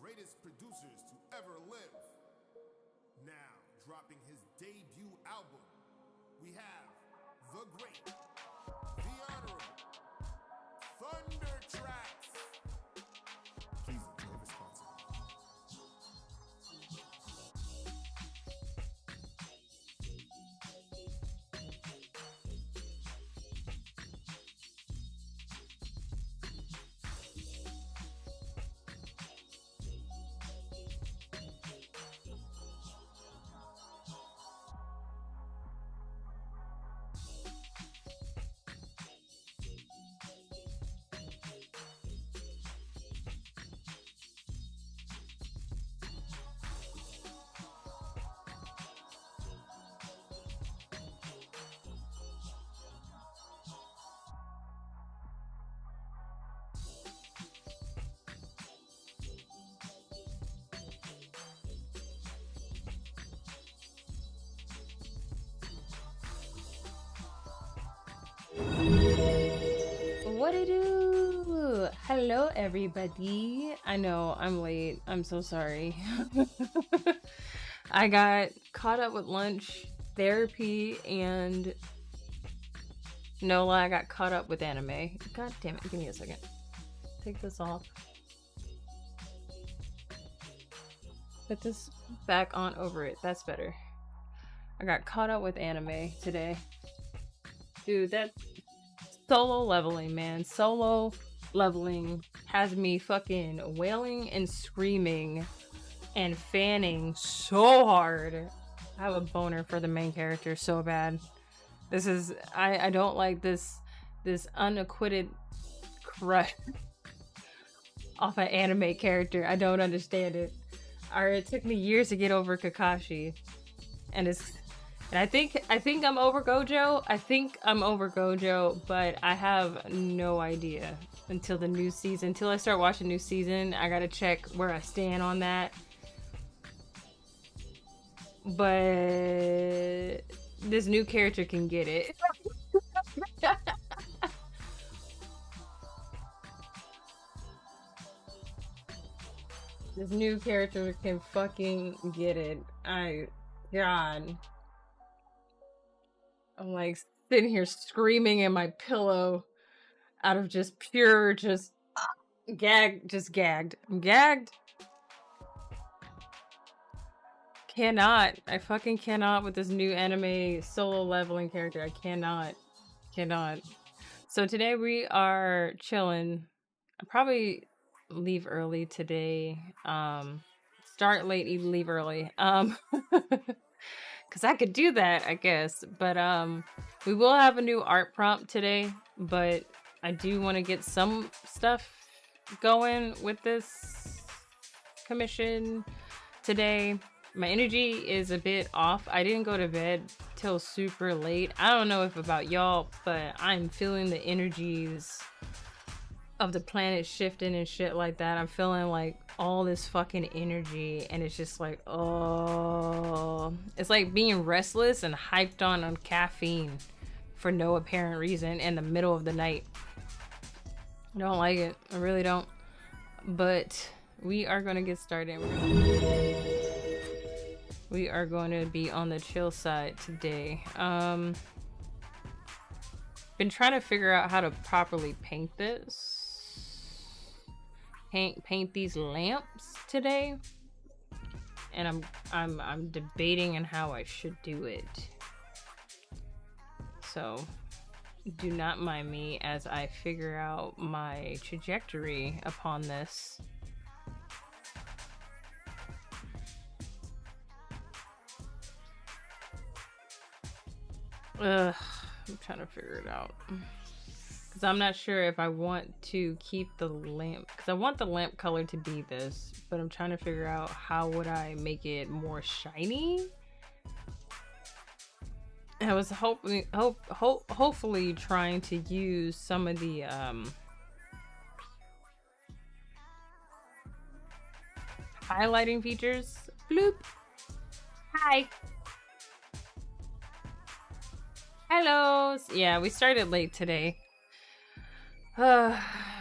greatest producers to ever live. Now, dropping his debut album, we have the great, the honorable, Thunder Tracks. Please enjoy responsibly. What it do? Hello, everybody. I know I'm late. I'm so sorry. I got caught up with lunch, therapy, and no lie, I got caught up with anime. God damn it. Give me a second. Take this off. Put this back on over it. That's better. I got caught up with anime today. Dude, that solo leveling, man. Solo leveling has me fucking wailing and screaming and fanning so hard. I have a boner for the main character so bad. This is I don't like this unacquitted crush off an anime character. I don't understand it. It took me years to get over Kakashi. And I think I'm over Gojo. I think I'm over Gojo, but I have no idea until the new season. Until I start watching new season, I gotta check where I stand on that. But this new character can get it. This new character can fucking get it. God. I'm like sitting here screaming in my pillow out of just pure, gagged. I'm gagged. I fucking cannot with this new anime solo leveling character. I cannot. So today we are chilling. I'll probably leave early today. Start late, leave early. Because I could do that, I guess. But we will have a new art prompt today. But I do want to get some stuff going with this commission today. My energy is a bit off. I didn't go to bed till super late. I don't know if about y'all, but I'm feeling the energies of the planet shifting and shit like that. I'm feeling like all this fucking energy, and it's just like, oh, it's like being restless and hyped on caffeine for no apparent reason in the middle of the night. I don't like it. I really don't. But we are going to get started. We are going to be on the chill side today. Been trying to figure out how to properly paint this. Paint these lamps today, and I'm debating on how I should do it. So do not mind me as I figure out my trajectory upon this. I'm trying to figure it out. Because I'm not sure if I want to keep the lamp, because I want the lamp color to be this, but I'm trying to figure out how would I make it more shiny. And I was hopefully trying to use some of the highlighting features. Bloop. Hi. Hello. Yeah, we started late today.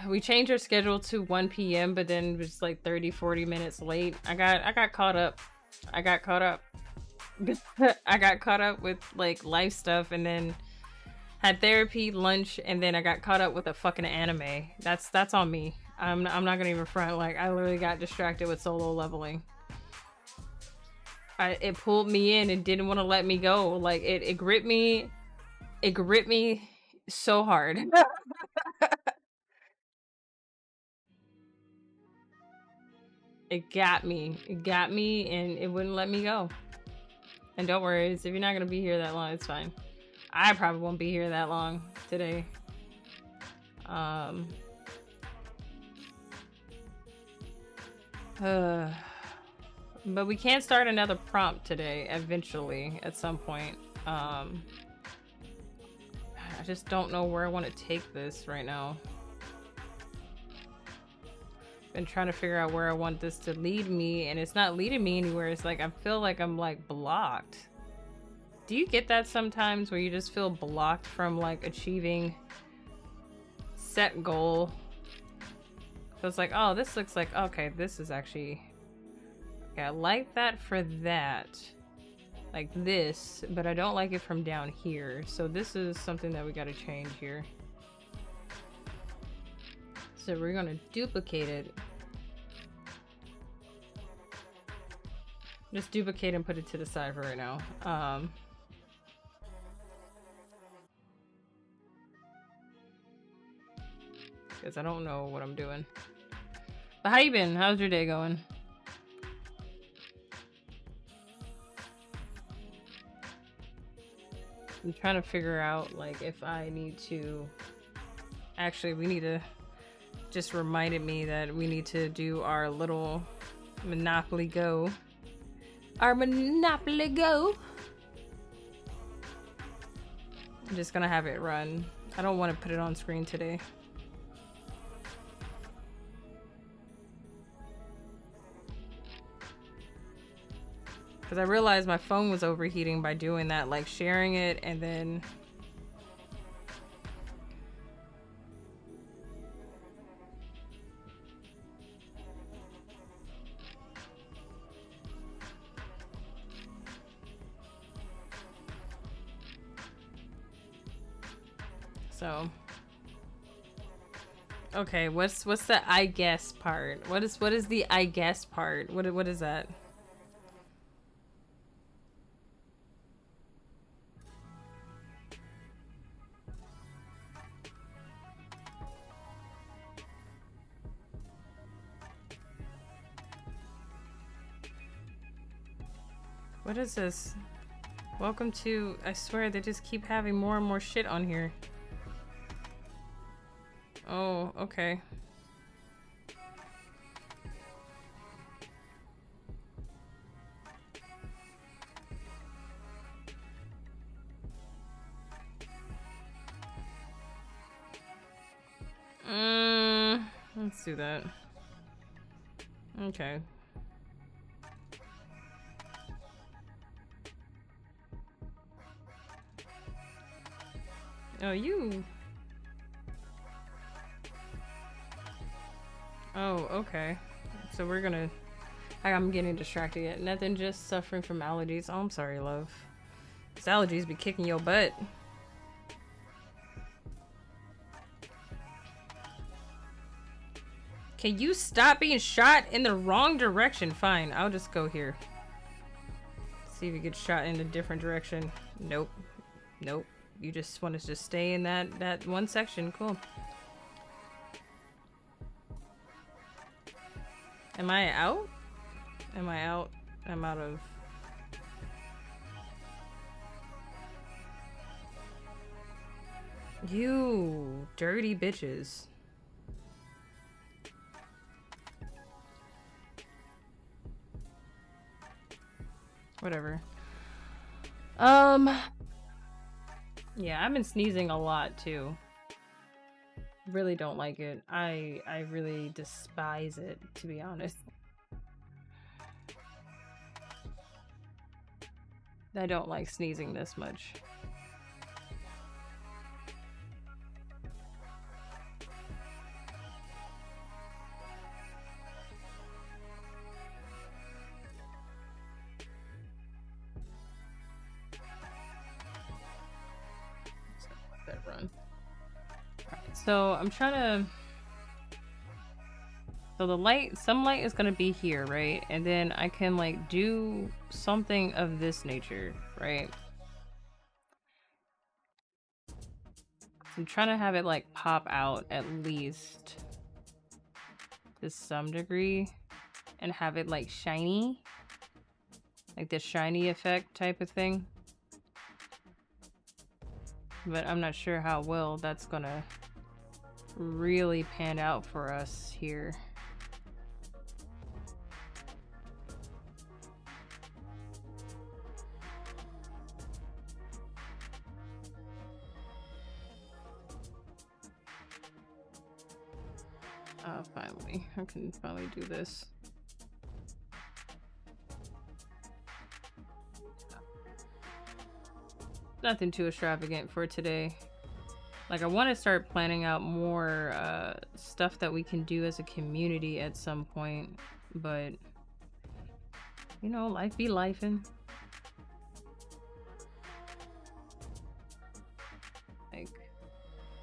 we changed our schedule to 1 p.m. but then it was like 30-40 minutes late. I got caught up. I got caught up with like life stuff, and then had therapy, lunch, and then I got caught up with a fucking anime. That's on me. I'm not gonna even front. Like, I literally got distracted with solo leveling. It pulled me in and didn't want to let me go. Like, it gripped me. It gripped me so hard. It got me, and it wouldn't let me go. And don't worry, if you're not gonna be here that long, it's fine. I probably won't be here that long today. But we can start another prompt today, eventually, at some point. I just don't know where I want to take this right now. Been trying to figure out where I want this to lead me, and it's not leading me anywhere. It's like I feel like I'm like blocked. Do you get that sometimes where you just feel blocked from like achieving set goal? So it's like, oh, this looks like, okay, this is actually, okay, I like that for that, like this, but I don't like it from down here. So this is something that we got to change here. So we're gonna duplicate it. Just duplicate and put it to the side for right now. Because I don't know what I'm doing. But how you been? How's your day going? I'm trying to figure out like if I need to, actually we need to, just reminded me that we need to do our little Monopoly Go. Our Monopoly Go. I'm just gonna have it run. I don't want to put it on screen today. Because I realized my phone was overheating by doing that, like sharing it and then... So... Okay, what's the I guess part? What is the I guess part? What is that? What is this? Welcome to... I swear they just keep having more and more shit on here. Oh, okay. Let's do that. Okay. Oh, you... Oh, okay. So we're gonna... I'm getting distracted yet. Nothing, just suffering from allergies. Oh, I'm sorry, love. These allergies be kicking your butt. Can you stop being shot in the wrong direction? Fine, I'll just go here. See if you get shot in a different direction. Nope. Nope. You just want to just stay in that one section. Cool. Am I out? Am I out? I'm out of... You dirty bitches. Whatever. Yeah, I've been sneezing a lot too. Really don't like it. I really despise it, to be honest. I don't like sneezing this much. that run. Alright, so I'm trying to. So the light, some light is gonna be here, right? And then I can like do something of this nature, right? I'm trying to have it like pop out at least to some degree and have it like shiny, like the shiny effect type of thing. But I'm not sure how well that's gonna really pan out for us here. Finally, I can finally do this. Nothing too extravagant for today. Like, I want to start planning out more stuff that we can do as a community at some point, but you know, life be lifing. Like,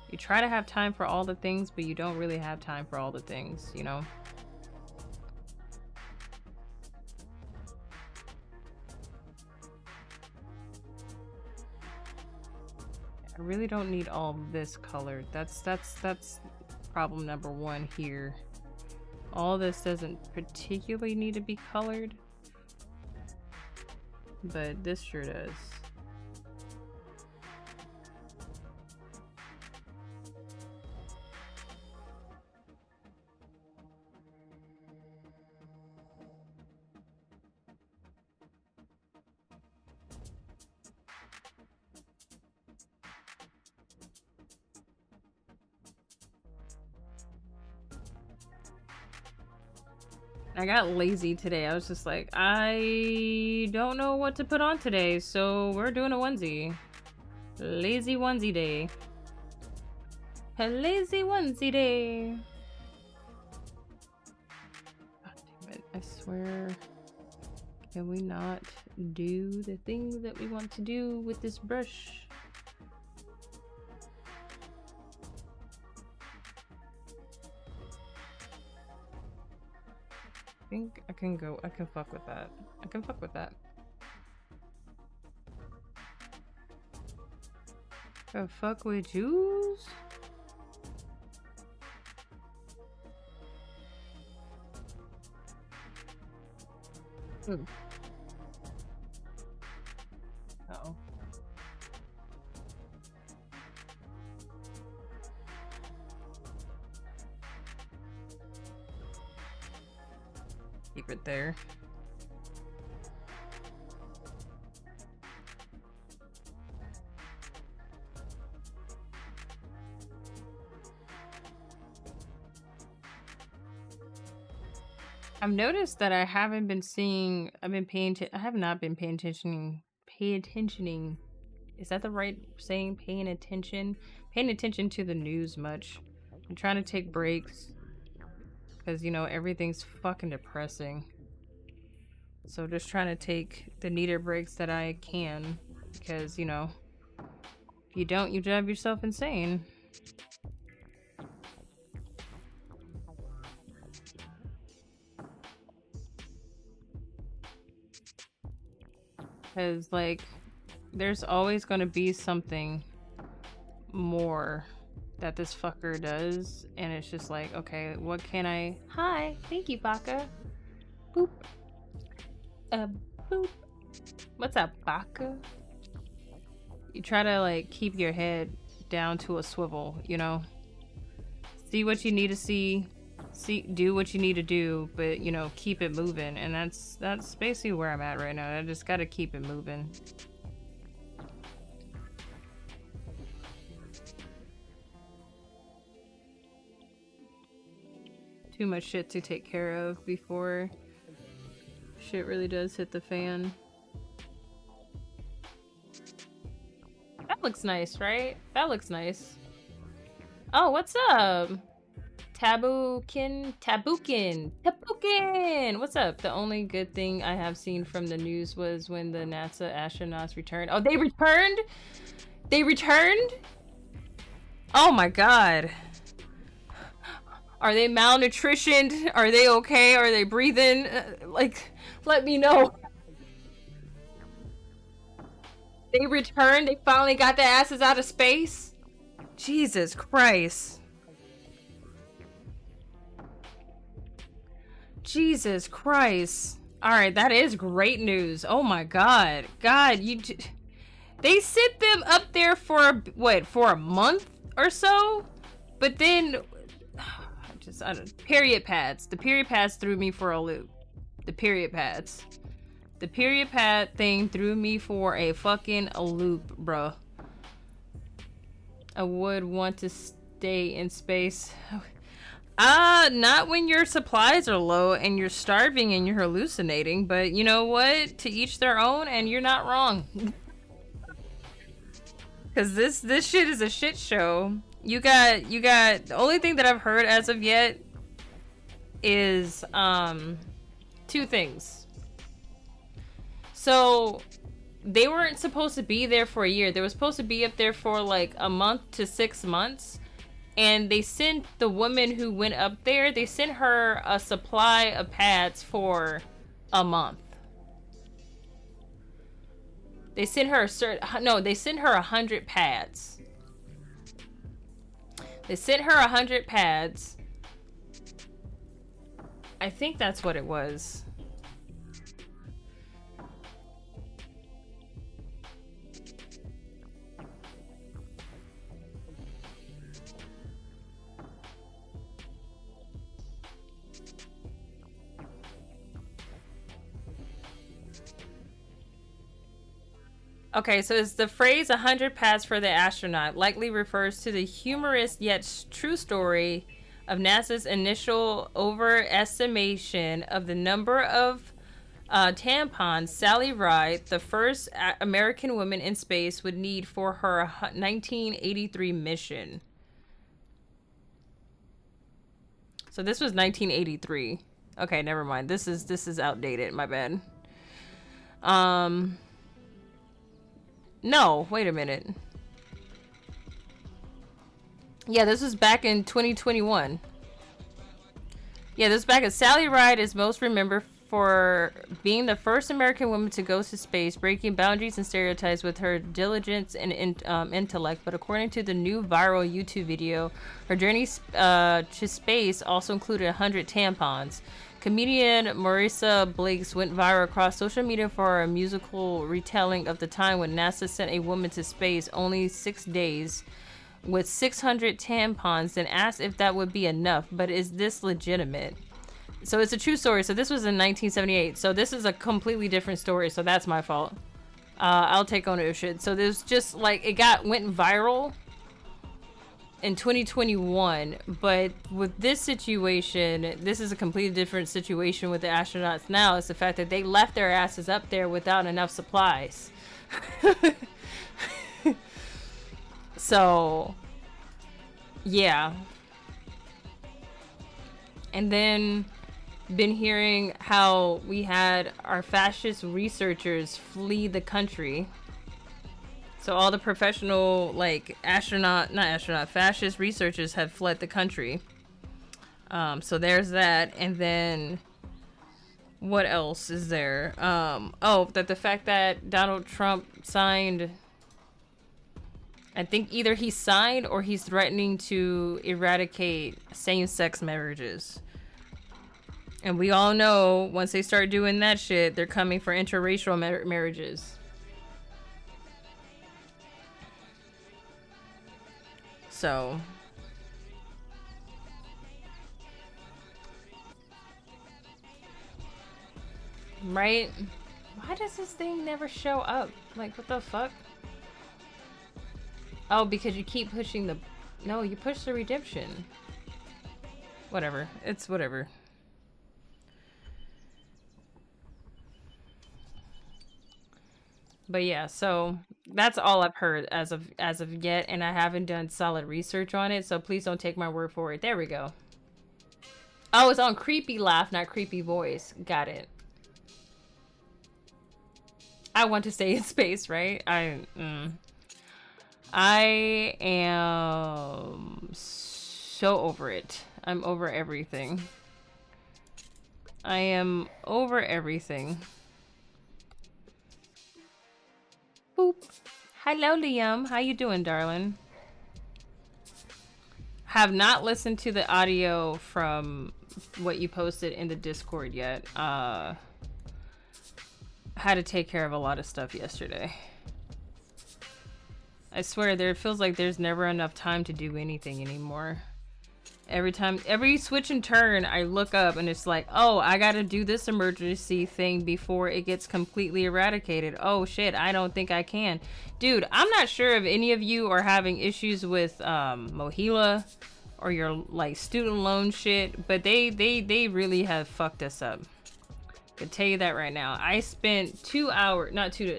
you try to have time for all the things, but you don't really have time for all the things, you know? I really don't need all this colored. That's problem number one here. All this doesn't particularly need to be colored, but this sure does. I got lazy today. I was just like, I don't know what to put on today, so we're doing a onesie. Lazy onesie day. A lazy onesie day. God damn it. I swear. Can we not do the things that we want to do with this brush? I think I can go. I can fuck with that. I can fuck with that. Go fuck with Jews? Ooh. Uh-oh. Keep it there. I've noticed that I haven't been seeing. I have not been paying attention. Is that the right saying? Paying attention to the news much. I'm trying to take breaks because, you know, everything's fucking depressing. So just trying to take the needed breaks that I can, because, you know, if you don't, you drive yourself insane. Because, like, there's always going to be something more that this fucker does, and it's just like, okay, what can I... Hi, thank you, Baka. Boop. Boop. What's up, Baka? You try to, like, keep your head down to a swivel, you know? See what you need to see, do what you need to do, but, you know, keep it moving. And that's basically where I'm at right now. I just gotta keep it moving. Too much shit to take care of before shit really does hit the fan. That looks nice, right? That looks nice. Oh, what's up? Tabukin. What's up? The only good thing I have seen from the news was when the NASA astronauts returned. Oh, they returned? They returned? Oh my god. Are they malnutritioned? Are they okay? Are they breathing? Like, let me know. They returned. They finally got their asses out of space. Jesus Christ. Jesus Christ. Alright, that is great news. Oh my god. God, they sent them up there for, what, for a month or so? But then, I don't, period pads. The period pads threw me for a loop. The period pads. The period pad thing threw me for a fucking loop, bruh. I would want to stay in space. Not when your supplies are low and you're starving and you're hallucinating, but you know what? To each their own, and you're not wrong. Cause this shit is a shit show. You got the only thing that I've heard as of yet is two things. So they weren't supposed to be there for a year. They were supposed to be up there for like a month to 6 months. And they sent the woman who went up there, they sent her a supply of pads for a month. They sent her they sent her 100 pads. They sent her 100 pads. I think that's what it was. Okay, so it's the phrase 100 pads for the astronaut likely refers to the humorous yet true story of NASA's initial overestimation of the number of tampons Sally Ride, the first American woman in space, would need for her 1983 mission. So this was 1983. Okay, never mind. This is outdated. My bad. No, wait a minute. Yeah, this was back in 2021. Yeah, this was back at Sally Ride is most remembered for being the first American woman to go to space, breaking boundaries and stereotypes with her diligence and intellect. But according to the new viral YouTube video, her journey to space also included 100 tampons. Comedian Marissa Blakes went viral across social media for a musical retelling of the time when NASA sent a woman to space only 6 days with 600 tampons and asked if that would be enough. But is this legitimate? So it's a true story. So this was in 1978. So this is a completely different story. So that's my fault. I'll take ownership. So there's just like it went viral in 2021, but with this situation, this is a completely different situation with the astronauts now. It's the fact that they left their asses up there without enough supplies. So, yeah. And then been hearing how we had our fascist researchers flee the country. So all the professional, like, fascist researchers have fled the country. So there's that. And then what else is there? That the fact that Donald Trump signed, I think either he signed or he's threatening to eradicate same-sex marriages. And we all know once they start doing that shit, they're coming for interracial marriages. So, right? Why does this thing never show up? Like, what the fuck? Oh, because you keep pushing the... No, you push the redemption. Whatever. It's whatever. But yeah, so that's all I've heard as of yet, and I haven't done solid research on it, so please don't take my word for it. There we go. Oh, it's on Creepy Laugh, not Creepy Voice. Got it. I want to stay in space, right? I am so over it. I'm over everything. I am over everything. Boop. Hello, Liam. How you doing, darling? Have not listened to the audio from what you posted in the Discord yet. Had to take care of a lot of stuff yesterday. I swear, there feels like there's never enough time to do anything anymore. Every switch and turn, I look up and it's like, oh, I gotta do this emergency thing before it gets completely eradicated. Oh shit, I don't think I can. Dude, I'm not sure if any of you are having issues with Mohila or your like student loan shit, but they really have fucked us up. I can tell you that right now. I spent 2 hours,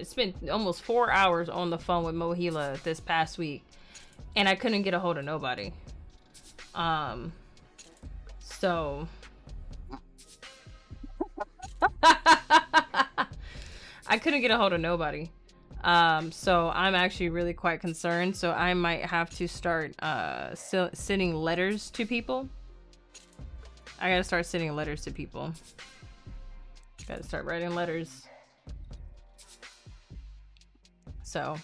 spent almost 4 hours on the phone with Mohila this past week, and I couldn't get a hold of nobody. So I couldn't get a hold of nobody. So I'm actually really quite concerned. So I might have to start sending letters to people. I gotta start sending letters to people. Gotta start writing letters. So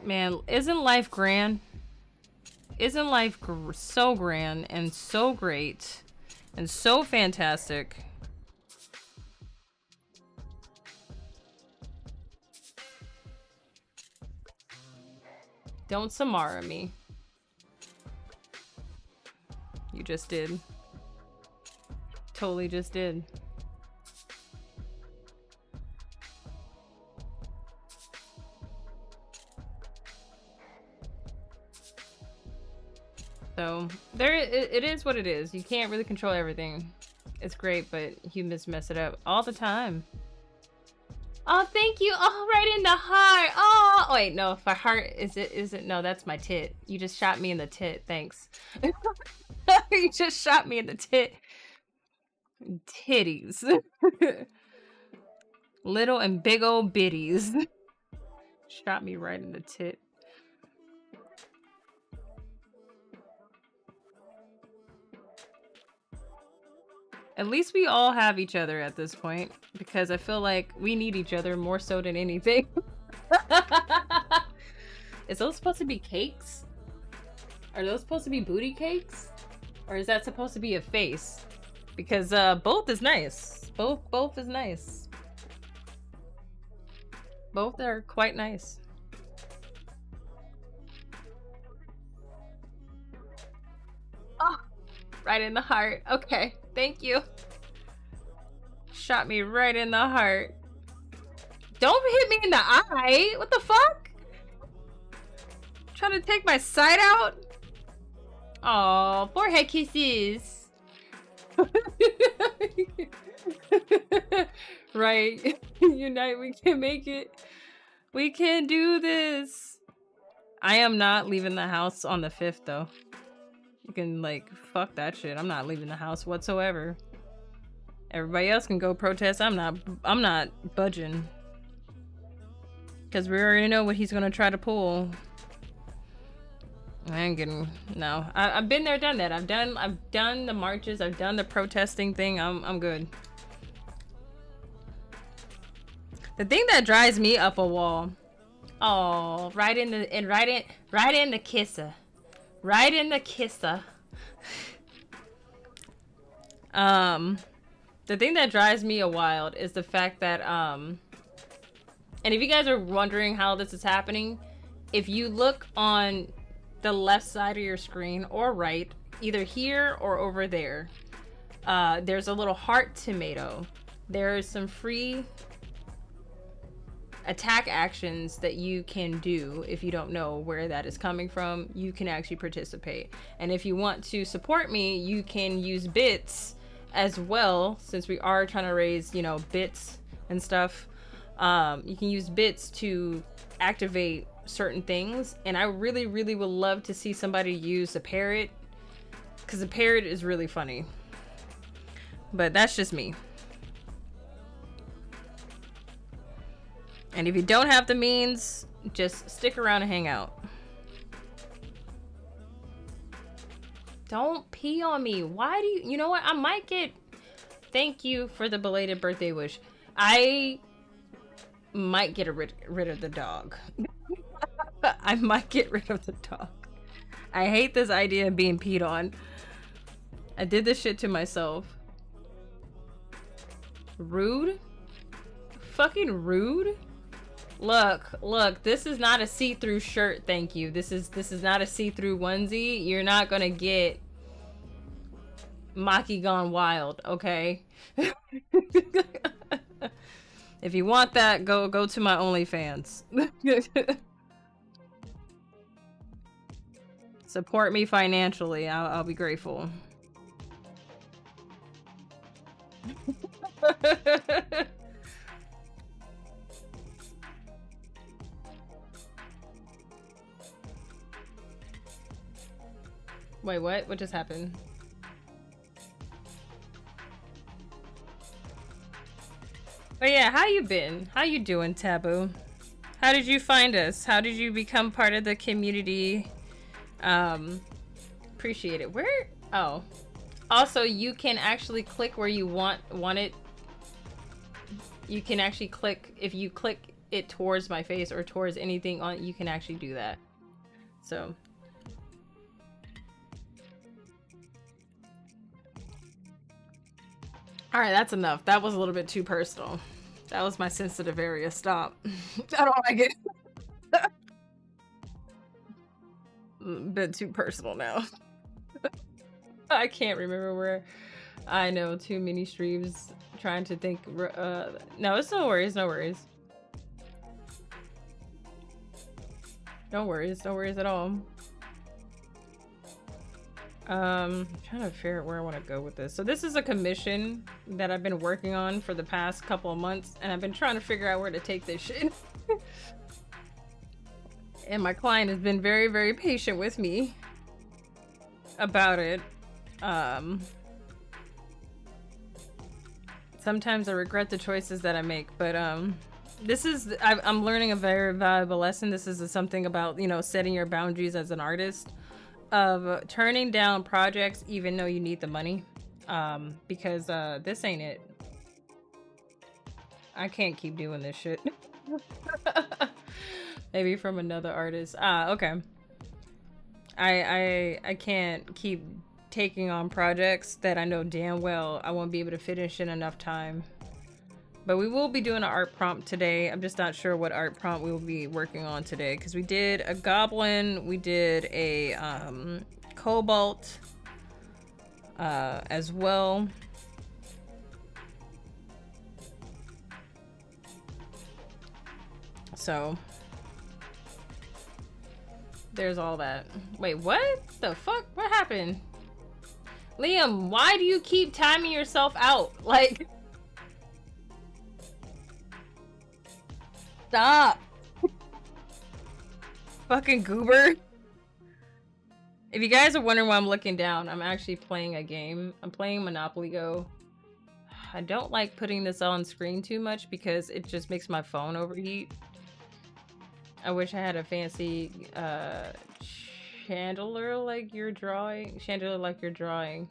man, isn't life grand? Isn't life so grand and so great and so fantastic? Don't Samara me. You just did. Totally just did. So it is what it is. You can't really control everything. It's great, but humans mess it up all the time. Oh, thank you. Oh, right in the heart. Oh, wait, no. If my heart is it? No, that's my tit. You just shot me in the tit. Thanks. You just shot me in the tit. Titties. Little and big old bitties. Shot me right in the tit. At least we all have each other at this point, because I feel like we need each other more so than anything. Is those supposed to be cakes? Are those supposed to be booty cakes? Or is that supposed to be a face? Because both is nice. Both is nice. Both are quite nice. Oh, right in the heart. Okay, thank you. Shot me right in the heart. Don't hit me in the eye. What the fuck? Trying to take my sight out? Oh, forehead kisses. Right. Unite, we can make it. We can do this. I am not leaving the house on the 5th though. You can like fuck that shit. I'm not leaving the house whatsoever. Everybody else can go protest. I'm not budging. Cause we already know what he's gonna try to pull. I ain't getting no. I've been there, done that. I've done the marches. I've done the protesting thing. I'm good. The thing that drives me up a wall. Oh, right in the kisser. Right in the kisser. The thing that drives me wild is the fact that and if you guys are wondering how this is happening, if you look on the left side of your screen or right, either here or over there, there's a little heart tomato. There's some free attack actions that you can do. If you don't know where that is coming from, you can actually participate. And if you want to support me, you can use bits as well, since we are trying to raise, you know, bits and stuff. You can use bits to activate certain things, and I really would love to see somebody use a parrot, because a parrot is really funny. But that's just me. And if you don't have the means, just stick around and hang out. Don't pee on me. Why do you... You know what? I might get... Thank you for the belated birthday wish. I might get rid of the dog. I might get rid of the dog. I hate this idea of being peed on. I did this shit to myself. Rude? Fucking rude? Look, this is not a see-through shirt, thank you. This is not a see-through onesie. You're not gonna get Maki gone wild, okay? If you want that, go to my OnlyFans. Support me financially. I'll be grateful. Wait, what? What just happened? But yeah, how you been? How you doing, Taboo? How did you find us? How did you become part of the community? Appreciate it. Where? Oh. Also, you can actually click where you want it. You can actually click, if you click it towards my face or towards anything on, you can actually do that. So. All right, that's enough. That was a little bit too personal. That was my sensitive area. Stop. I don't like it. A bit too personal now. I can't remember where. I know, too many streams. Trying to think. No, it's no worries. No worries. No worries. No worries at all. I'm trying to figure out where I want to go with this. So this is a commission that I've been working on for the past couple of months, and I've been trying to figure out where to take this shit. And my client has been very, very patient with me about it. Sometimes I regret the choices that I make, but this is, I'm learning a very valuable lesson. This is something about, you know, setting your boundaries as an artist, of turning down projects even though you need the money, because this ain't it. I can't keep doing this shit. Maybe from another artist. Okay. I can't keep taking on projects that I know damn well I won't be able to finish in enough time. But we will be doing an art prompt today. I'm just not sure what art prompt we will be working on today, because we did a goblin, we did a cobalt as well. So there's all that. Wait, what the fuck? What happened? Liam, why do you keep timing yourself out? Like, stop. Fucking goober. If you guys are wondering why I'm looking down, I'm actually playing a game. I'm playing Monopoly Go. I don't like putting this on screen too much because it just makes my phone overheat. I wish I had a fancy chandelier like you're drawing. Chandelier like you're drawing.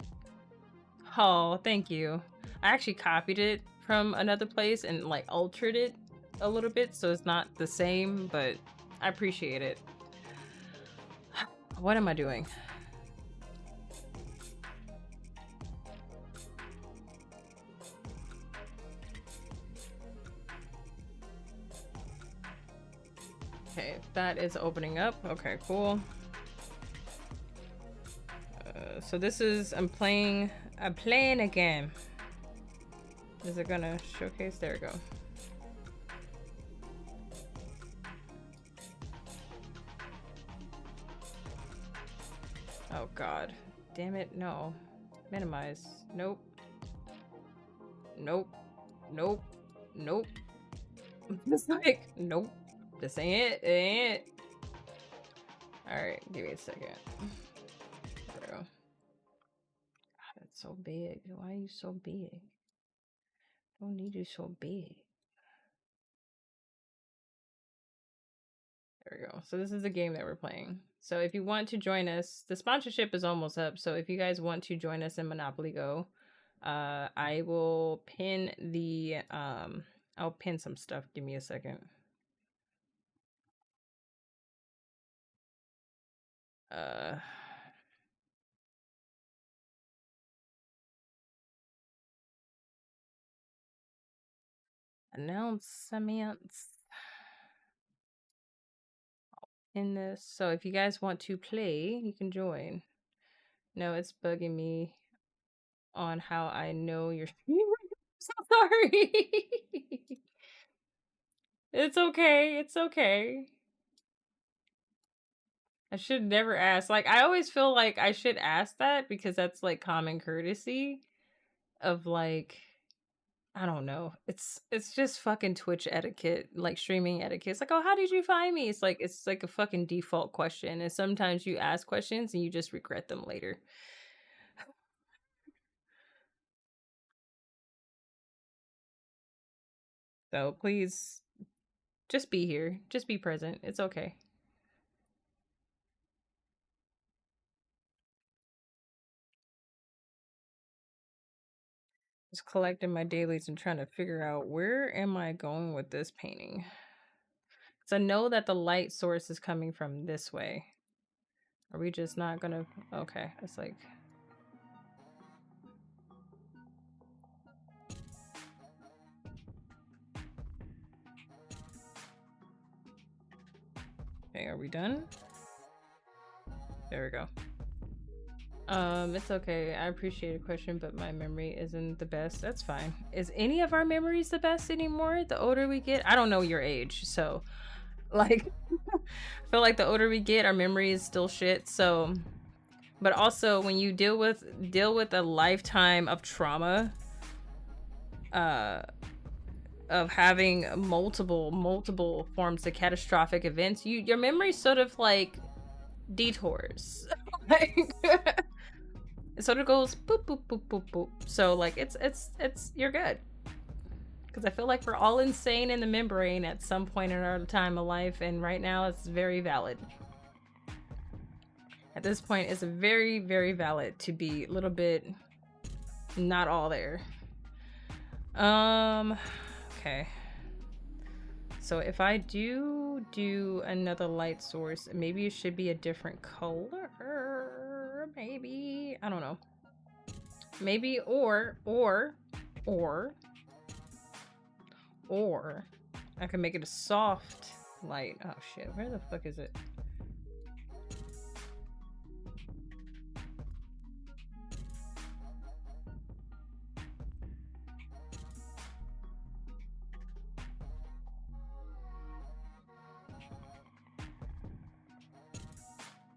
Oh, thank you. I actually copied it from another place and like altered it a little bit so it's not the same, but I appreciate it. What am I doing? Okay, that is opening up. Okay, cool. So this is, I'm playing a game. Is it gonna showcase? There we go. Oh god. Damn it, no. Minimize. Nope. Nope. Nope. Nope. Just like, nope. This ain't it. It ain't it. Alright, give me a second. There we go. God, that's so big. Why are you so big? Don't need you so big. There we go. So this is the game that we're playing. So if you want to join us, the sponsorship is almost up. So if you guys want to join us in Monopoly Go, I will pin the I'll pin some stuff. Give me a second. Announcements in this. So if you guys want to play, you can join. No, it's bugging me on how I know you're streaming. So sorry. It's okay. It's okay. I should never ask. Like, I always feel like I should ask that because that's like common courtesy of like, I don't know. It's just fucking Twitch etiquette, like streaming etiquette. It's like, oh, how did you find me? It's like a fucking default question. And sometimes you ask questions and you just regret them later. So please just be here. Just be present. It's okay. Just collecting my dailies and trying to figure out where am I going with this painting. So I know that the light source is coming from this way. Are we just not gonna... Okay, it's like... Okay, are we done? There we go. It's okay. I appreciate a question, but my memory isn't the best. That's fine. Is any of our memories the best anymore? The older we get? I don't know your age, so... Like... I feel like the older we get, our memory is still shit, so... But also, when you deal with a lifetime of trauma... of having multiple forms of catastrophic events, your memory sort of like detours. Like it sort of goes boop boop boop boop boop. So like it's you're good. Because I feel like we're all insane in the membrane at some point in our time of life, and right now it's very valid. At this point, it's very, very valid to be a little bit not all there. Okay. So if I do another light source, maybe it should be a different color. Maybe. I don't know. Maybe or I can make it a soft light. Oh shit, where the fuck is it?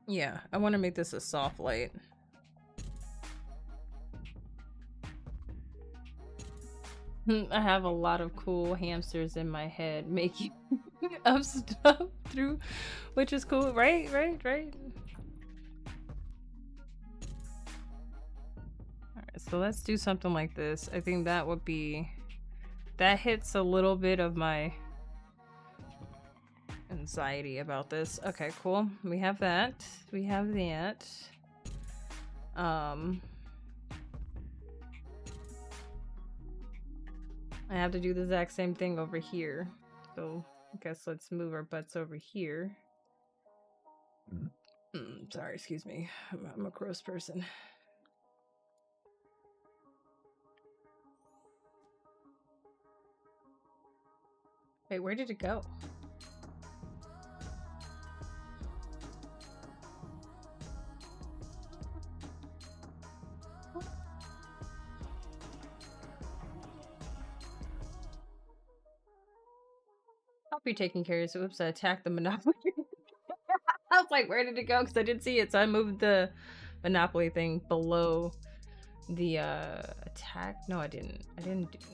Yeah, I want to make this a soft light. I have a lot of cool hamsters in my head making up stuff through, which is cool, right? Alright, so let's do something like this. I think that would be... That hits a little bit of my anxiety about this. Okay, cool. We have that. We have that. I have to do the exact same thing over here. So I guess let's move our butts over here. Sorry, excuse me. I'm a gross person. Wait, where did it go? I'll be taking care of this. Oops, I attacked the Monopoly. I was like, where did it go? Because I didn't see it, so I moved the Monopoly thing below the attack. No, I didn't.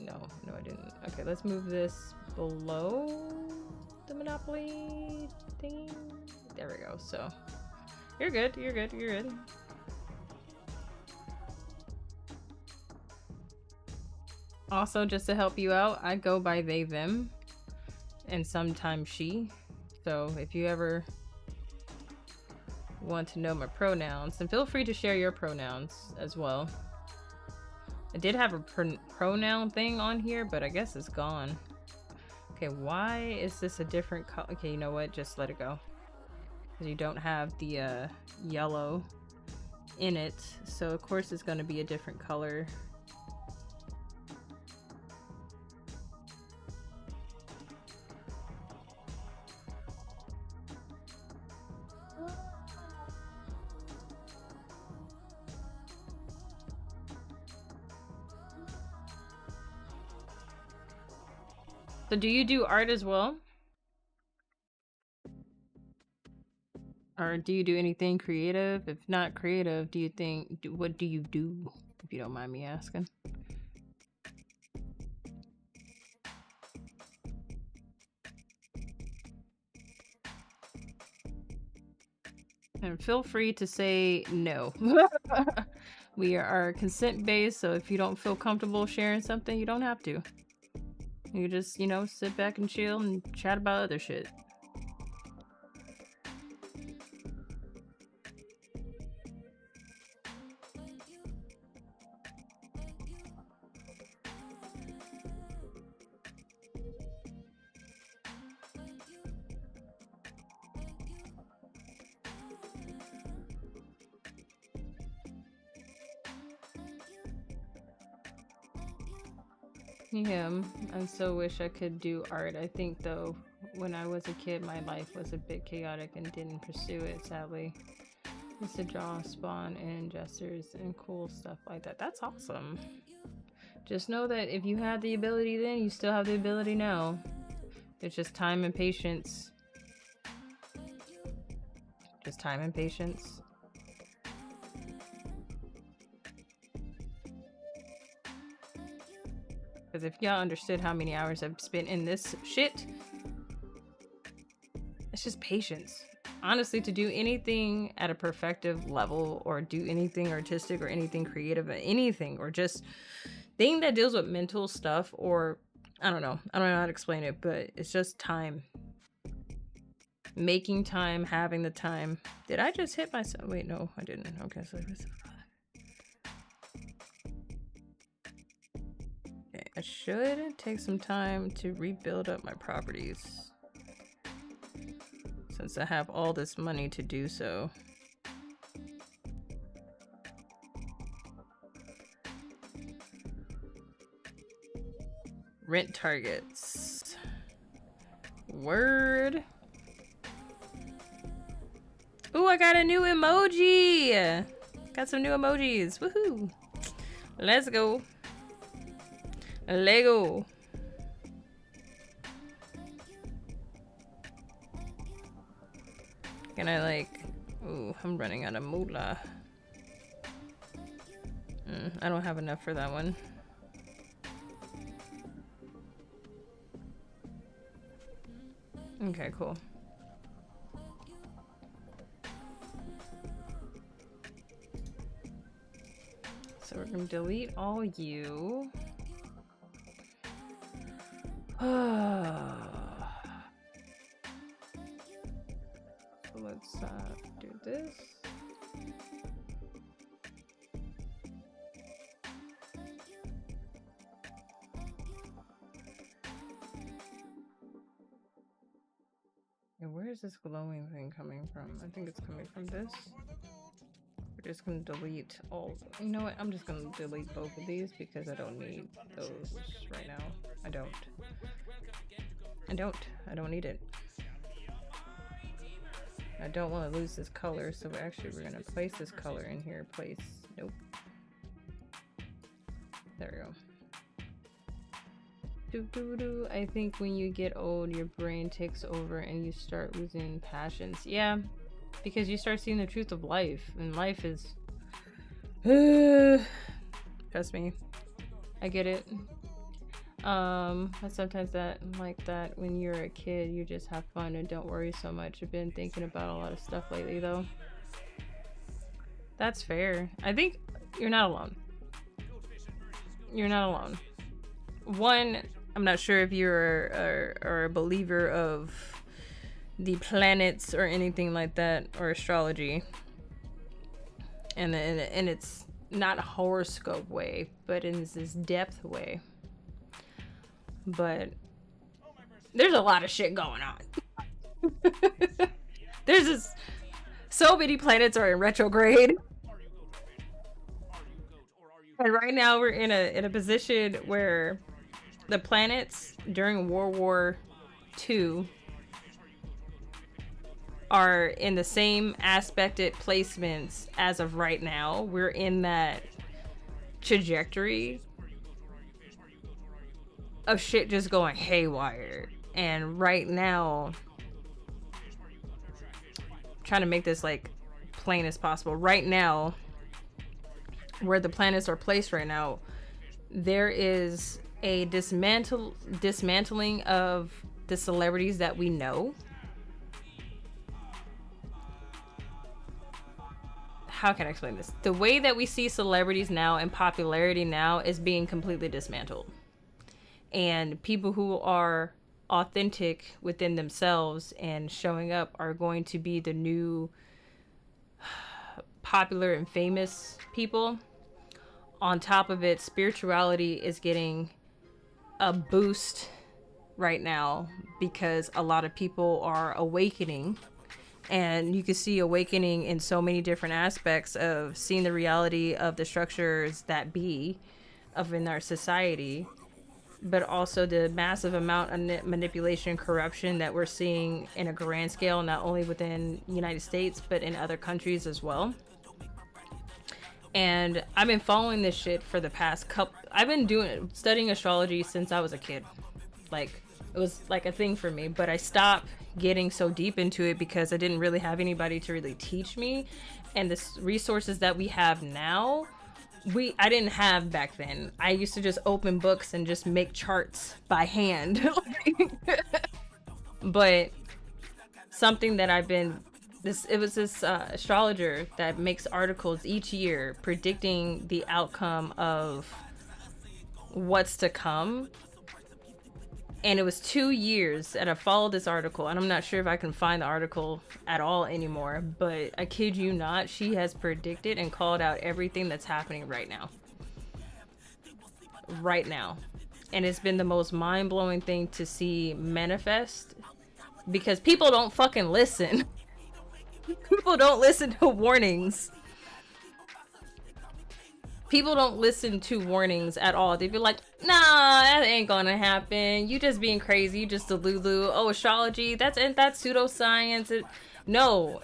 No, I didn't. Okay, let's move this below the Monopoly thing. There we go. So you're good. You're good. Also, just to help you out, I go by they, them, and sometimes she. So if you ever want to know my pronouns, then feel free to share your pronouns as well. I did have a pronoun thing on here, but I guess it's gone. Okay, why is this a different color? Okay, you know what? Just let it go. Because you don't have the yellow in it, so of course it's going to be a different color. So do you do art as well? Or do you do anything creative? If not creative, do you think, what do you do, if you don't mind me asking? And feel free to say no. We are consent based, so if you don't feel comfortable sharing something, you don't have to. You just, you know, sit back and chill and chat about other shit. Yeah, I so wish I could do art. I think though, when I was a kid, my life was a bit chaotic and didn't pursue it, sadly. I used to draw, spawn, and gestures and cool stuff like that. That's awesome. Just know that if you had the ability then, you still have the ability now. It's just time and patience. Just time and patience. Because if y'all understood how many hours I've spent in this shit, it's just patience. Honestly, to do anything at a perfective level, or do anything artistic, or anything creative, or anything, or just thing that deals with mental stuff, or I don't know how to explain it, but it's just time. Making time, having the time. Did I just hit myself? Wait, no, I didn't. Okay, so I should take some time to rebuild up my properties, since I have all this money to do so. Rent targets. Word. Ooh, I got a new emoji. Got some new emojis. Woohoo. Let's go. Lego. Can I like... Ooh, I'm running out of moolah. I don't have enough for that one. Okay, cool. So we're gonna delete all you. Let's do this. And where is this glowing thing coming from? I think it's coming from this. We're just gonna delete all. You know what? I'm just gonna delete both of these because I don't need those right now. I don't need it. I don't want to lose this color, so actually we're gonna place this color in here. Nope. There we go. I think when you get old, your brain takes over and you start losing passions. Yeah, because you start seeing the truth of life, and life is... Trust me, I get it. But sometimes like that when you're a kid, you just have fun and don't worry so much. I've been thinking about a lot of stuff lately though. That's fair. I think you're not alone. You're not alone. One, I'm not sure if you're a believer of the planets or anything like that, or astrology. And it's not a horoscope way, but in this depth way. But there's a lot of shit going on. There's this, so many planets are in retrograde. And right now we're in a position where the planets during World War II are in the same aspected placements as of right now. We're in that trajectory of shit just going haywire. And right now, trying to make this like plain as possible. Right now, where the planets are placed right now, there is a dismantling of the celebrities that we know. How can I explain this? The way that we see celebrities now and popularity now is being completely dismantled. And people who are authentic within themselves and showing up are going to be the new popular and famous people. On top of it, spirituality is getting a boost right now because a lot of people are awakening. And you can see awakening in so many different aspects of seeing the reality of the structures that be of in our society, but also the massive amount of manipulation and corruption that we're seeing in a grand scale, not only within the United States, but in other countries as well. And I've been following this shit for the past I've been studying astrology since I was a kid. Like, it was like a thing for me, but I stopped getting so deep into it because I didn't really have anybody to really teach me. And the resources that we have now, I didn't have back then. I used to just open books and just make charts by hand. But something that it was this astrologer that makes articles each year predicting the outcome of what's to come. And it was 2 years that I followed this article, and I'm not sure if I can find the article at all anymore, but I kid you not, she has predicted and called out everything that's happening right now. Right now. And it's been the most mind-blowing thing to see manifest, because people don't fucking listen. People don't listen to warnings. People don't listen to warnings at all. They be like, nah, that ain't gonna happen. You just being crazy. You just a lulu. Oh, astrology, that's pseudoscience. No,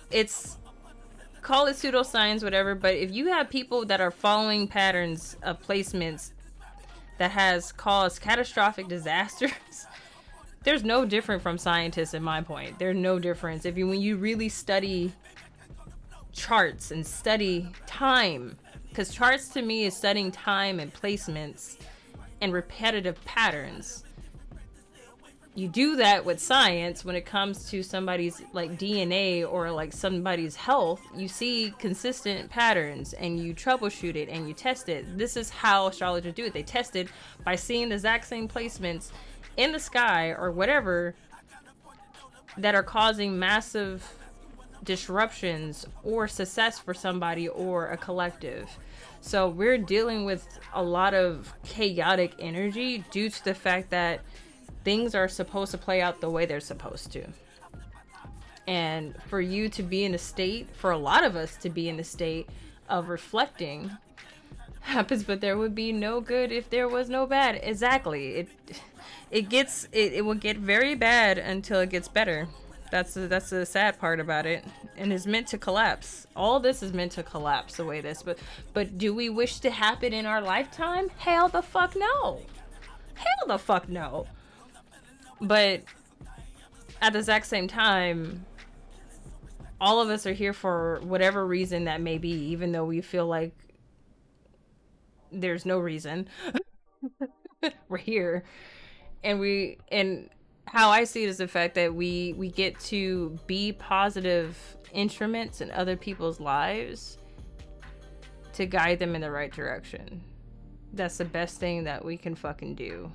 call it pseudoscience, whatever. But if you have people that are following patterns of placements that has caused catastrophic disasters, there's no different from scientists in my point. There's no difference. When you really study charts and study time, because charts to me is studying time and placements and repetitive patterns. You do that with science when it comes to somebody's like DNA or like somebody's health. You see consistent patterns and you troubleshoot it and you test it. This is how astrologers do it. They test it by seeing the exact same placements in the sky or whatever that are causing massive disruptions or success for somebody or a collective. So we're dealing with a lot of chaotic energy due to the fact that things are supposed to play out the way they're supposed to. And for you to be in a state, for a lot of us to be in the state of reflecting happens, but there would be no good if there was no bad. Exactly. It will get very bad until it gets better. That's the sad part about it. And it's meant to collapse. All this is meant to collapse the way this, but do we wish to happen in our lifetime? Hell the fuck no. Hell the fuck no. But at the exact same time, all of us are here for whatever reason that may be, even though we feel like there's no reason. We're here. And how I see it is the fact that we get to be positive instruments in other people's lives to guide them in the right direction. That's the best thing that we can fucking do.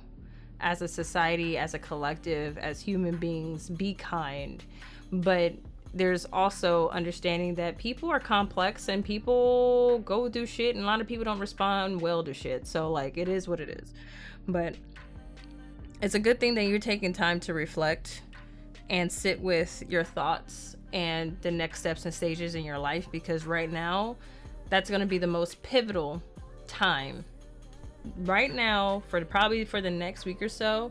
As a society, as a collective, as human beings, be kind. But there's also understanding that people are complex and people go through shit, and a lot of people don't respond well to shit. So like, it is what it is. But it's a good thing that you're taking time to reflect and sit with your thoughts and the next steps and stages in your life, because right now that's going to be the most pivotal time. Right now, probably for the next week or so,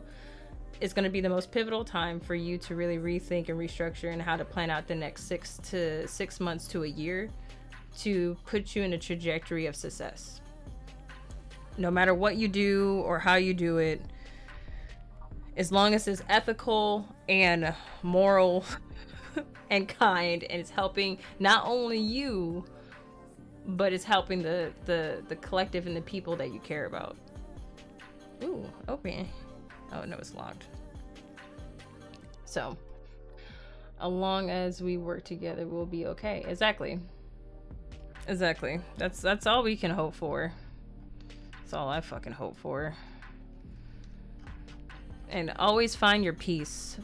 it's going to be the most pivotal time for you to really rethink and restructure and how to plan out the next 6 months to a year to put you in a trajectory of success. No matter what you do or how you do it, as long as it's ethical and moral and kind, and it's helping not only you, but it's helping the collective and the people that you care about. Ooh, open. Oh no, it's locked. So, as long as we work together, we'll be okay. Exactly. That's all we can hope for. That's all I fucking hope for. And always find your peace.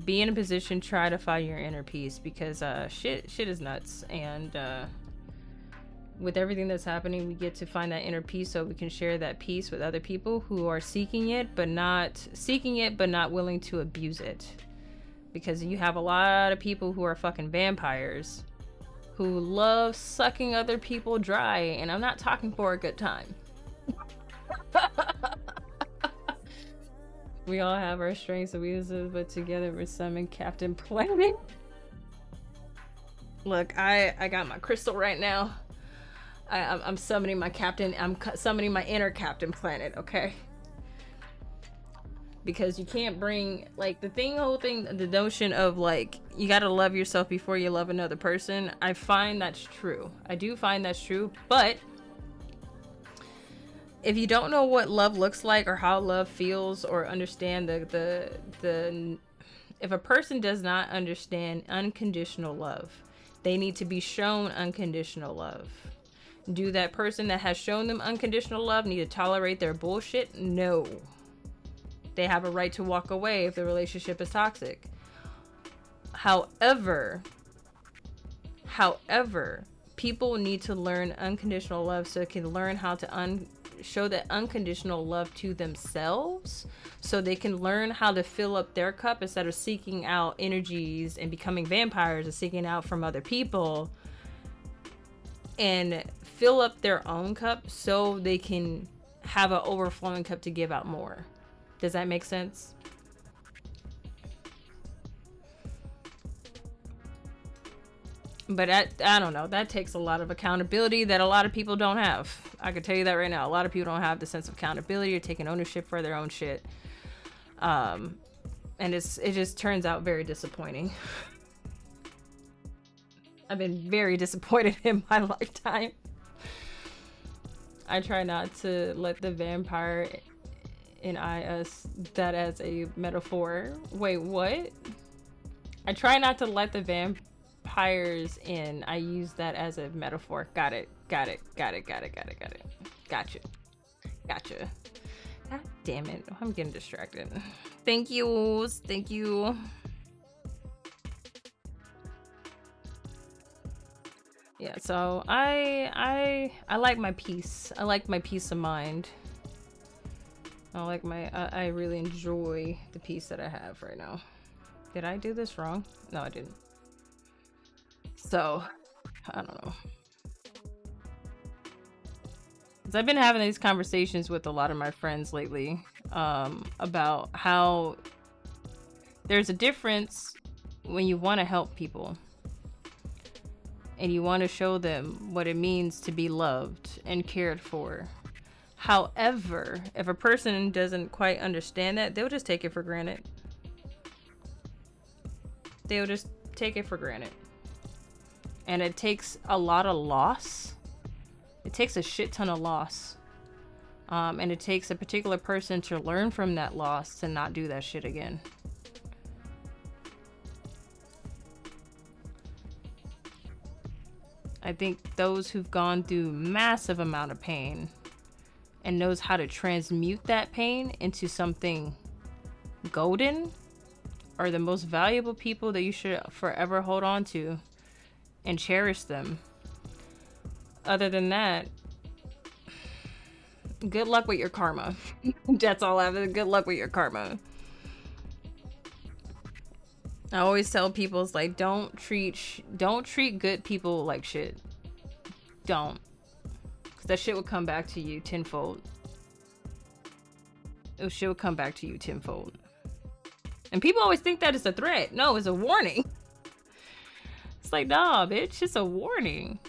Be in a position, try to find your inner peace, because shit is nuts. And with everything that's happening, we get to find that inner peace so we can share that peace with other people who are seeking it but not willing to abuse it. Because you have a lot of people who are fucking vampires who love sucking other people dry, and I'm not talking for a good time. We all have our strengths and weaknesses, but together we're summoning Captain Planet. Look, I got my crystal right now. I'm summoning my captain. I'm summoning my inner Captain Planet, okay? Because you can't bring, like, the notion of, like, you gotta love yourself before you love another person. I find that's true. I do find that's true, but if you don't know what love looks like or how love feels, or understand if a person does not understand unconditional love, they need to be shown unconditional love. Do that person that has shown them unconditional love need to tolerate their bullshit? No. They have a right to walk away if the relationship is toxic. However, people need to learn unconditional love so they can learn how to show that unconditional love to themselves, so they can learn how to fill up their cup instead of seeking out energies and becoming vampires and seeking out from other people, and fill up their own cup so they can have an overflowing cup to give out more. Does that make sense? But I don't know. That takes a lot of accountability that a lot of people don't have. I can tell you that right now. A lot of people don't have the sense of accountability or taking ownership for their own shit. And it just turns out very disappointing. I've been very disappointed in my lifetime. I try not to let the vampire in that as a metaphor. Wait, what? I try not to let the vampires in. I use that as a metaphor. Got it. Gotcha. God damn it. I'm getting distracted. Thank you. Yeah, so I like my peace. I like my peace of mind. I really enjoy the peace that I have right now. Did I do this wrong? No, I didn't. So, I don't know. 'Cause I've been having these conversations with a lot of my friends lately, about how there's a difference when you want to help people and you want to show them what it means to be loved and cared for. However, if a person doesn't quite understand that, they'll just take it for granted. And it takes a lot of loss. It takes a shit ton of loss. And it takes a particular person to learn from that loss to not do that shit again. I think those who've gone through massive amount of pain and knows how to transmute that pain into something golden are the most valuable people that you should forever hold on to and cherish them. Other than that, good luck with your karma. That's all I have. Good luck with your karma. I always tell people, it's like, don't treat good people like shit. Don't. Because that shit will come back to you tenfold. Shit will come back to you tenfold. And people always think that it's a threat. No, it's a warning. It's like, nah, bitch, it's a warning.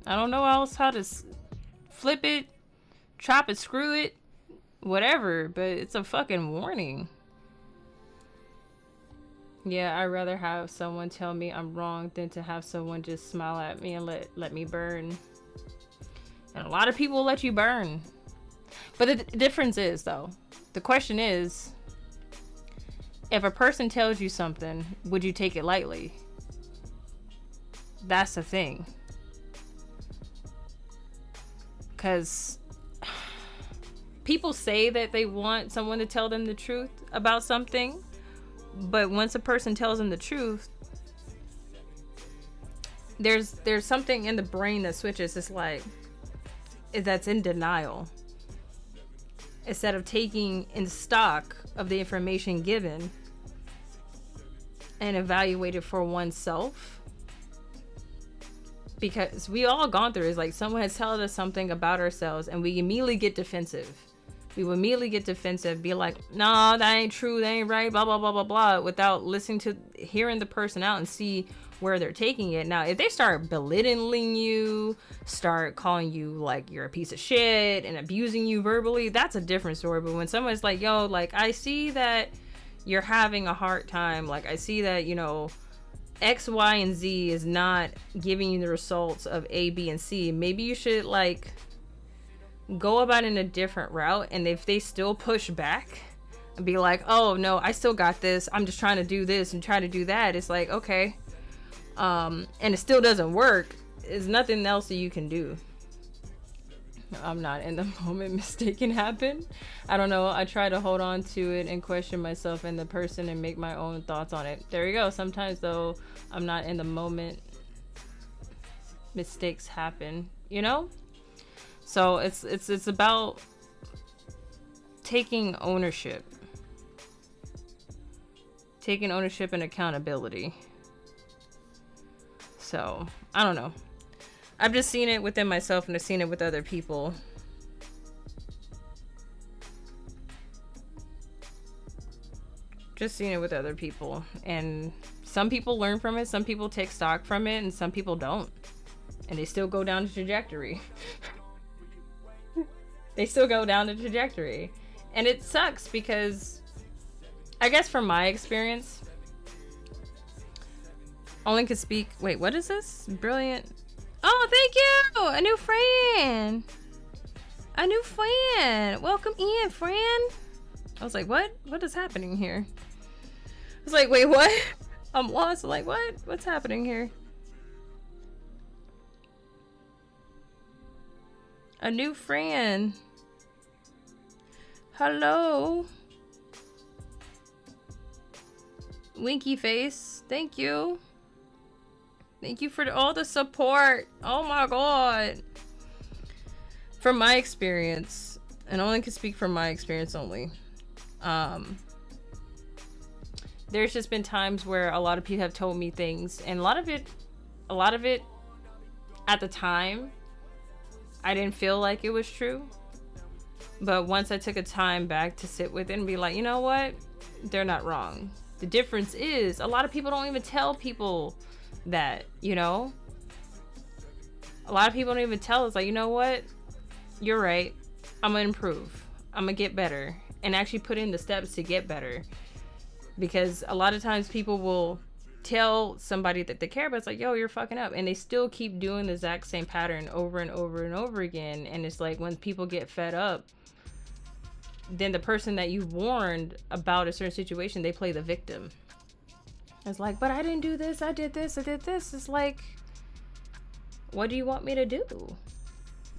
I don't know else how to flip it, chop it, screw it, whatever, but it's a fucking warning. Yeah, I'd rather have someone tell me I'm wrong than to have someone just smile at me and let me burn. And a lot of people will let you burn. But the difference is, though, the question is, if a person tells you something, would you take it lightly? That's the thing. Because people say that they want someone to tell them the truth about something, but once a person tells them the truth, there's something in the brain that switches. It's like, that's in denial. Instead of taking in stock of the information given and evaluate it for oneself. Because we all gone through it. It's like someone has told us something about ourselves and we immediately get defensive. We will immediately get defensive, be like, nah, that ain't true, that ain't right, blah, blah, blah, blah, blah, without hearing the person out and see where they're taking it. Now, if they start belittling you, start calling you like you're a piece of shit and abusing you verbally, that's a different story. But when someone's like, yo, like, I see that you're having a hard time, like, I see that, you know, X, Y, and Z is not giving you the results of A, B, and C, maybe you should, like, go about in a different route. And if they still push back and be like, oh no, I still got this, I'm just trying to do this and try to do that, it's like, okay, and it still doesn't work, there's nothing else that you can do. I'm not in the moment. Mistake can happen. I don't know, I try to hold on to it and question myself and the person and make my own thoughts on it. There you go. Sometimes though, I'm not in the moment, mistakes happen, you know. So it's about taking ownership and accountability. So I don't know, I've just seen it within myself and I've seen it with other people. And some people learn from it, some people take stock from it, and some people don't, and they still go down the trajectory. And it sucks because I guess from my experience, only could speak. Wait, what is this? Brilliant. Oh, thank you. A new friend. Welcome in, friend. I was like, what is happening here? I was like, wait, what? I'm lost. Like, what's happening here? A new friend. Hello. Winky face. Thank you. Thank you for all the support. Oh my god. From my experience, and only can speak from my experience only, there's just been times where a lot of people have told me things, and a lot of it at the time I didn't feel like it was true. But once I took a time back to sit with it and be like, you know what? They're not wrong. The difference is a lot of people don't even tell people that, you know? A lot of people don't even tell us, like, you know what? You're right. I'm gonna improve. I'm gonna get better. And actually put in the steps to get better. Because a lot of times people will tell somebody that they care about, it's like, yo, you're fucking up. And they still keep doing the exact same pattern over and over and over again. And it's like when people get fed up, then the person that you warned about a certain situation, they play the victim. It's like, but I didn't do this, I did this. It's like, what do you want me to do?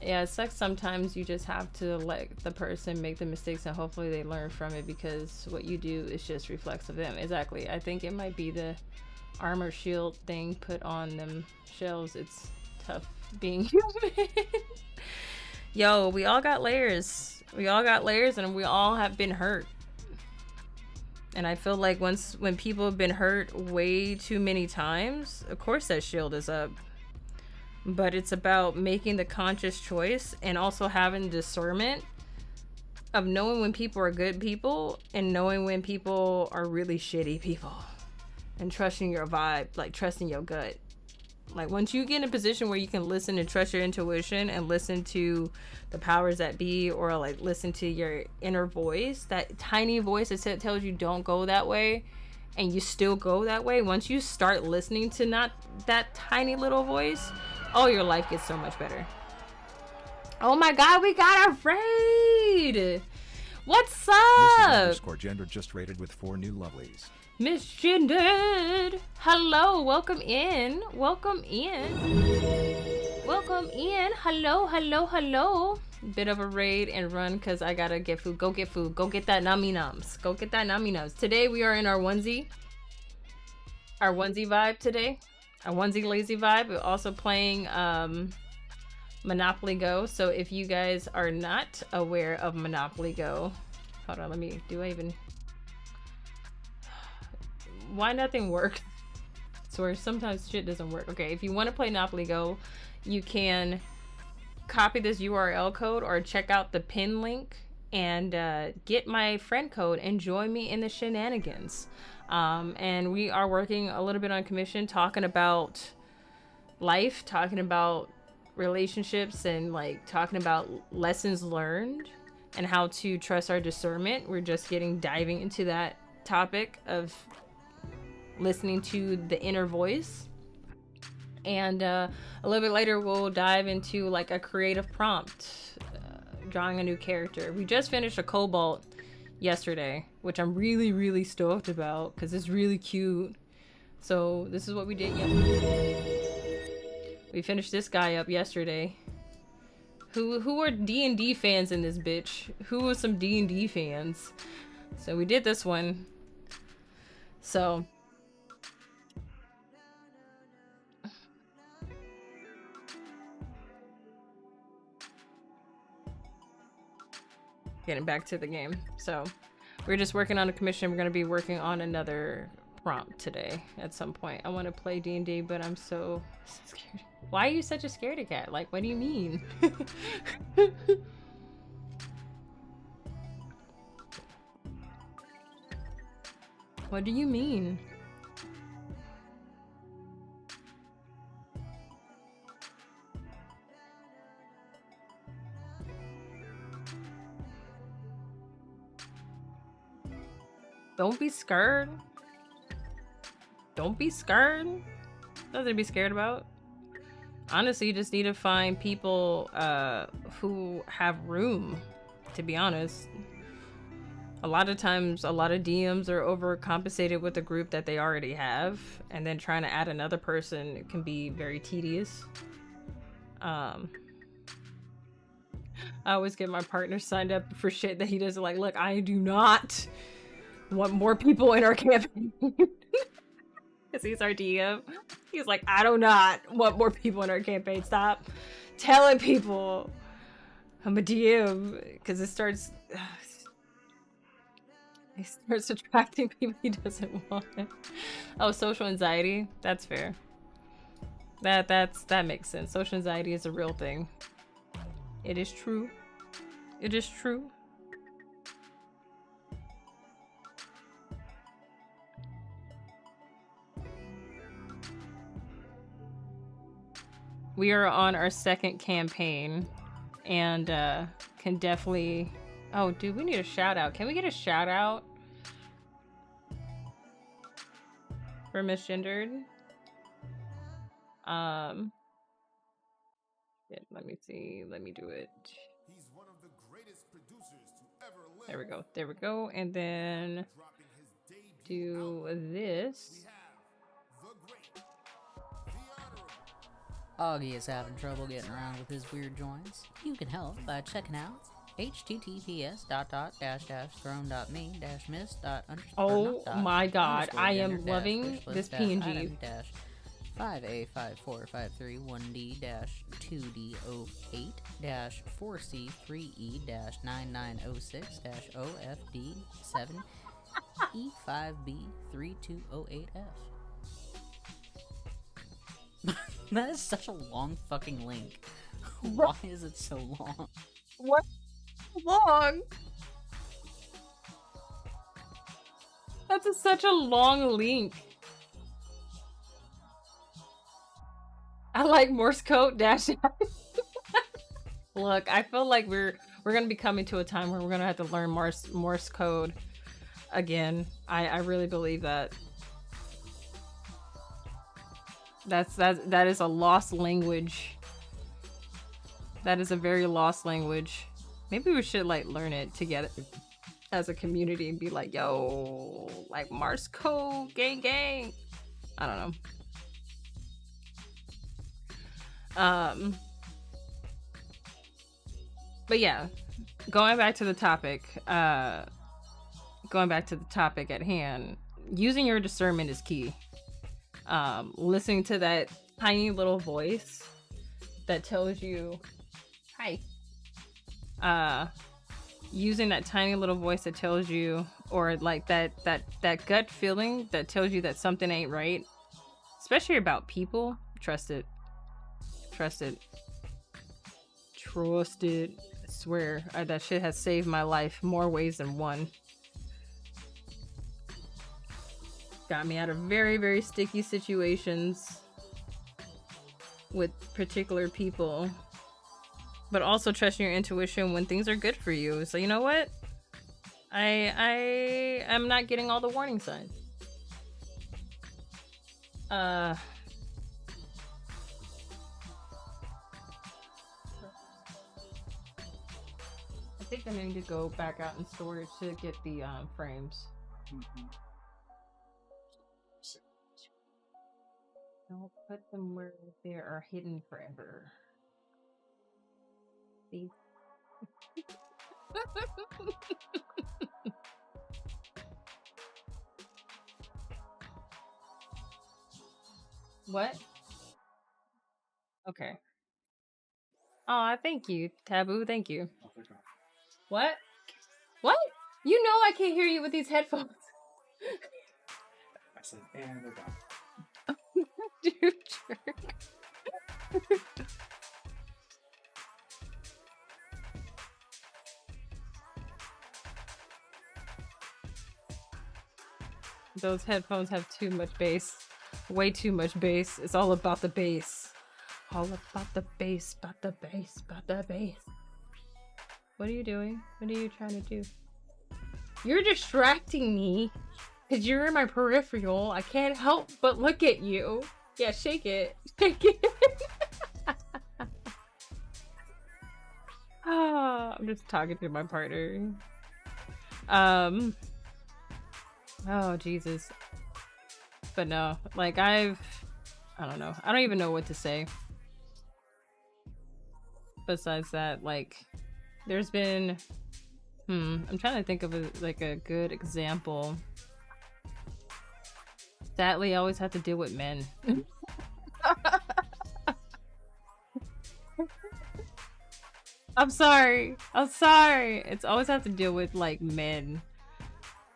Yeah, it sucks sometimes. You just have to let the person make the mistakes and hopefully they learn from it, because what you do is just reflects of them. Exactly. I think it might be the armor shield thing put on them shells. It's tough being human. Yo, we all got layers. We all got layers and we all have been hurt. And I feel like when people have been hurt way too many times, of course that shield is up. But it's about making the conscious choice and also having discernment of knowing when people are good people and knowing when people are really shitty people. And trusting your vibe, like trusting your gut. Like once you get in a position where you can listen and trust your intuition and listen to the powers that be, or like listen to your inner voice, that tiny voice that tells you don't go that way, and you still go that way. Once you start listening to not that tiny little voice, oh, your life gets so much better. Oh my god, we got a raid! What's up? Mrs. _Gender just rated with 4 new lovelies. Misgendered. Hello, welcome in. Welcome in. Welcome in. Hello, hello, hello. Bit of a raid and run because I gotta get food. Go get food. Go get that nami nums. Go get that nami nums. Today we are in our onesie. Our onesie vibe today. Our onesie lazy vibe. We're also playing Monopoly Go. So if you guys are not aware of Monopoly Go, hold on, why nothing works? So where sometimes shit doesn't work. Okay, if you want to play Monopoly Go, you can copy this URL code or check out the pin link and get my friend code and join me in the shenanigans. And we are working a little bit on commission, talking about life, talking about relationships, and like talking about lessons learned and how to trust our discernment. We're just diving into that topic of listening to the inner voice. And a little bit later we'll dive into like a creative prompt, drawing a new character. We just finished a Cobalt yesterday, which I'm really stoked about because it's really cute. So this is what we did yesterday. We finished this guy up yesterday. Who are D&D fans in this bitch? Who are some D&D fans? So we did this one. So getting back to the game. So we're just working on a commission. We're going to be working on another prompt today at some point. I want to play D&D, but I'm so scared. Why are you such a scaredy cat? Like, what do you mean? What do you mean? Don't be scared. Don't be scared. Nothing to be scared about. Honestly, you just need to find people who have room, to be honest. A lot of times, a lot of DMs are overcompensated with the group that they already have, and then trying to add another person can be very tedious. I always get my partner signed up for shit that he doesn't like. Look, I do not want more people in our campaign. Because he's our DM. He's like, I do not want more people in our campaign. Stop telling people I'm a DM. Because it starts attracting people he doesn't want. Oh, social anxiety. That's fair. That makes sense. Social anxiety is a real thing. It is true. It is true. We are on our second campaign and can definitely... Oh, dude, we need a shout out. Can we get a shout out for Misgendered? Let me see. Let me do it. He's one of the greatest producers to ever live. There we go. There we go. And then do this. We have the great, the honorable, Augie is having trouble getting around with his weird joints. You can help by checking out https://throne.me-miss. Oh my god, I am loving this PNG. 5A54453-1D-2D08-4C3E-7E5B3208F. That is such a long fucking link. Why is it so long? What? Long? That's such a long link. I like Morse code dash. Look, I feel like we're gonna be coming to a time where we're gonna have to learn Morse code again. I really believe that. That is a lost language. That is a very lost language. Maybe we should like learn it together as a community and be like, yo, like Morse code, gang gang. I don't know. But yeah, going back to the topic at hand, using your discernment is key. Listening to that tiny little voice that tells you, hi. Using that tiny little voice that tells you, or like that gut feeling that tells you that something ain't right, especially about people. Trust it. I swear, that shit has saved my life more ways than one. Got me out of very, very sticky situations with particular people. But also trusting your intuition when things are good for you. So you know what? I am not getting all the warning signs. I think I need to go back out in storage to get the frames. Don't put them where they are hidden forever. See? What? Okay. Oh, thank you, Taboo. Thank you. What? What? You know I can't hear you with these headphones. I said, and they're gone. You jerk. Those headphones have too much bass. Way too much bass. It's all about the bass. All about the bass, about the bass, about the bass. What are you doing? What are you trying to do? You're distracting me because you're in my peripheral. I can't help but look at you. Yeah, shake it. Shake it. I'm just talking to my partner. Oh, Jesus. But no, like I don't know. I don't even know what to say. Besides that, like, there's been, I'm trying to think of a good example. Sadly, I always have to deal with men. I'm sorry. It's always have to deal with like men.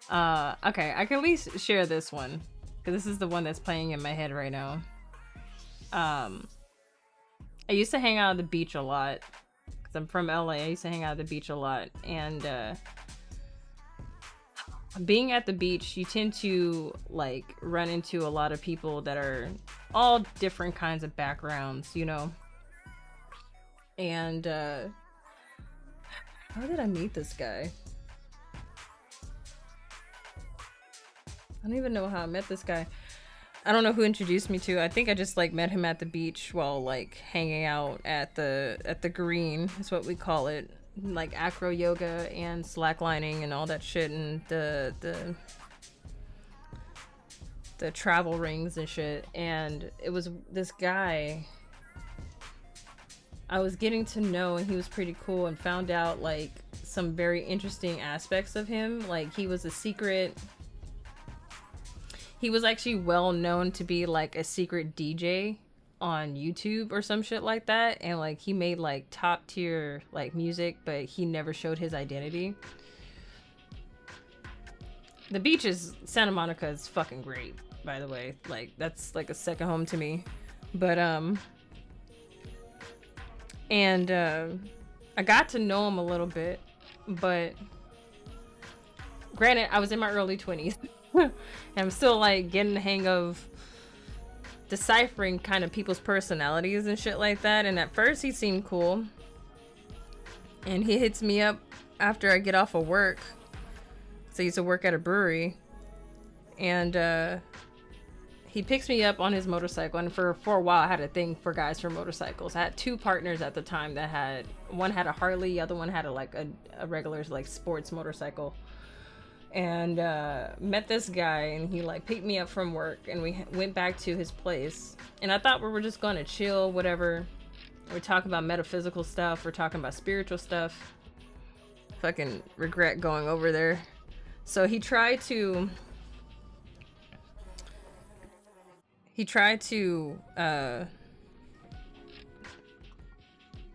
Okay, I can at least share this one because this is the one that's playing in my head right now. I used to hang out at the beach a lot because I'm from LA. I used to hang out at the beach a lot, and being at the beach, you tend to like run into a lot of people that are all different kinds of backgrounds, you know. And how did I meet this guy? I don't even know how I met this guy. I don't know who introduced me to. I think I just like met him at the beach while like hanging out at the green is what we call it, like acro yoga and slacklining and all that shit, and the travel rings and shit. And it was this guy I was getting to know, and he was pretty cool, and found out like some very interesting aspects of him. Like he was actually well known to be like a secret DJ on YouTube or some shit like that, and like he made like top tier like music, but he never showed his identity. The beach is Santa Monica is fucking great, by the way. Like that's like a second home to me. But I got to know him a little bit, but granted, I was in my early 20s. And I'm still like getting the hang of deciphering kind of people's personalities and shit like that. And at first he seemed cool, and he hits me up after I get off of work. So I used to work at a brewery, and he picks me up on his motorcycle. And for a while I had a thing for guys for motorcycles. I had two partners at the time that one had a Harley, the other one had a regular like sports motorcycle. And met this guy, and he like picked me up from work, and we went back to his place, and I thought we were just gonna chill, whatever. We're talking about metaphysical stuff, we're talking about spiritual stuff. Fucking regret going over there. So he tried to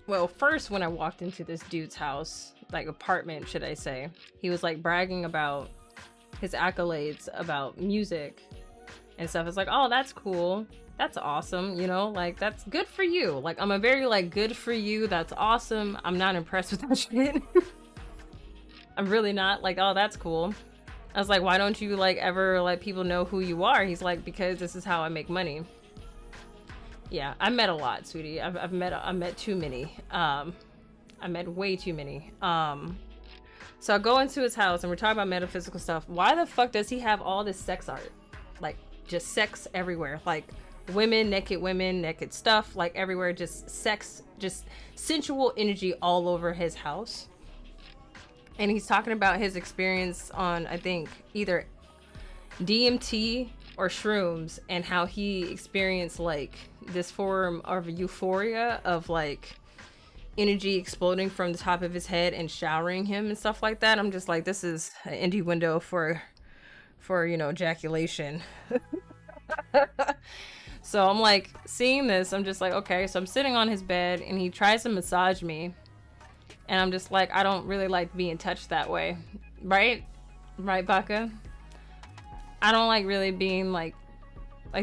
well, first when I walked into this dude's house, like apartment should I say, he was like bragging about his accolades about music and stuff. It's like, oh, that's cool, that's awesome, you know, like that's good for you. Like I'm a very like good for you, that's awesome. I'm not impressed with that shit. I'm really not. Like, oh, that's cool. I was like, why don't you like ever let people know who you are? He's like, because this is how I make money. Yeah, I met a lot, sweetie. I've met too many. I met way too many. So I go into his house, and we're talking about metaphysical stuff. Why the fuck does he have all this sex art? Like, just sex everywhere. Like, women, naked stuff, like everywhere. Just sex, just sensual energy all over his house. And he's talking about his experience on, I think, either DMT or shrooms, and how he experienced like this form of euphoria of like energy exploding from the top of his head and showering him and stuff like that. I'm just like, this is an innuendo for you know, ejaculation. So I'm like seeing this, I'm just like, okay. So I'm sitting on his bed, and he tries to massage me, and I'm just like, I don't really like being touched that way, right Baka? I don't like really being like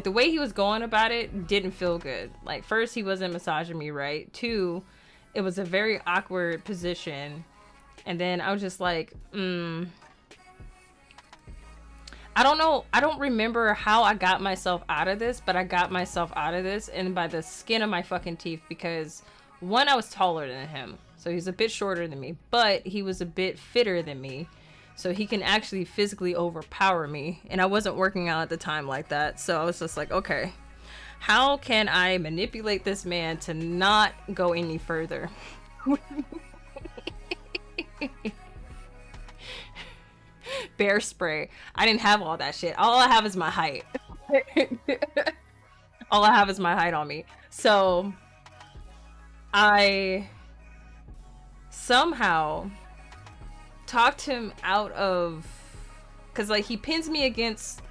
the way he was going about it didn't feel good. Like, first, he wasn't massaging me right. Two, it was a very awkward position. And then I was just like, I don't know. I don't remember how I got myself out of this, but I got myself out of this, and by the skin of my fucking teeth, because one, I was taller than him. So he's a bit shorter than me, but he was a bit fitter than me. So he can actually physically overpower me. And I wasn't working out at the time like that. So I was just like, okay, how can I manipulate this man to not go any further? Bear spray. I didn't have all that shit. All I have is my height. All I have is my height on me. So I somehow talked him out of, because like he pins me against,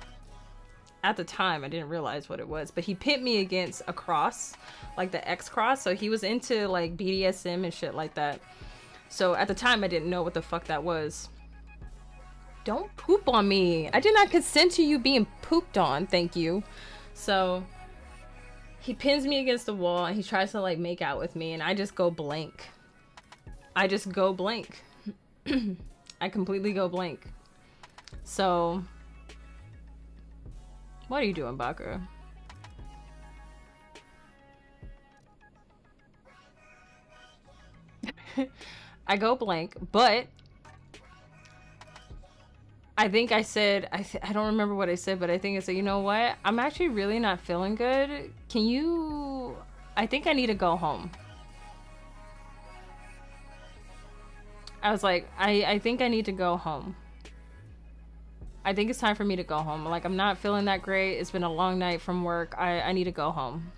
at the time I didn't realize what it was, but he pinned me against a cross, like the X cross. So he was into like BDSM and shit like that. So at the time I didn't know what the fuck that was. Don't poop on me. I did not consent to you being pooped on, thank you. So he pins me against the wall, and he tries to like make out with me, and I just go blank. I just go blank. I completely go blank. So what are you doing, Baka? I go blank, but I think I said, I don't remember what I said, but I think I said, you know what? I'm actually really not feeling good. I think I need to go home. I was like, I think I need to go home. I think it's time for me to go home. Like, I'm not feeling that great. It's been a long night from work. I need to go home.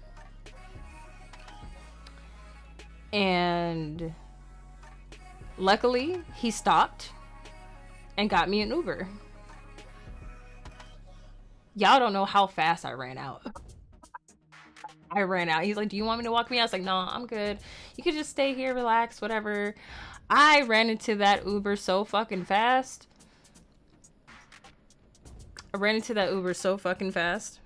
And luckily, he stopped and got me an Uber. Y'all don't know how fast I ran out. I ran out. He's like, do you want me to walk me out? I was like, no, I'm good. You could just stay here, relax, whatever. I ran into that Uber so fucking fast. I ran into that Uber so fucking fast.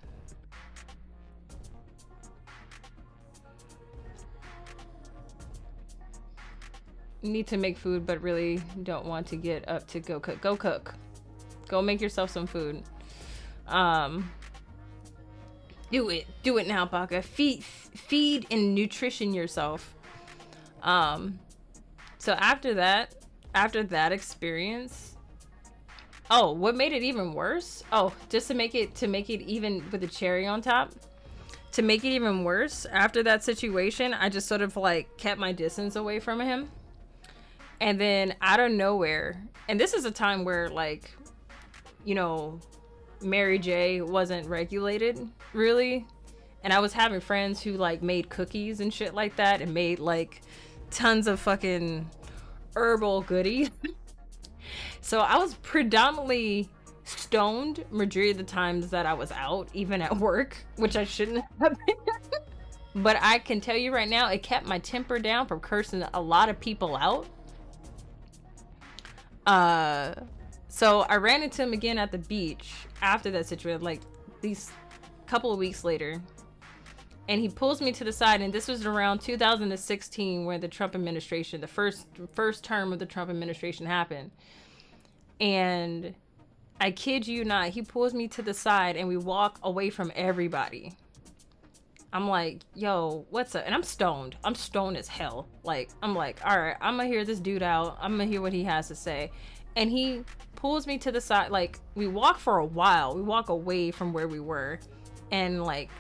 Need to make food, but really don't want to get up to go cook. Go cook. Go make yourself some food. Do it now, Baka. Feed and nutrition yourself. So after that experience, oh, what made it even worse? Oh, just to make it even with a cherry on top. To make it even worse, after that situation, I just sort of like kept my distance away from him. And then out of nowhere, and this is a time where, like, you know, Mary J wasn't regulated really, and I was having friends who like made cookies and shit like that and made like tons of fucking herbal goodies. So I was predominantly stoned majority of the times that I was out, even at work, which I shouldn't have been. But I can tell you right now, it kept my temper down from cursing a lot of people out. So I ran into him again at the beach after that situation, like these couple of weeks later, and he pulls me to the side, and this was around 2016 where the Trump administration, the first term of the Trump administration happened. And I kid you not, he pulls me to the side and we walk away from everybody. I'm like, yo, what's up? And I'm stoned as hell. Like, I'm like, all right, I'm gonna hear this dude out. I'm gonna hear what he has to say. And he pulls me to the side. Like, we walk for a while. We walk away from where we were. And like,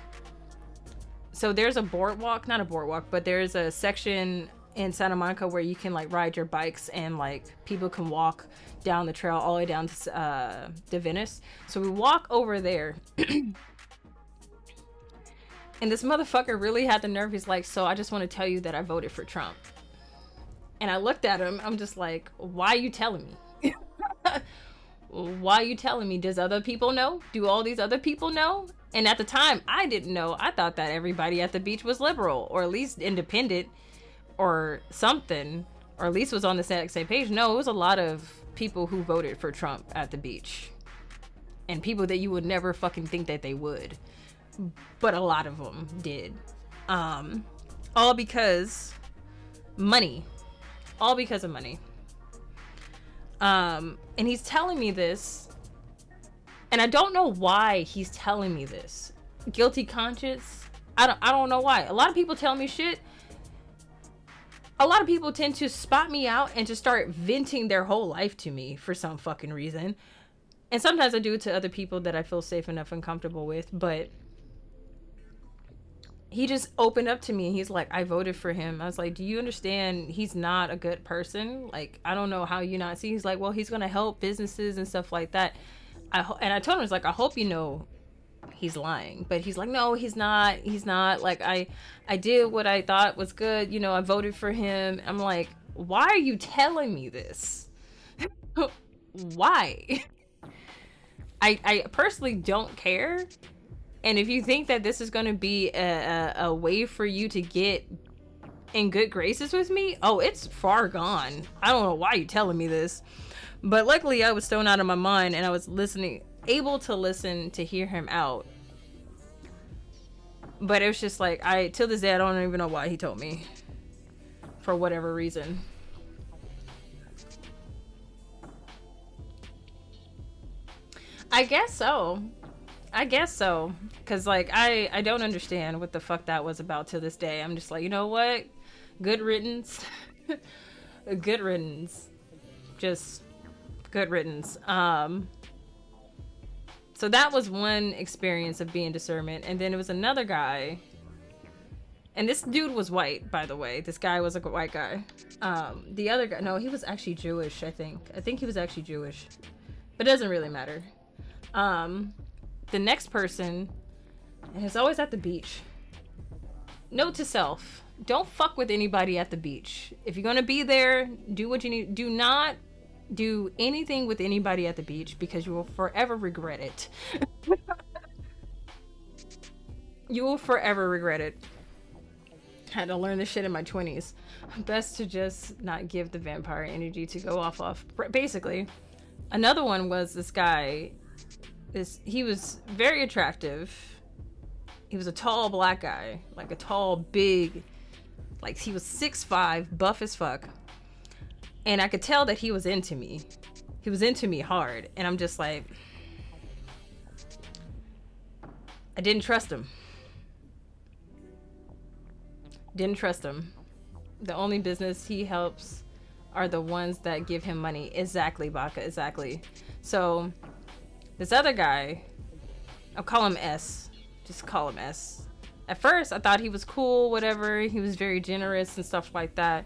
so there's a boardwalk, not a boardwalk, but there's a section in Santa Monica where you can like ride your bikes and like people can walk down the trail all the way down to Venice. So we walk over there. And this motherfucker really had the nerve. He's like, so I just want to tell you that I voted for Trump. And I looked at him. I'm just like, why are you telling me? Why are you telling me? Does other people know? Do all these other people know? And at the time, I didn't know. I thought that everybody at the beach was liberal, or at least independent, or something, or at least was on the same page. No, it was a lot of people who voted for Trump at the beach. And people that you would never fucking think that they would. But a lot of them did. All because money. All because of money. And he's telling me this, and I don't know why he's telling me this. Guilty conscience. I don't know why. A lot of people tell me shit. A lot of people tend to spot me out and just start venting their whole life to me for some fucking reason. And sometimes I do it to other people that I feel safe enough and comfortable with, but he just opened up to me and he's like, I voted for him. I was like, do you understand he's not a good person? Like, I don't know how you not see. He's like, well, he's gonna help businesses and stuff like that. And I told him, I was like, I hope you know he's lying. But he's like, no, he's not. Like, I did what I thought was good. You know, I voted for him. I'm like, why are you telling me this? Why? I personally don't care. And if you think that this is going to be a way for you to get in good graces with me, oh, it's far gone. I don't know why you're telling me this. But luckily, I was stoned out of my mind and I was able to listen to hear him out. But it was just like, till this day, I don't even know why he told me. For whatever reason. I guess so. Because, like, I don't understand what the fuck that was about to this day. I'm just like, you know what? Good riddance. Good riddance. Just good riddance. So that was one experience of being discernment. And then it was another guy. And this dude was white, by the way. This guy was a white guy. The other guy, no, he was actually Jewish, I think. I think he was actually Jewish. But it doesn't really matter. The next person, and it's always at the beach. note to self, don't fuck with anybody at the beach. If you're gonna be there, do what you need. Do not do anything with anybody at the beach, because you will forever regret it. You will forever regret it. Had to learn this shit in my 20s. Best to just not give the vampire energy to go off. Basically, another one was this guy. He was very attractive. He was a tall black guy, like a tall, big, like he was 6'5", buff as fuck. And I could tell that he was into me. He was into me hard. And I'm just like, I didn't trust him. Didn't trust him. The only business he helps are the ones that give him money. Exactly, Baka, exactly. So this other guy, I'll call him S. Just call him S. At first, I thought he was cool, whatever. He was very generous and stuff like that.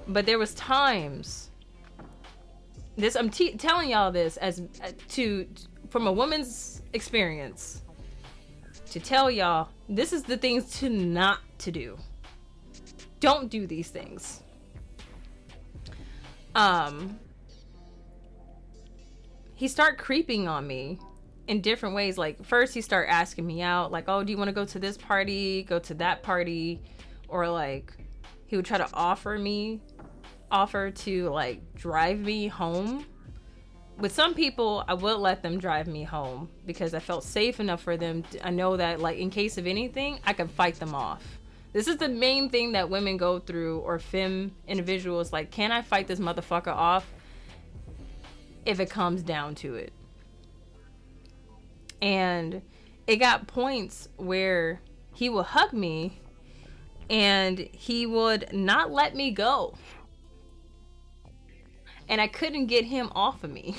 But there was times. I'm telling y'all this as from a woman's experience, to tell y'all this is the things to not to do. Don't do these things. He started creeping on me in different ways. Like, first he started asking me out, like, oh, do you want to go to this party, go to that party? Or like, he would try to offer to like drive me home. With some people, I would let them drive me home because I felt safe enough for them. I know that, like, in case of anything, I could fight them off. This is the main thing that women go through, or femme individuals, like, can I fight this motherfucker off if it comes down to it? And it got points where he would hug me and he would not let me go. And I couldn't get him off of me.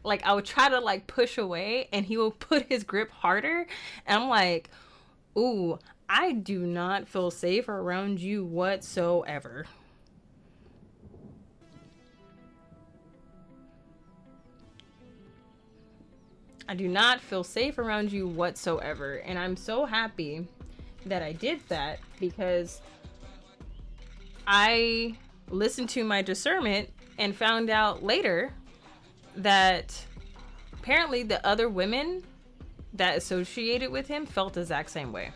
Like, I would try to like push away and he would put his grip harder. And I'm like, ooh, I do not feel safe around you whatsoever. I do not feel safe around you whatsoever. And I'm so happy that I did that, because I listened to my discernment and found out later that apparently the other women that associated with him felt the exact same way.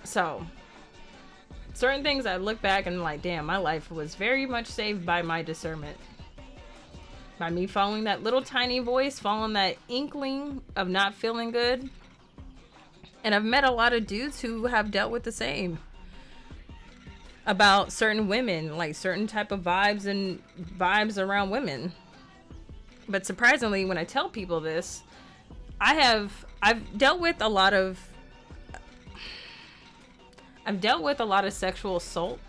So, certain things I look back and I'm like, damn, my life was very much saved by my discernment. By me following that little tiny voice, following that inkling of not feeling good. And I've met a lot of dudes who have dealt with the same. About certain women, like certain type of vibes around women. But surprisingly, when I tell people this, I've dealt with a lot of sexual assault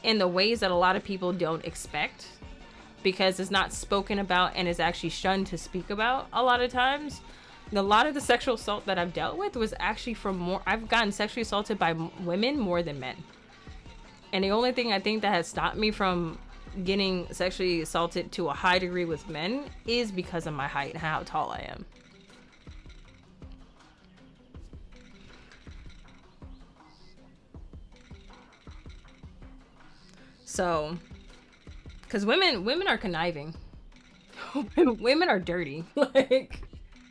in the ways that a lot of people don't expect, because it's not spoken about and is actually shunned to speak about a lot of times. A lot of the sexual assault that I've dealt with was actually I've gotten sexually assaulted by women more than men. And the only thing I think that has stopped me from getting sexually assaulted to a high degree with men is because of my height and how tall I am. So, because women are conniving. Women are dirty. Like,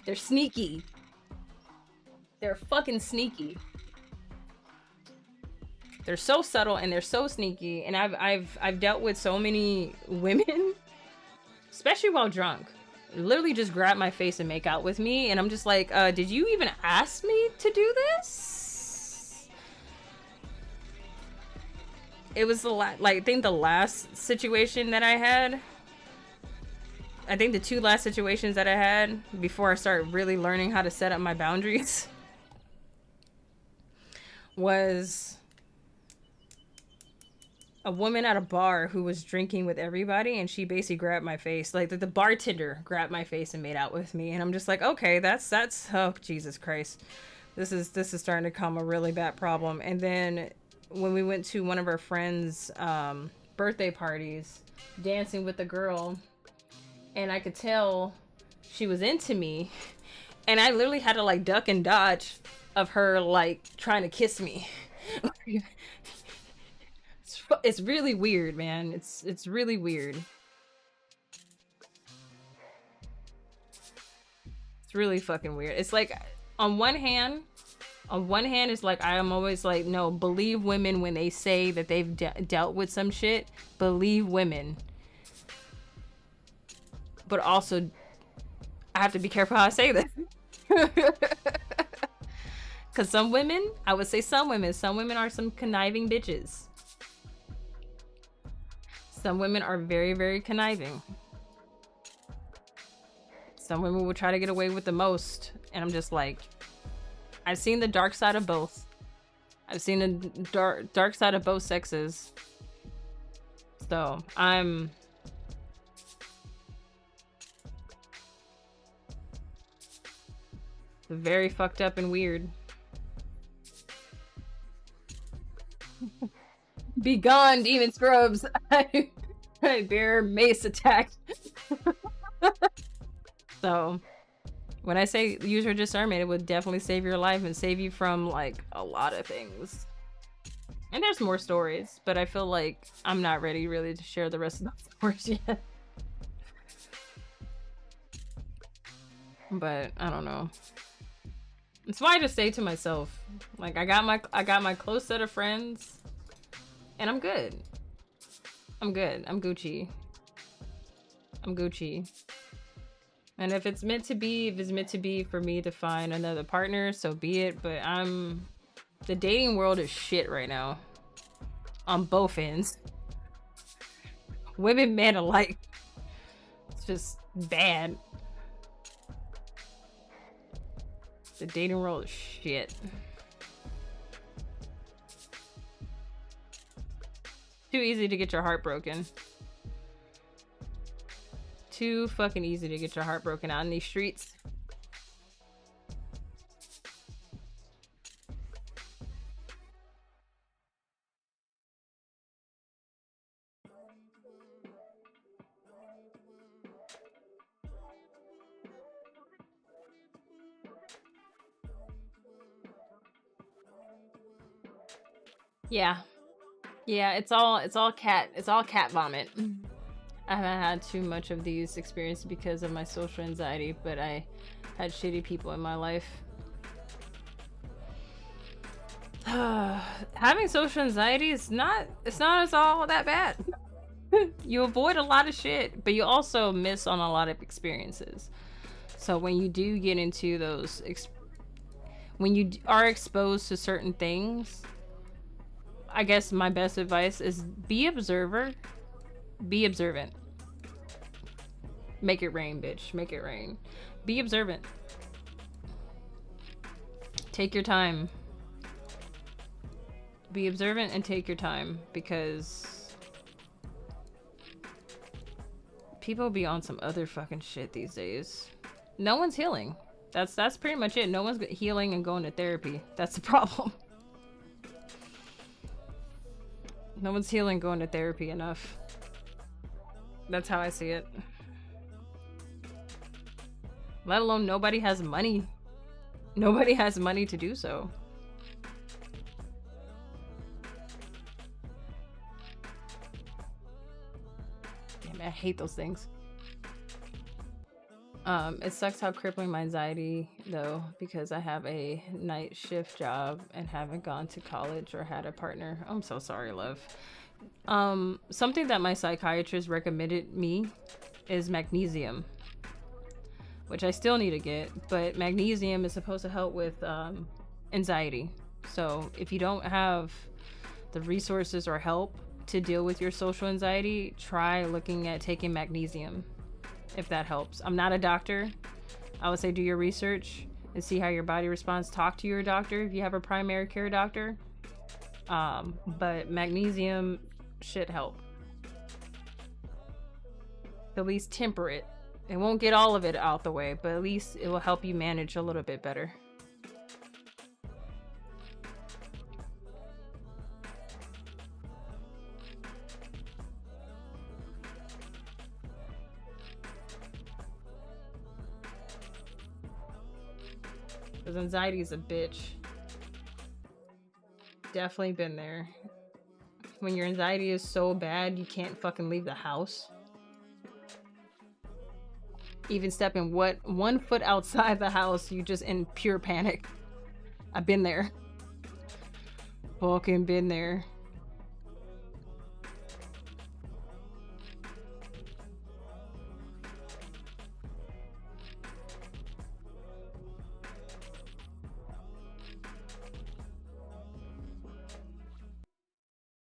they're sneaky. They're fucking sneaky. They're so subtle and they're so sneaky. And I've dealt with so many women, especially while drunk, literally just grab my face and make out with me. And I'm just like, did you even ask me to do this? It was I think the last situation that I had. I think the two last situations that I had before I started really learning how to set up my boundaries was a woman at a bar who was drinking with everybody, and she basically grabbed my face. Like, the bartender grabbed my face and made out with me, and I'm just like, okay, that's oh, Jesus Christ. This is starting to become a really bad problem. And then when we went to one of our friends' birthday parties, dancing with the girl, and I could tell she was into me, and I literally had to like duck and dodge of her like trying to kiss me. It's really weird, man. It's really weird. It's really fucking weird. It's like on one hand it's like I am always like, no, believe women when they say that they've dealt with some shit. Believe women. But also I have to be careful how I say this. Because some women, I would say some women are some conniving bitches. Some women are very, very conniving. Some women will try to get away with the most. And I'm just like, I've seen the dark side of both. I've seen the dark side of both sexes. So I'm... very fucked up and weird. Be gone, demon scrubs! I bear mace attack. So, when I say use your discernment, it would definitely save your life and save you from like a lot of things. And there's more stories, but I feel like I'm not ready really to share the rest of those stories yet. But I don't know. It's why I just say to myself, like, I got my close set of friends, and I'm good. I'm good. I'm Gucci. I'm Gucci. And if it's meant to be, if it's meant to be for me to find another partner, so be it. But the dating world is shit right now. On both ends. Women, men alike. It's just bad. The dating world is shit. Too easy to get your heart broken. Too fucking easy to get your heart broken out in these streets. Yeah, it's all cat vomit. I haven't had too much of these experiences because of my social anxiety, but I had shitty people in my life. Having social anxiety is not all that bad. You avoid a lot of shit, but you also miss on a lot of experiences. So when you do get into those when you are exposed to certain things, I guess my best advice is be observant. Make it rain, bitch. Make it rain. Be observant. Take your time. Be observant and take your time, because people be on some other fucking shit these days. No one's healing. That's pretty much it. No one's healing and going to therapy. That's the problem. No one's healing going to therapy enough. That's how I see it. Let alone nobody has money. Nobody has money to do so. Damn, I hate those things. It sucks how crippling my anxiety though, because I have a night shift job and haven't gone to college or had a partner. I'm so sorry, love. Something that my psychiatrist recommended me is magnesium, which I still need to get, but magnesium is supposed to help with anxiety. So if you don't have the resources or help to deal with your social anxiety, try looking at taking magnesium, if that helps. I'm not a doctor. I would say do your research and see how your body responds. Talk to your doctor if you have a primary care doctor. But magnesium should help. At least temper it. It won't get all of it out the way, but at least it will help you manage a little bit better. Because anxiety is a bitch. Definitely been there. When your anxiety is so bad, you can't fucking leave the house. Even stepping 1 foot outside the house, you just in pure panic. I've been there. Fucking been there.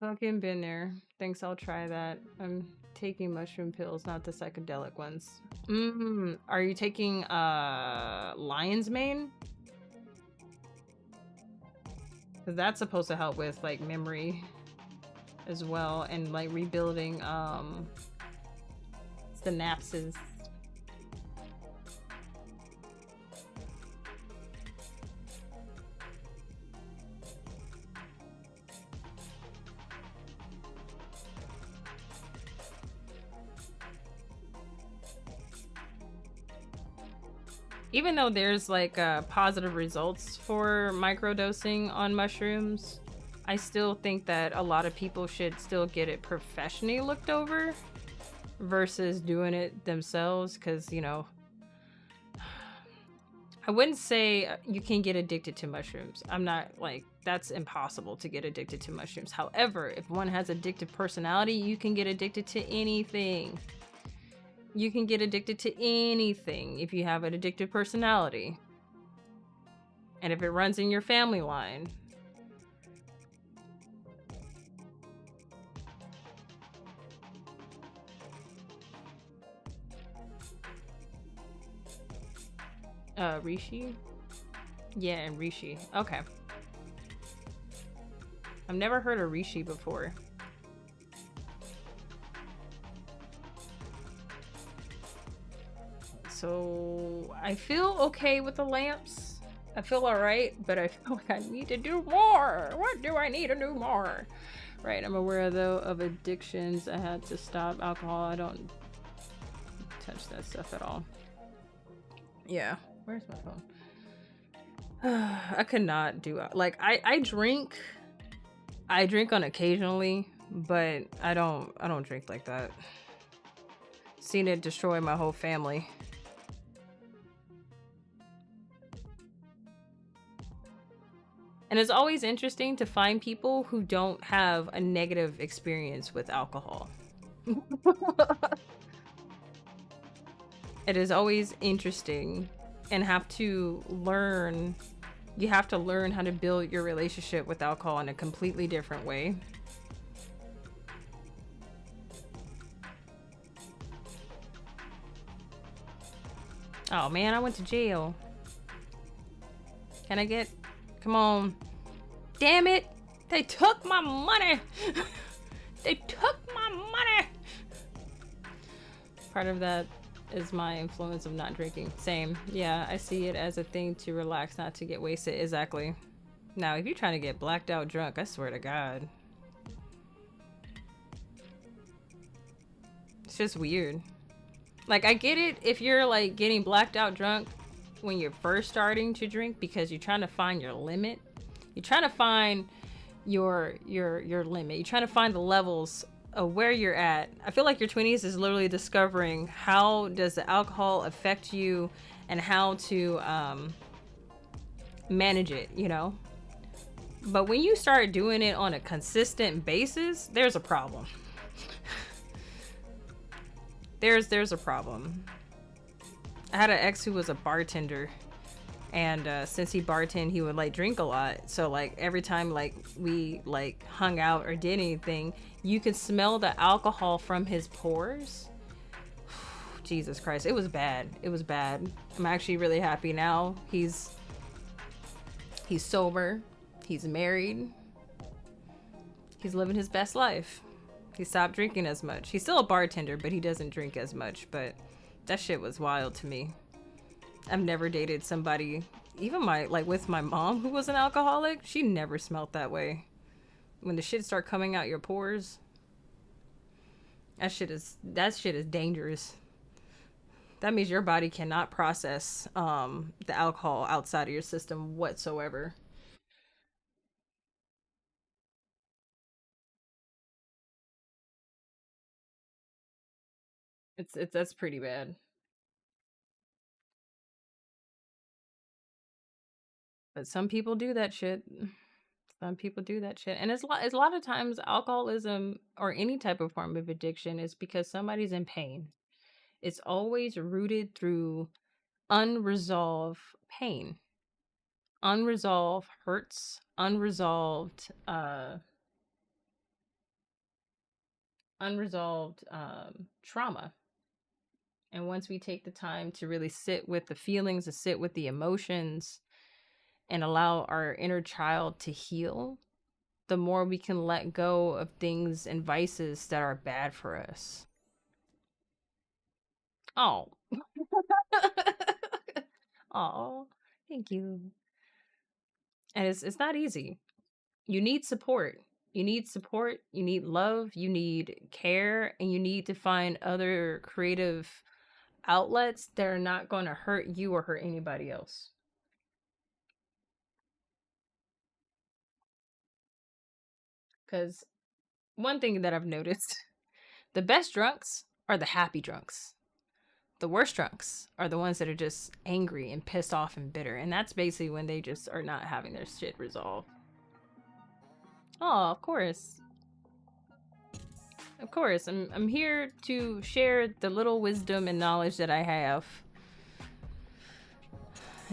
Fucking been there. Thanks, I'll try that. I'm taking mushroom pills, not the psychedelic ones. Are you taking lion's mane? Because that's supposed to help with like memory as well, and like rebuilding synapses. Even though there's like positive results for microdosing on mushrooms, I still think that a lot of people should still get it professionally looked over versus doing it themselves, because, you know, I wouldn't say you can get addicted to mushrooms. I'm not like, that's impossible to get addicted to mushrooms. However, if one has addictive personality, you can get addicted to anything. You can get addicted to anything if you have an addictive personality. And if it runs in your family line. Rishi? Yeah, and Rishi. Okay. I've never heard of Rishi before. So I feel okay with the lamps. I feel alright, but I feel like I need to do more. What do I need to do more? Right, I'm aware though of addictions. I had to stop alcohol. I don't touch that stuff at all. Yeah, where's my phone? I could not do like I drink on occasionally, but I don't drink like that. Seen it destroy my whole family. And it's always interesting to find people who don't have a negative experience with alcohol. It is always interesting, and you have to learn how to build your relationship with alcohol in a completely different way. Oh man, I went to jail. Can I get... Come on. Damn it! They took my money! They took my money! Part of that is my influence of not drinking. Same. Yeah, I see it as a thing to relax, not to get wasted. Exactly. Now, if you're trying to get blacked out drunk, I swear to God. It's just weird. Like, I get it if you're, like, getting blacked out drunk when you're first starting to drink because you're trying to find your limit. You're trying to find your limit. You're trying to find the levels of where you're at. I feel like your 20s is literally discovering how does the alcohol affect you and how to manage it, you know? But when you start doing it on a consistent basis, there's a problem. There's a problem. I had an ex who was a bartender, and since he bartended, he would like drink a lot. So like every time like we like hung out or did anything, you could smell the alcohol from his pores. Jesus Christ, it was bad. It was bad. I'm actually really happy now. He's sober. He's married. He's living his best life. He stopped drinking as much. He's still a bartender, but he doesn't drink as much. But that shit was wild to me. I've never dated somebody, even with my mom who was an alcoholic, she never smelled that way. When the shit start coming out your pores, that shit is dangerous. That means your body cannot process the alcohol outside of your system whatsoever. It's that's pretty bad. But some people do that shit. Some people do that shit. And it's a lot of times alcoholism or any type of form of addiction is because somebody's in pain. It's always rooted through unresolved pain, unresolved hurts, unresolved trauma. And once we take the time to really sit with the feelings, to sit with the emotions, and allow our inner child to heal, the more we can let go of things and vices that are bad for us. Oh. Oh, thank you. And it's not easy. You need support. You need support, you need love, you need care, and you need to find other creative outlets that are not going to hurt you or hurt anybody else. Because one thing that I've noticed, the best drunks are the happy drunks. The worst drunks are the ones that are just angry and pissed off and bitter. And that's basically when they just are not having their shit resolved. Oh, of course. Of course. I'm here to share the little wisdom and knowledge that I have.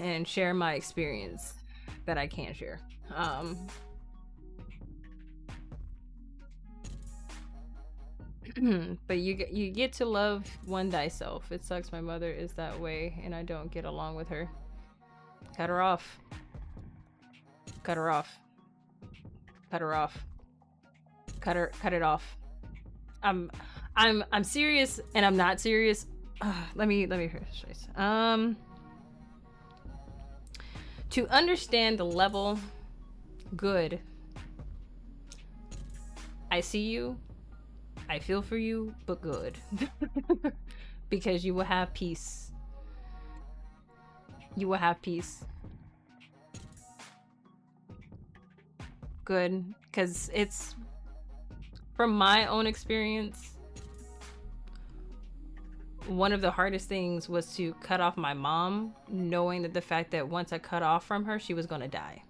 And share my experience that I can share. But you get to love one thyself. It sucks my mother is that way and I don't get along with her. Cut her off. Cut her off. Cut her off. Cut it off. I'm serious and I'm not serious. Let me rephrase. To understand the level, good. I see you. I feel for you, but good. Because you will have peace. You will have peace. Good. Because it's, from my own experience, one of the hardest things was to cut off my mom, knowing that the fact that once I cut off from her, she was going to die.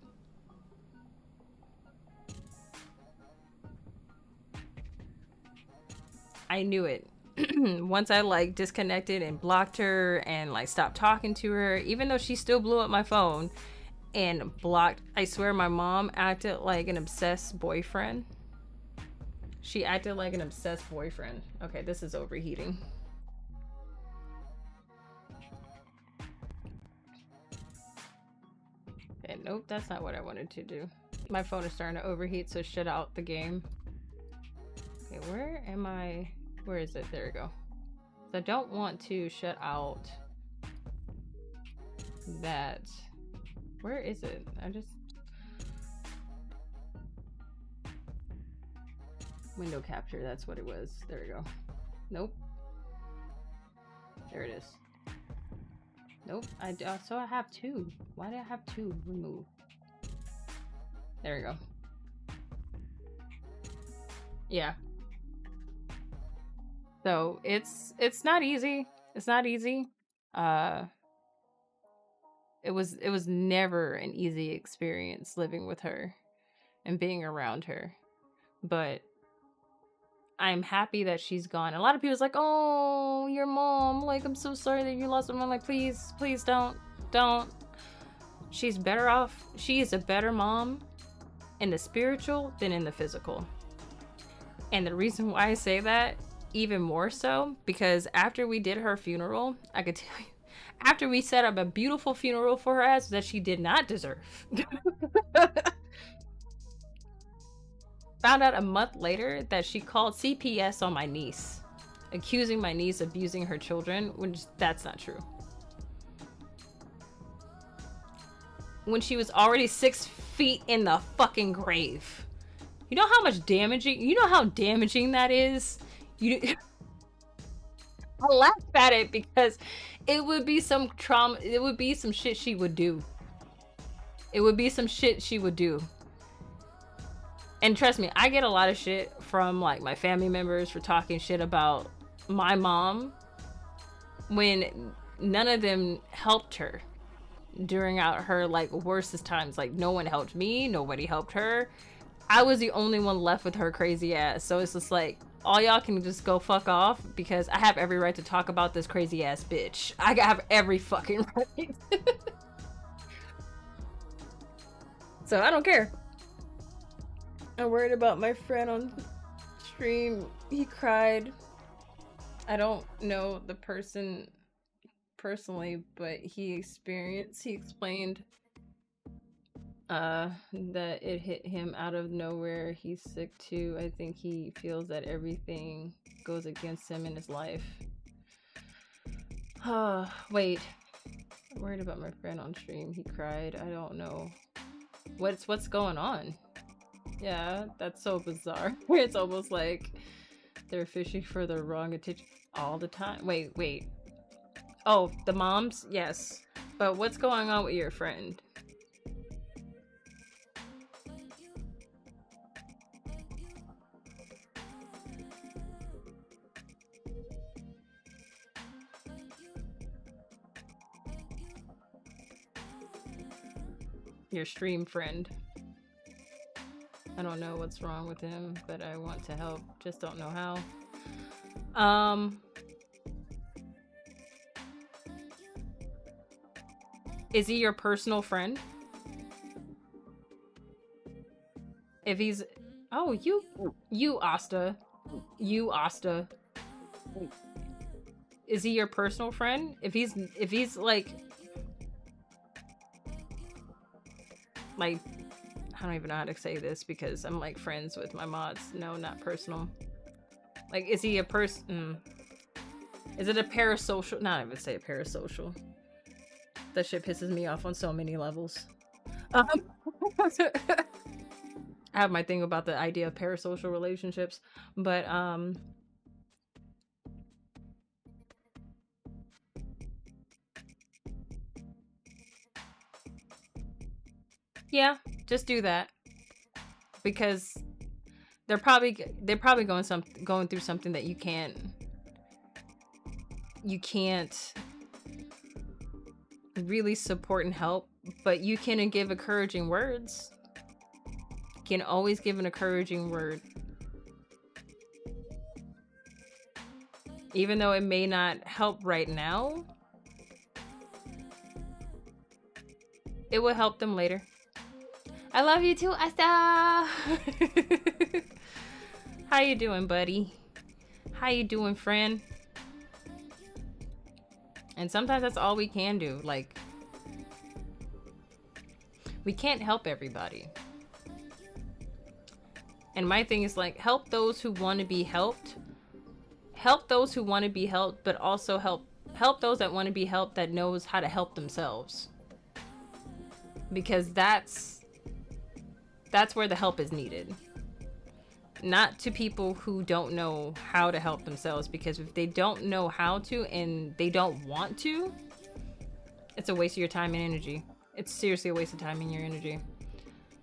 I knew it. Once I like disconnected and blocked her and like stopped talking to her, even though she still blew up my phone and blocked, I swear my mom acted like an obsessed boyfriend. She acted like an obsessed boyfriend. Okay, this is overheating. Okay, nope, that's not what I wanted to do. My phone is starting to overheat, so shut out the game. Okay, where am I? Where is it? There we go. So I don't want to shut out that. Where is it? I just... Window capture, that's what it was. There we go. Nope. There it is. Nope. So I have two. Why do I have two removed? There we go. Yeah. So it's not easy. It's not easy. It was never an easy experience living with her and being around her. But I'm happy that she's gone. A lot of people's like, "Oh, your mom. Like, I'm so sorry that you lost her." I'm like, please don't. She's better off. She is a better mom in the spiritual than in the physical. And the reason why I say that, even more so, because after we did her funeral, I could tell you, after we set up a beautiful funeral for her ass that she did not deserve. Found out a month later that she called CPS on my niece, accusing my niece of abusing her children, which that's not true. When she was already 6 feet in the fucking grave. You know how damaging that is? I laugh at it because it would be some trauma. It would be some shit she would do. It would be some shit she would do. And trust me, I get a lot of shit from like my family members for talking shit about my mom when none of them helped her during out her like worstest times. Like no one helped me, nobody helped her. I was the only one left with her crazy ass. So it's just like, all y'all can just go fuck off because I have every right to talk about this crazy ass bitch. I have every fucking right. So I don't care. I'm worried about my friend on stream. He cried. I don't know the person personally, but he explained that it hit him out of nowhere. He's sick too. I think he feels that everything goes against him in his life. Wait. I'm worried about my friend on stream. He cried. I don't know. What's going on? Yeah, that's so bizarre. It's almost like they're fishing for the wrong attention all the time. Wait. Oh, the moms? Yes. But what's going on with your friend? Your stream friend. I don't know what's wrong with him, but I want to help. Just don't know how. Is he your personal friend? If he's... Oh, you Asta. You Asta. Is he your personal friend? If he's like... Like, I don't even know how to say this because I'm like friends with my mods. No, not personal. Like, is he a person? Is it a parasocial? Not even say a parasocial. That shit pisses me off on so many levels. I have my thing about the idea of parasocial relationships, but yeah, just do that because they're probably going through something that you can't really support and help, but you can give encouraging words. You can always give an encouraging word, even though it may not help right now. It will help them later. I love you too, Asta. How you doing, buddy? How you doing, friend? And sometimes that's all we can do. Like, we can't help everybody. And my thing is like, help those who want to be helped. Help those who want to be helped, but also help those that want to be helped that knows how to help themselves. Because that's where the help is needed. Not to people who don't know how to help themselves, because if they don't know how to and they don't want to, it's a waste of your time and energy. It's seriously a waste of time and your energy.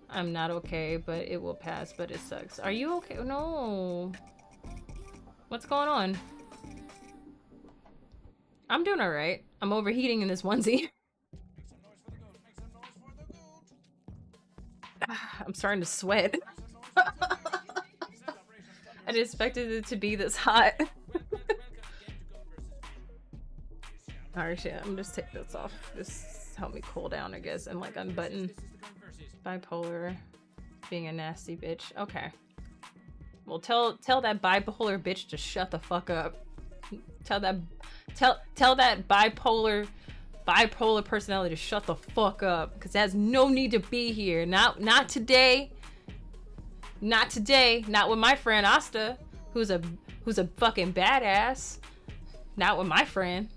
I'm not okay, but it will pass, but it sucks. Are you okay? No. What's going on? I'm doing all right. I'm overheating in this onesie. I'm starting to sweat. I didn't expect it to be this hot. Alright, shit. I'm just take this off. Just help me cool down, I guess, and like unbutton. Bipolar. Being a nasty bitch. Okay. Well, tell that bipolar bitch to shut the fuck up. Tell that bipolar personality to shut the fuck up, because it has no need to be here. Not today. Not today. Not with my friend Asta, who's a fucking badass. Not with my friend.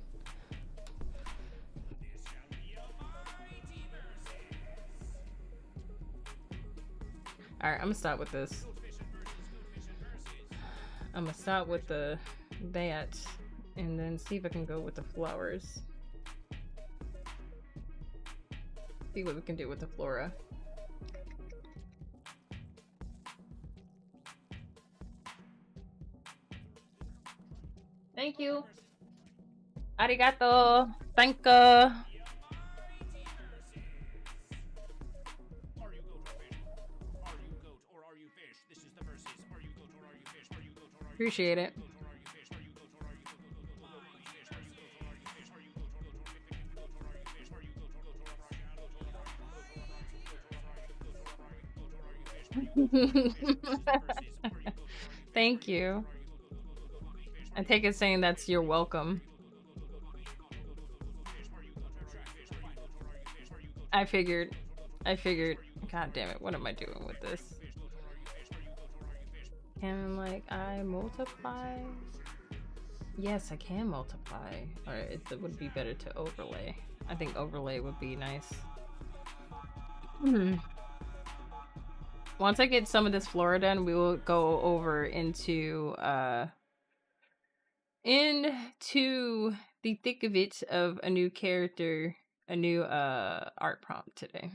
All right, I'm gonna start with this. I'm gonna start with that And then see if I can go with the flowers. See what we can do with the flora. Thank you. Arigato. Thank you. Appreciate it. Thank you. I take it saying that's you're welcome. I figured. God damn it, what am I doing with this? Can like I multiply? Yes, I can multiply. Or it would be better to overlay. I think overlay would be nice. Once I get some of this flora done, we will go over into the thick of it of a new character, a new art prompt today.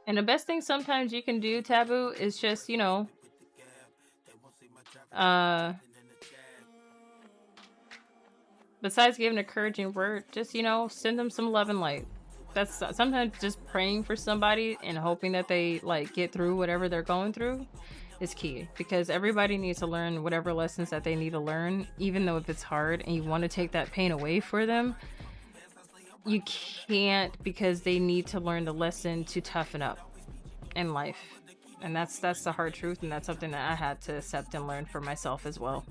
And the best thing sometimes you can do, Taboo, is just, you know, besides giving an encouraging word, just, you know, send them some love and light. That's sometimes just praying for somebody and hoping that they like get through whatever they're going through is key, because everybody needs to learn whatever lessons that they need to learn, even though if it's hard and you want to take that pain away for them, you can't, because they need to learn the lesson to toughen up in life. And that's the hard truth, and that's something that I had to accept and learn for myself as well.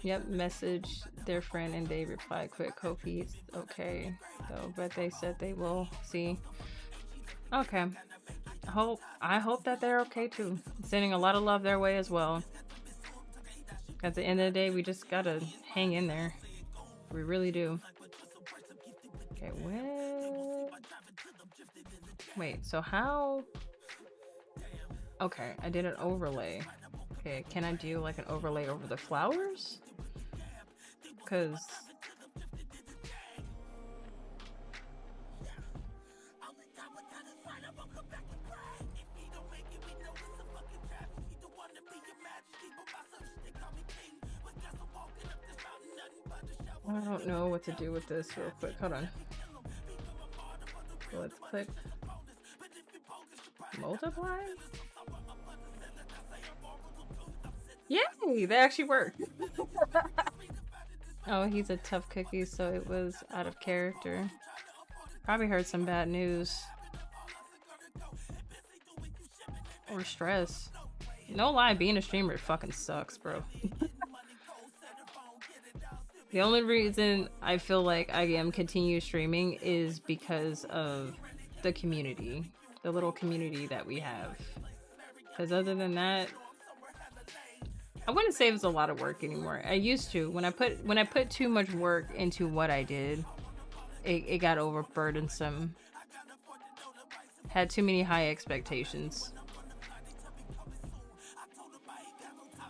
Yep, message their friend and they reply quick. Kofi, okay though, but they said they will see. Okay, I hope that they're okay too. Sending a lot of love their way as well. At the end of the day, we just gotta hang in there. We really do. Okay, wait, so how? Okay, I did an overlay. Okay, can I do like an overlay over the flowers? Because I don't know what to do with this real quick. Hold on. So let's click multiply. Yay! They actually worked. Oh, he's a tough cookie, so it was out of character. Probably heard some bad news. Or stress. No lie, being a streamer fucking sucks, bro. The only reason I feel like I am continue streaming is because of the community. The little community that we have. Because other than that, I wouldn't say it was a lot of work anymore. I used to. When I put too much work into what I did, it got overburdensome. Had too many high expectations.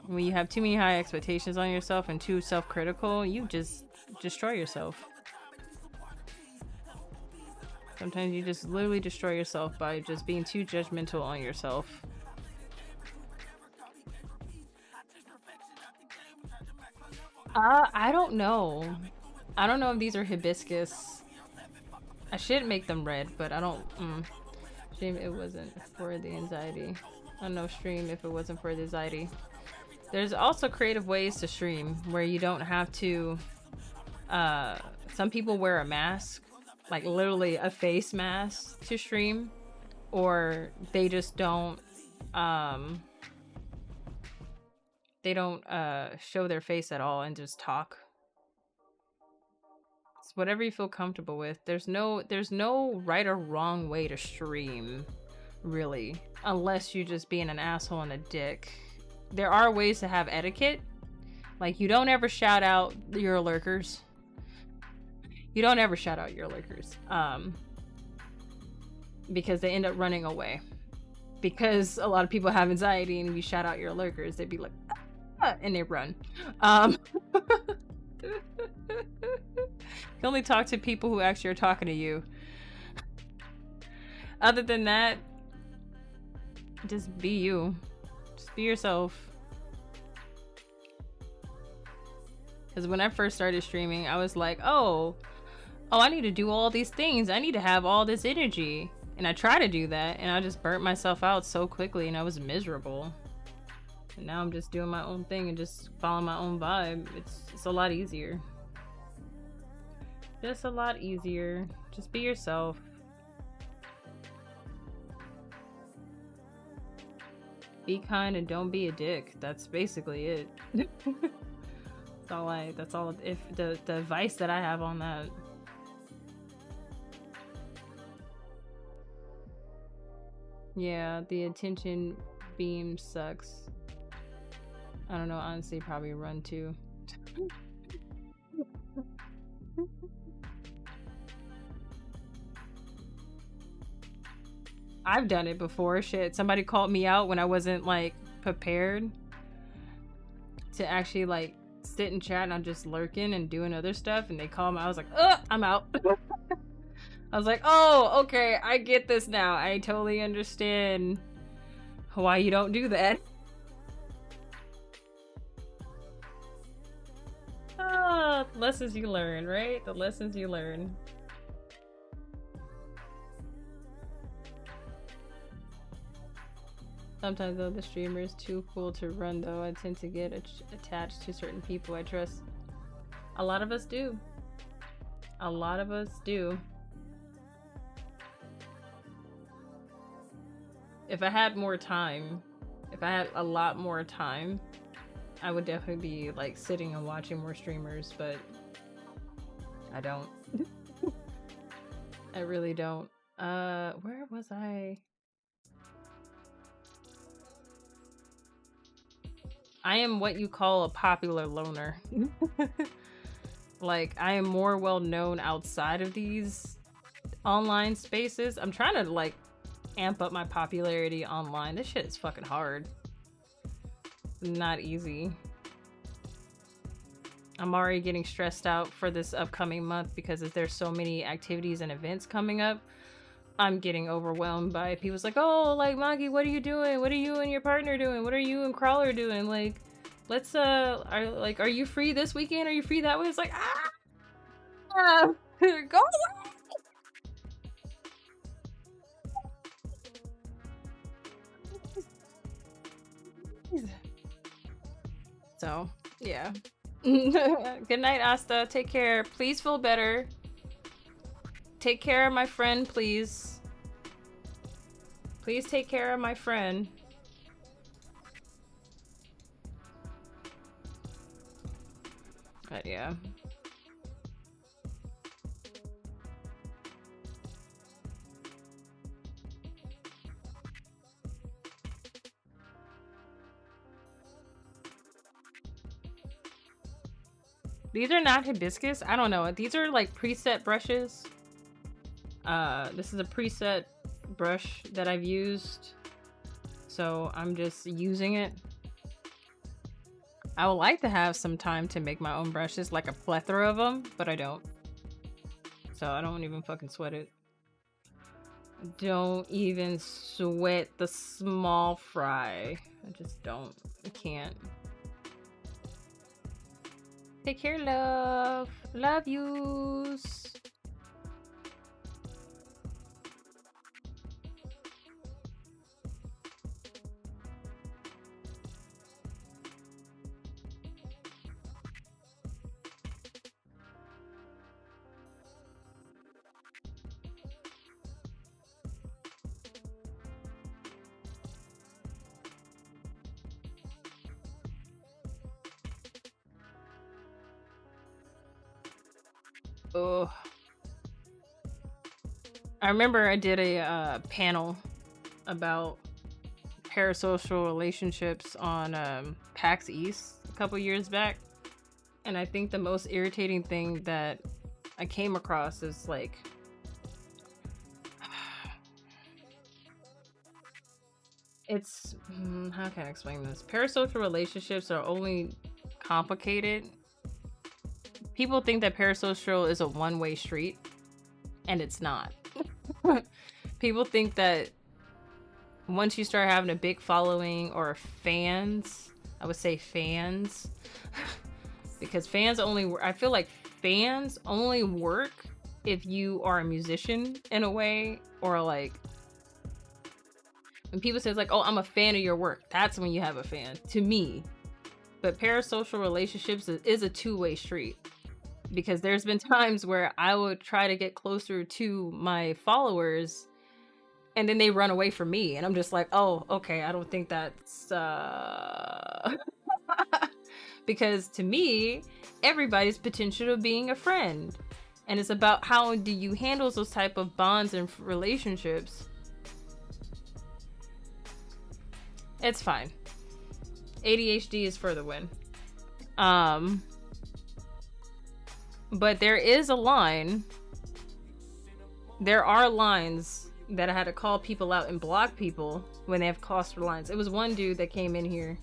When you have too many high expectations on yourself and too self-critical, you just destroy yourself. Sometimes you just literally destroy yourself by just being too judgmental on yourself. I don't know. I don't know if these are hibiscus. I should make them red, but I don't. Stream it wasn't for the anxiety. I don't know, stream if it wasn't for the anxiety. There's also creative ways to stream where you don't have to. Some people wear a mask, like literally a face mask to stream, or they just don't. They don't show their face at all and just talk. It's whatever you feel comfortable with. There's no right or wrong way to stream, really, unless you're just being an asshole and a dick. There are ways to have etiquette. Like, you don't ever shout out your lurkers. You don't ever shout out your lurkers. because they end up running away. Because a lot of people have anxiety, and if you shout out your lurkers, they'd be like, ah, and they run. You can only talk to people who actually are talking to you. Other than that, just be you. Just be yourself. Because when I first started streaming, I was like, oh, I need to do all these things. I need to have all this energy. And I tried to do that, and I just burnt myself out so quickly, and I was miserable. And now I'm just doing my own thing and just following my own vibe. It's a lot easier. Just a lot easier. Just be yourself. Be kind and don't be a dick. That's basically it. That's all if the advice that I have on that. Yeah, the attention beam sucks. I don't know, honestly, probably run too. I've done it before. Shit, somebody called me out when I wasn't like prepared to actually like sit and chat, and I'm just lurking and doing other stuff, and they call me. I was like, I'm out. I was like, oh, okay, I get this now. I totally understand why you don't do that. Lessons you learn, right? The lessons you learn. Sometimes though, the streamer is too cool to run though. I tend to get attached to certain people I trust. A lot of us do. A lot of us do. If I had more time, if I had a lot more time, I would definitely be like sitting and watching more streamers, but I don't. I really don't. Where was I? I am what you call a popular loner. Like, I am more well known outside of these online spaces. I'm trying to like amp up my popularity online. This shit is fucking hard. Not easy. I'm already getting stressed out for this upcoming month because there's so many activities and events coming up. I'm getting overwhelmed by people's like, oh, like, Maggie, what are you doing? What are you and your partner doing? What are you and Crawler doing? Like, let's, are you free this weekend? Are you free that way? It's like, go away! So, yeah. Good night, Asta. Take care. Please feel better. Take care of my friend, please. Please take care of my friend. But yeah. These are not hibiscus. I don't know. These are like preset brushes. This is a preset brush that I've used, so I'm just using it. I would like to have some time to make my own brushes, like a plethora of them, but I don't. So I don't even fucking sweat it. Don't even sweat the small fry. I just don't. I can't. Take care, love. Love yous. Oh, I remember I did a panel about parasocial relationships on PAX East a couple years back, and I think the most irritating thing that I came across is like it's how can I explain this? Parasocial relationships are only complicated. People think that parasocial is a one-way street, and it's not. People think that once you start having a big following or fans, I would say fans, because fans only, I feel like fans only work if you are a musician in a way, or like when people say like, oh, I'm a fan of your work, that's when you have a fan, to me. But parasocial relationships is a two-way street, because there's been times where I would try to get closer to my followers and then they run away from me, and I'm just like, oh, okay, I don't think that's because to me, everybody's potential of being a friend, and it's about how do you handle those type of bonds and relationships. It's fine. ADHD is for the win. But there is a line. There are lines that I had to call people out and block people when they have crossed lines. It was one dude that came in here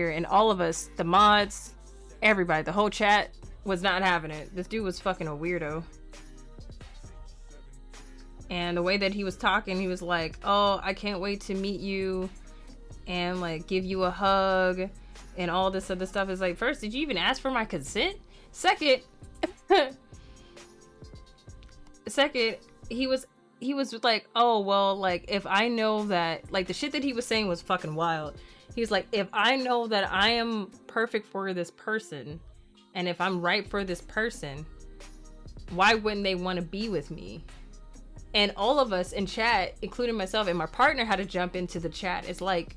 and all of us, the mods, everybody, the whole chat was not having it. This dude was fucking a weirdo. And the way that he was talking, he was like, oh, I can't wait to meet you and like give you a hug and all this other stuff. Is like, first, did you even ask for my consent? Second, he was like, oh, well, like, if I know that, like, the shit that he was saying was fucking wild. He was like, if I know that I am perfect for this person, and if I'm right for this person, why wouldn't they want to be with me? And all of us in chat, including myself and my partner, had to jump into the chat. It's like,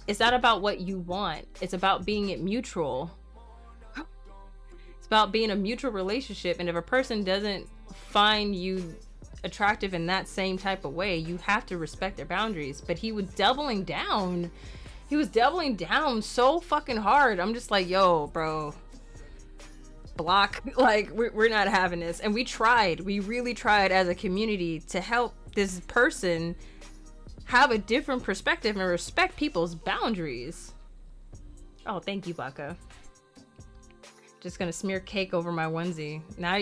it's not about what you want. It's about being it mutual. It's about being a mutual relationship. And if a person doesn't find you attractive in that same type of way, you have to respect their boundaries. But he was doubling down. He was doubling down so fucking hard. I'm just like, yo, bro. Block. Like, we're not having this. And we really tried as a community to help this person have a different perspective and respect people's boundaries. Oh, thank you, Baka. Just gonna smear cake over my onesie. Now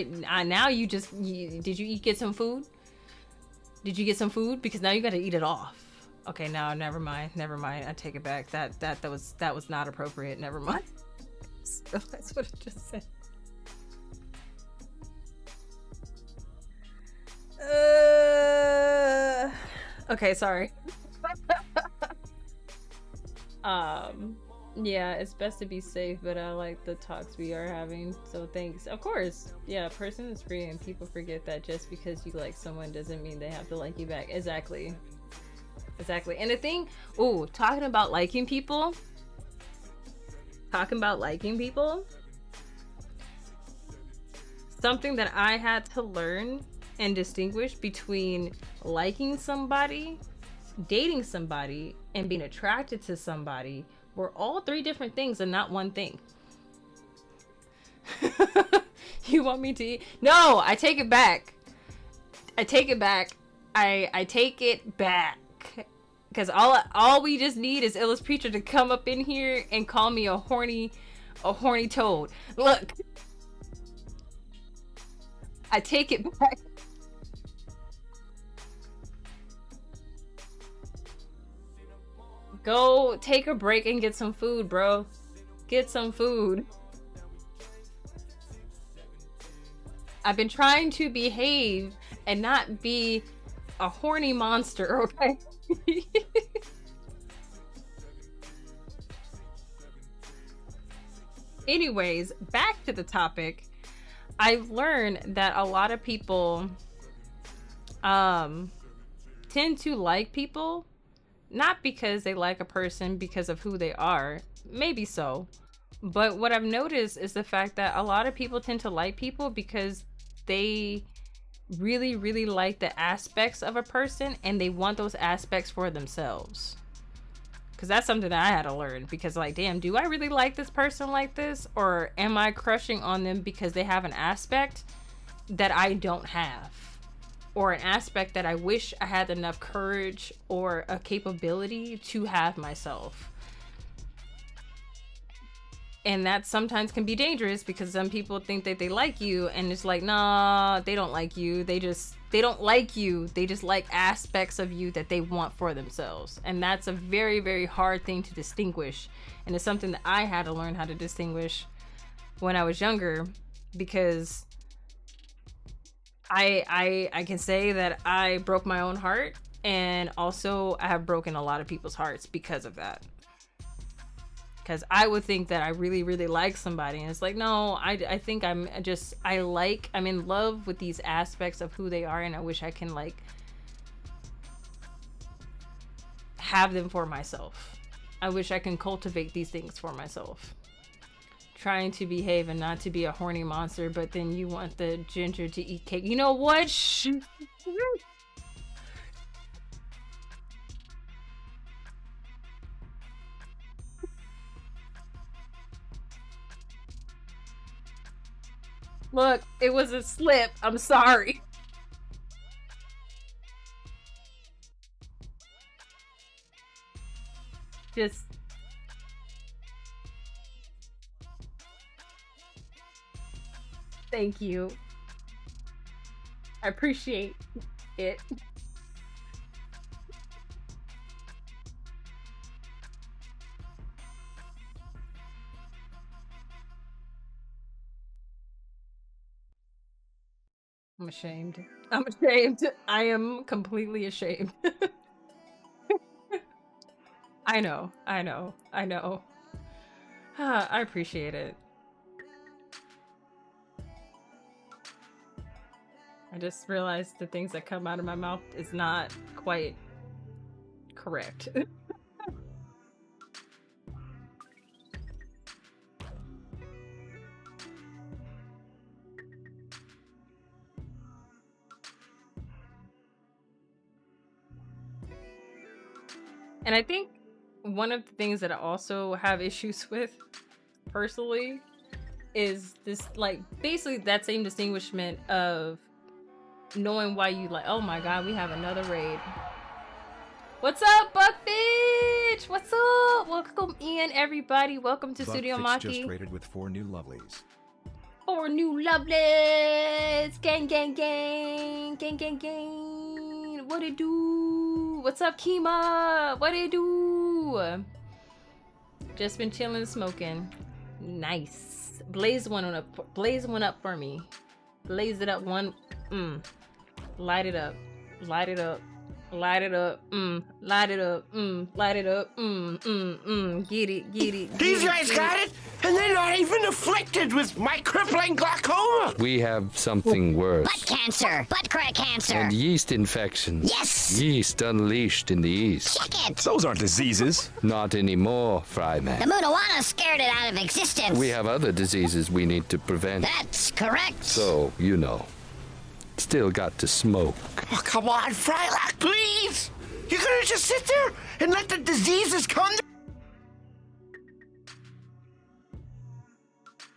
you did you get some food? Did you get some food? Because now you gotta eat it off. Okay, no, never mind. I take it back. That was not appropriate. Never mind. That's what I just said. Okay, sorry. Yeah, it's best to be safe, but I like the talks we are having, so thanks. Of course, yeah, person is free, and people forget that just because you like someone doesn't mean they have to like you back. Exactly. And the thing, talking about liking people, something that I had to learn and distinguish between liking somebody, dating somebody, and being attracted to somebody were all three different things and not one thing. You want me to eat? No, I take it back. I take it back. Because all we just need is Illis Preacher to come up in here and call me a horny toad. Look. I take it back. Go take a break and get some food, bro. Get some food. I've been trying to behave and not be a horny monster, okay? Anyways, back to the topic. I've learned that a lot of people tend to like people not because they like a person because of who they are, maybe so, but what I've noticed is the fact that a lot of people tend to like people because they really, really like the aspects of a person and they want those aspects for themselves. Because that's something that I had to learn, because like, damn, do I really like this person like this, or am I crushing on them because they have an aspect that I don't have? or an aspect that I wish I had enough courage or a capability to have myself. And that sometimes can be dangerous because some people think that they like you, and it's like, nah, they don't like you. They don't like you. They just like aspects of you that they want for themselves. And that's a very, very hard thing to distinguish. And it's something that I had to learn how to distinguish when I was younger, because I can say that I broke my own heart, and also I have broken a lot of people's hearts because of that. Because I would think that I really, really like somebody, and it's like, no, I think I'm in love with these aspects of who they are, and I wish I can like have them for myself. I wish I can cultivate these things for myself. Trying to behave and not to be a horny monster, but then you want the ginger to eat cake. You know what? Look, it was a slip. I'm sorry. Just thank you. I appreciate it. I'm ashamed. I'm ashamed. I am completely ashamed. I know. I know. I know. I appreciate it. I just realized the things that come out of my mouth is not quite correct. And I think one of the things that I also have issues with personally is this, like, basically that same distinguishment of knowing why you like, oh my god, we have another raid. What's up, Buckfish? What's up? Welcome in, everybody. Welcome to Studio Buckfix Maki. just rated with 4 new lovelies. 4 new lovelies. Gang, gang, gang. Gang, gang, gang. What it do? What's up, Kima? What it do? Just been chilling, smoking. Nice. Blaze one up. Blaze one up for me. Blaze it up one. Light it up. Light it up. Light it up. Light it up. Light it up. Get it. Get it. These guys got it, and they're not even afflicted with my crippling glaucoma. We have something worse. Butt cancer. Butt crack cancer. And yeast infections. Yes. Yeast unleashed in the east. Check it. Those aren't diseases. Not anymore, Fryman. The Munawana scared it out of existence. We have other diseases we need to prevent. That's correct. So, you know. Still got to smoke. Oh, come on, Frylock, please. You're gonna just sit there and let the diseases come.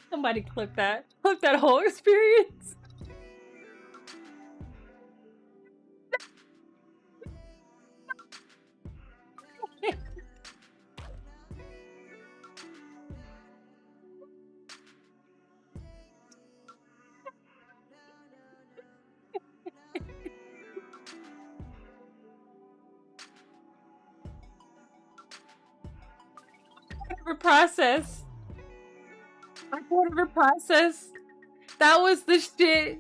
Somebody clip that. Clip that whole experience. Process. Whatever process. That was the shit.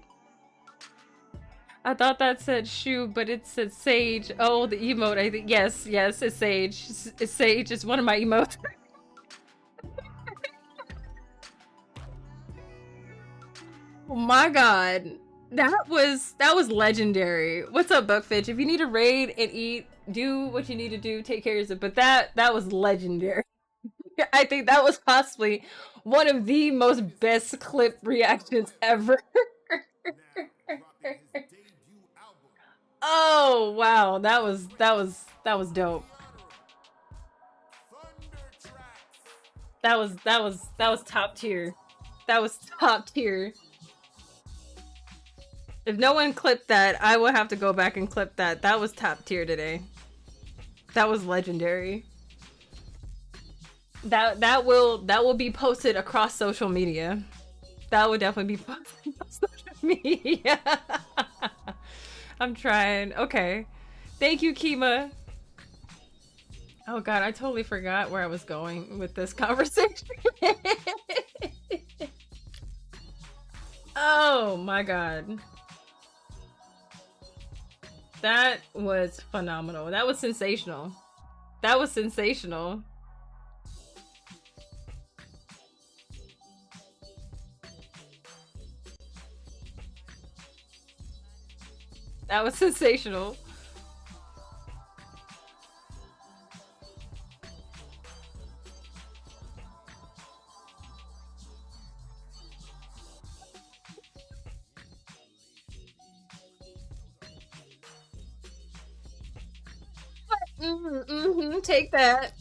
I thought that said shoe, but it said sage. Oh, the emote. I think yes, it's sage. It's sage. It's one of my emotes. Oh my god. That was legendary. What's up, Buckfitch? If you need to raid and eat, do what you need to do. Take care of yourself. But that was legendary. I think that was possibly one of the most best clip reactions ever. Oh wow, that was dope. That was top tier. That was top tier. If no one clipped that, I will have to go back and clip that. That was top tier today. That was legendary. That will be posted across social media. That would definitely be posted on social media. I'm trying. Okay. Thank you, Kima. Oh god, I totally forgot where I was going with this conversation. Oh my god. That was phenomenal. That was sensational. That was sensational. That was sensational. Take that.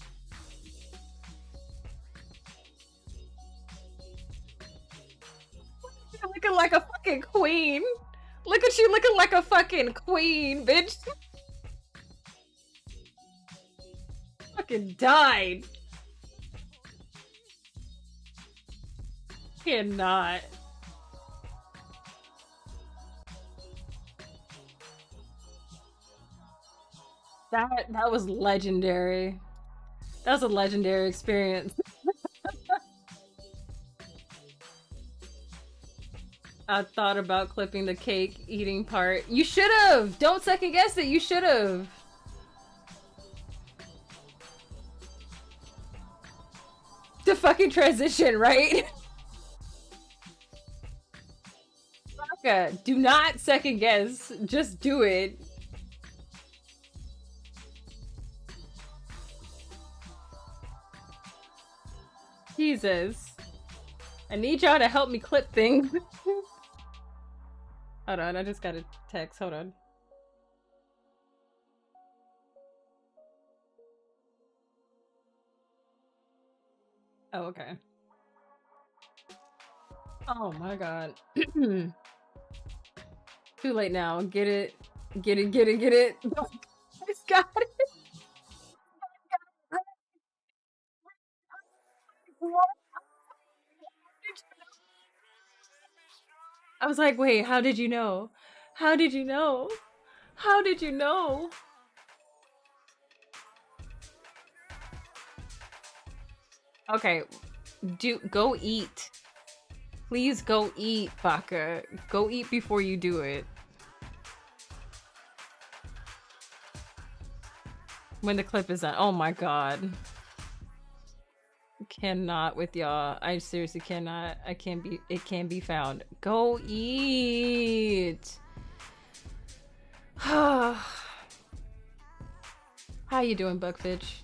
You're looking like a fucking queen. Look at you looking like a fucking queen, bitch. Fucking died. Cannot. That was legendary. That was a legendary experience. I thought about clipping the cake eating part. You should have! Don't second guess it, you should have! The fucking transition, right? Baka, do not second guess. Just do it. Jesus. I need y'all to help me clip things. Hold on, I just got a text. Hold on. Oh, okay. Oh my god. Too late now. Get it. Get it, get it, get it. I just got it. I was like, wait, how did you know? How did you know? How did you know? Okay, go eat. Please go eat, Baka. Go eat before you do it. When the clip is done. Oh my god. Cannot with y'all. I seriously cannot. It can't be found. Go eat. How you doing, Buckfitch?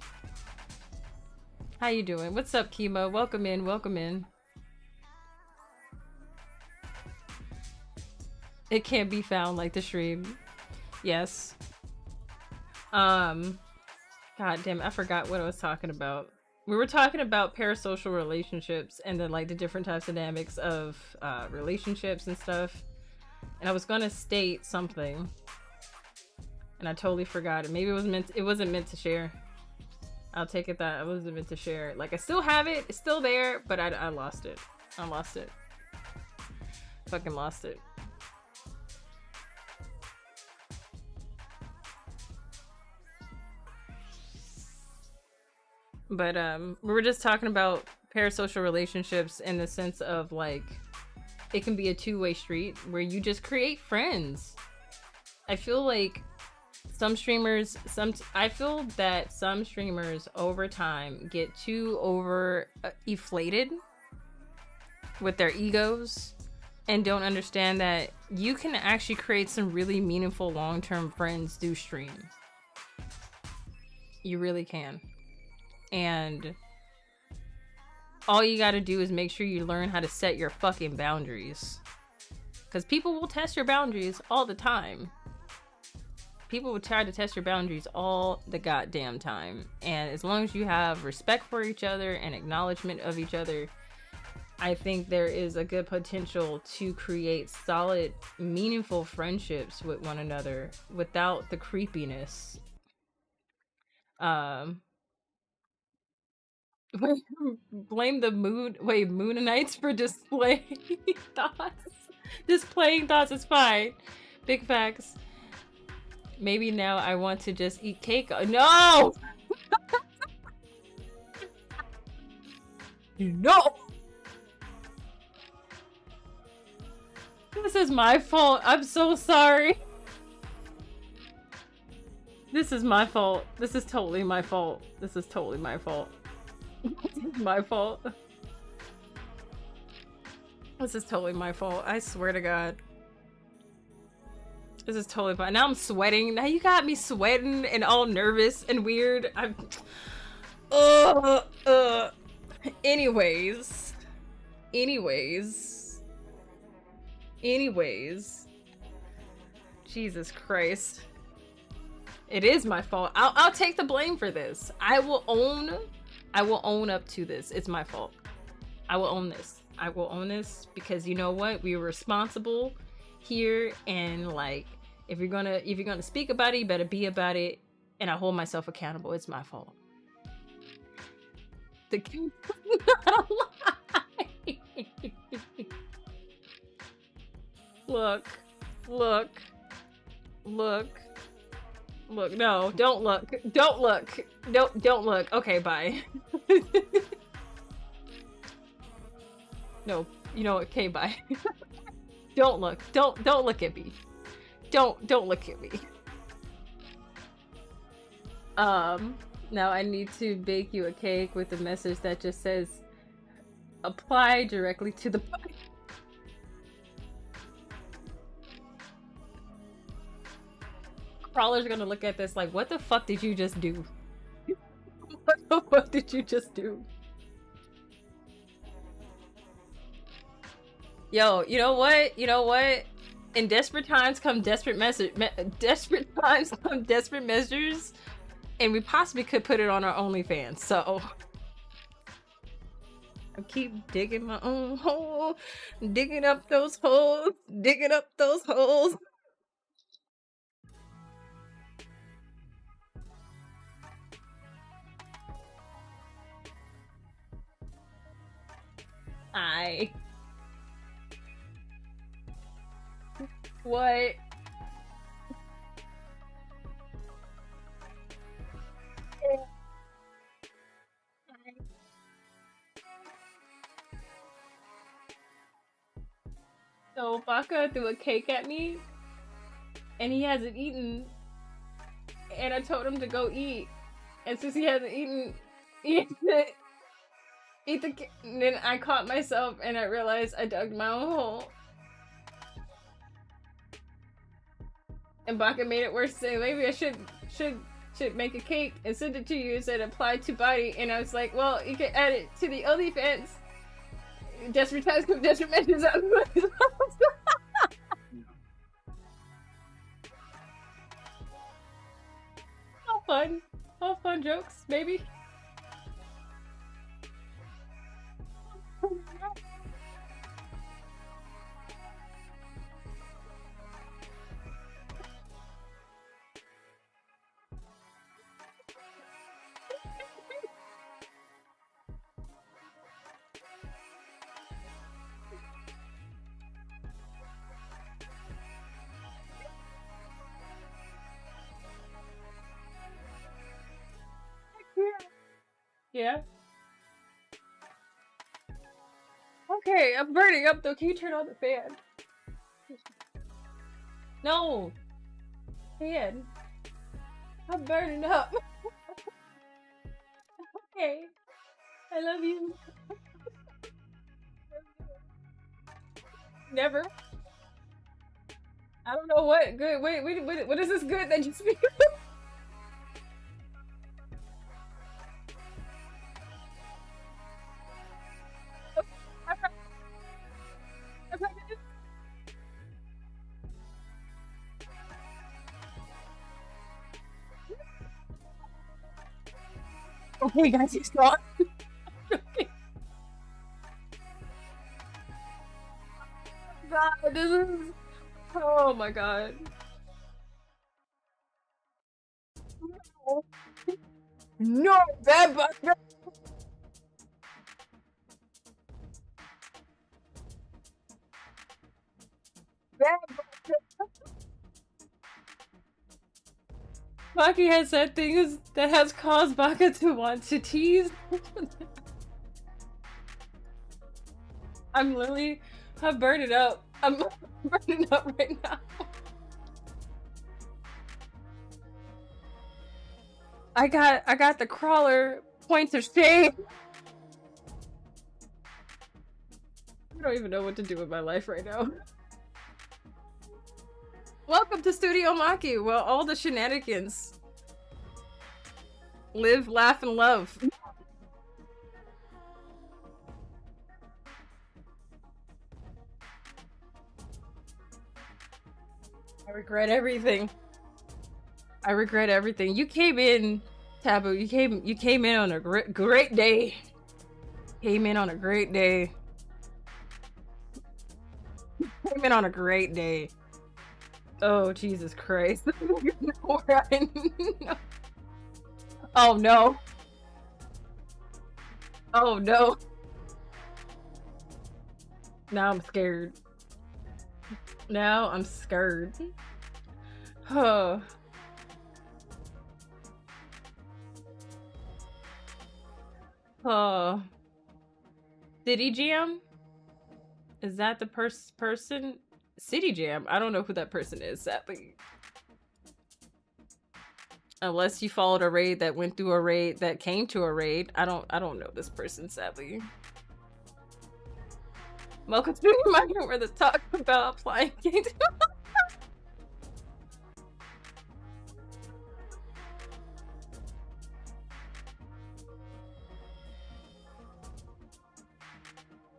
How you doing? What's up, Kimo? Welcome in, welcome in. It can't be found like the stream. Yes. God damn, I forgot what I was talking about. We were talking about parasocial relationships and then like the different types of dynamics of relationships and stuff. And I was gonna state something, and I totally forgot it. Maybe it wasn't meant to share. I'll take it that I wasn't meant to share it. Like I still have it, it's still there, but I lost it. I lost it. Fucking lost it. But we were just talking about parasocial relationships in the sense of like it can be a two-way street where you just create friends. I feel like I feel that some streamers over time get too over inflated with their egos and don't understand that you can actually create some really meaningful long-term friends through stream. You really can. And all you gotta do is make sure you learn how to set your fucking boundaries. Because people will test your boundaries all the time. People will try to test your boundaries all the goddamn time. And as long as you have respect for each other and acknowledgement of each other, I think there is a good potential to create solid, meaningful friendships with one another without the creepiness. Um, blame the Moonanites for displaying thoughts. Displaying thoughts is fine. Big facts. Maybe now I want to just eat cake. No! No! This is my fault. I'm so sorry. This is my fault. This is totally my fault. This is totally my fault. This is my fault. This is totally my fault. I swear to God. This is totally fine. Now I'm sweating. Now you got me sweating and all nervous and weird. I'm... Anyways. Jesus Christ. It is my fault. I'll take the blame for this. I will own up to this. It's my fault. I will own this. I will own this because you know what? We were responsible here, and like if you're gonna speak about it, you better be about it, and I hold myself accountable. It's my fault. The kid not alive. Look. No, don't look. Don't look. Okay, bye. No, you know what? Okay, bye. Don't look. Don't look at me. Don't look at me. Now I need to bake you a cake with a message that just says apply directly to the body. Crawlers are gonna look at this like, what the fuck did you just do? What the fuck did you just do? Yo, you know what? In desperate times come desperate measures, and we possibly could put it on our OnlyFans. So I keep digging my own hole, digging up those holes. What? So Baka threw a cake at me, and he hasn't eaten, and I told him to go eat, and since he hasn't eaten, eat the cake. And then I caught myself, and I realized I dug my own hole. And Baka made it worse, saying maybe I should make a cake and send it to you and said apply to body. And I was like, well, you can add it to the OnlyFans. Desperate times come desperate measures. All fun jokes, maybe. Yeah. Okay, I'm burning up though. Can you turn on the fan? No! Fan. I'm burning up. Okay. I love you. Never. I don't know what good. Wait, what is this good that you speak of? Okay, guys, he's gone. Okay. This is... Oh my god. No, bad Baka! Bad Baka! Baki has said things that has caused Baka to want to tease. I'm literally... I'm burning up. I'm burning up right now. I got the crawler points of shame. I don't even know what to do with my life right now. Welcome to Studio Maki, where all the shenanigans live, laugh, and love. I regret everything. I regret everything. You came in, Taboo. You came in on a great day. Came in on a great day. Came in on a great day. Oh Jesus Christ! Oh no! Oh no! Now I'm scared. Now I'm scared. Oh. Oh. City Jam? Is that the person? City Jam? I don't know who that person is, sadly. Unless you followed a raid that went through a raid that came to a raid. I don't know this person, sadly. Welcome to my room where the talk about applying games.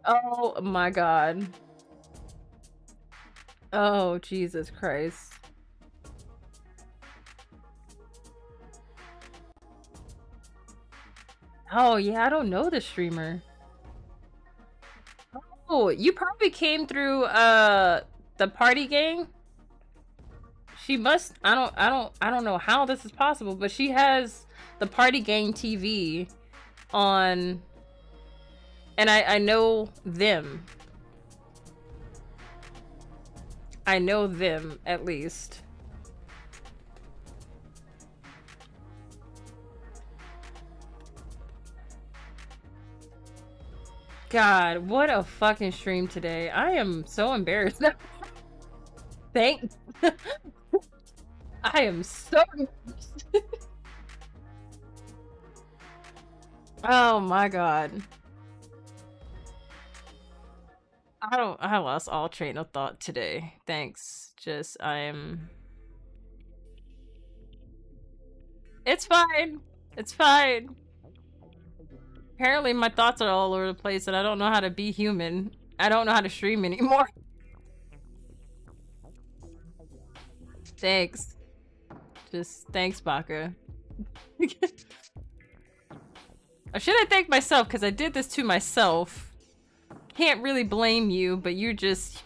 Oh my god. Oh Jesus Christ. Oh yeah, I don't know this streamer. Oh, you probably came through the party gang. She must I don't know how this is possible, but she has the party gang TV on, and I know them. I know them at least. God, what a fucking stream today. I am so embarrassed. Thanks. I am so embarrassed. Oh my god. I lost all train of thought today. Thanks. Just, It's fine. It's fine. Apparently my thoughts are all over the place and I don't know how to be human. I don't know how to stream anymore. Thanks. Just thanks, Baka. Or should I thank myself? Because I did this to myself. Can't really blame you, but you're just...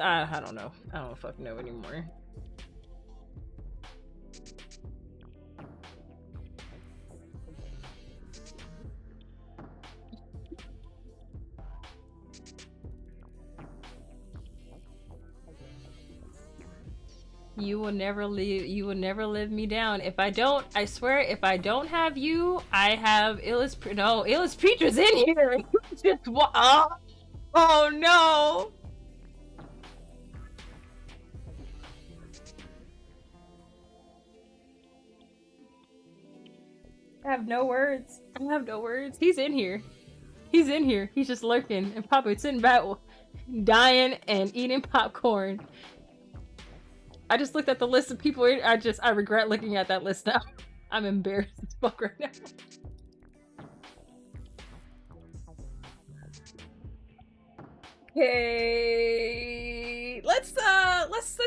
I don't know. I don't fucking know anymore. You will never live me down. If I don't, I swear, if I don't have you, I have Illest Preacher's in here. Just oh no. I have no words. I have no words. He's in here. He's in here. He's just lurking and probably sitting back, dying and eating popcorn. I just looked at the list of people. I regret looking at that list now. I'm embarrassed as fuck right now. Okay, let's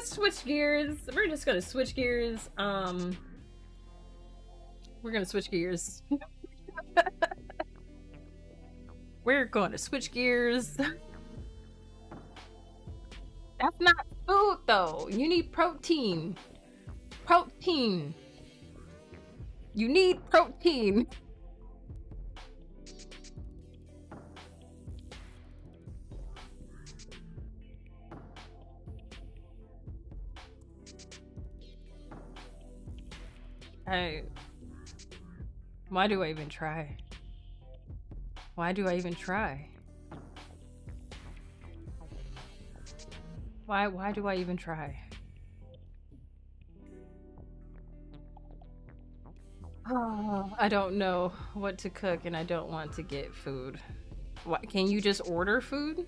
switch gears. We're just gonna switch gears. We're gonna switch gears. We're going to switch gears. That's not food though. You need protein. Protein. You need protein. Why do I even try? Why do I even try? Why do I even try? Oh, I don't know what to cook and I don't want to get food. What, can you just order food?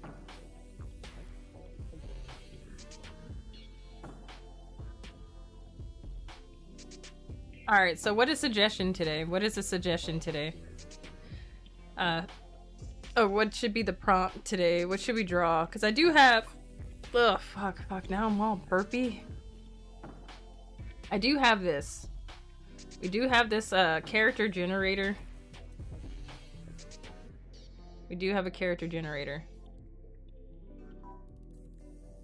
Alright, so what is suggestion today? What is the suggestion today? Oh, what should be the prompt today? What should we draw? Because I do have... Ugh, fuck, now I'm all burpy. I do have this. We do have this, character generator. We do have a character generator.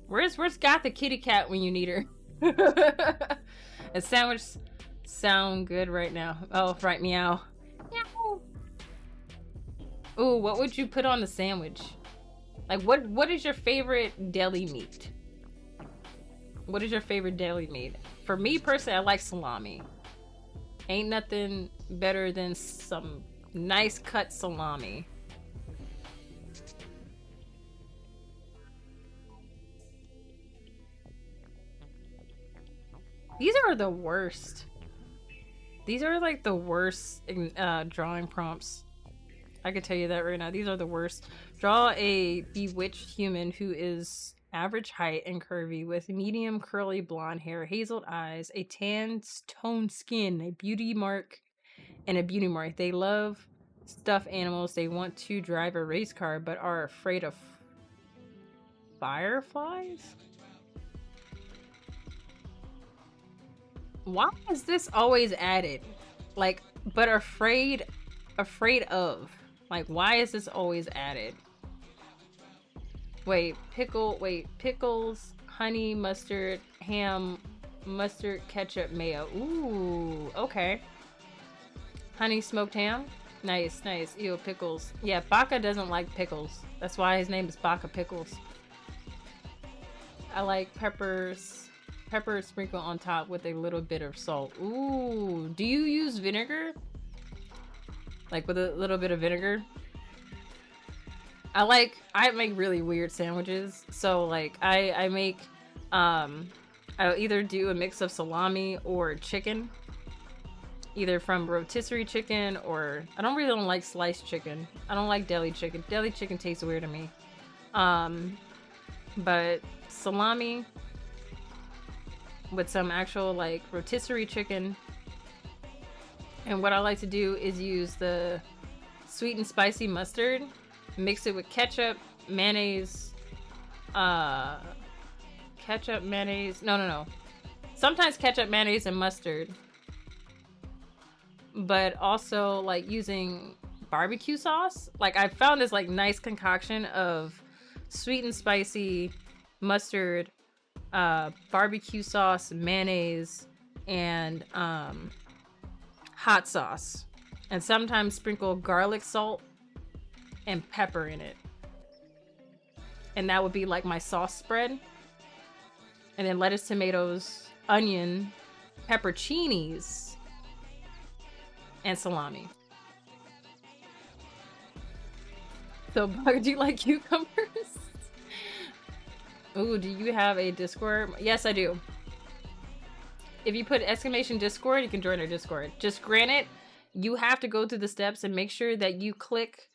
Where's got the kitty cat when you need her? A sandwich sound good right now. Oh, right, meow. Meow. Ooh, what would you put on the sandwich? Like, what is your favorite deli meat? What is your favorite deli meat? For me personally, I like salami. Ain't nothing better than some nice cut salami. These are the worst. These are like the worst drawing prompts. I can tell you that right now. These are the worst. Draw a bewitched human who is average height and curvy with medium curly blonde hair, hazel eyes, a tan toned skin, a beauty mark, and a beauty mark. They love stuffed animals. They want to drive a race car but are afraid of fireflies? Why is this always added? Like, but afraid of. Like, why is this always added? Wait, pickles, honey, mustard, ham, mustard, ketchup, mayo. Ooh, okay. Honey smoked ham? Nice. Ew, pickles. Yeah, Baka doesn't like pickles. That's why his name is Baka Pickles. I like peppers. Pepper sprinkle on top with a little bit of salt. Ooh, do you use vinegar? Like with a little bit of vinegar? I make really weird sandwiches. So like I make I'll either do a mix of salami or chicken. Either from rotisserie chicken or I don't like sliced chicken. I don't like deli chicken. Deli chicken tastes weird to me. But salami with some actual like rotisserie chicken. And what I like to do is use the sweet and spicy mustard, mix it with ketchup, mayonnaise, no. Sometimes ketchup, mayonnaise, and mustard. But also like using barbecue sauce. Like I found this like nice concoction of sweet and spicy mustard, barbecue sauce, mayonnaise, and hot sauce, and sometimes sprinkle garlic salt and pepper in it, and that would be like my sauce spread. And then lettuce, tomatoes, onion, pepperoncinis, and salami. So do you like cucumbers? Ooh, do you have a Discord? Yes, I do. If you put exclamation Discord, you can join our Discord. Just granted, you have to go through the steps and make sure that you click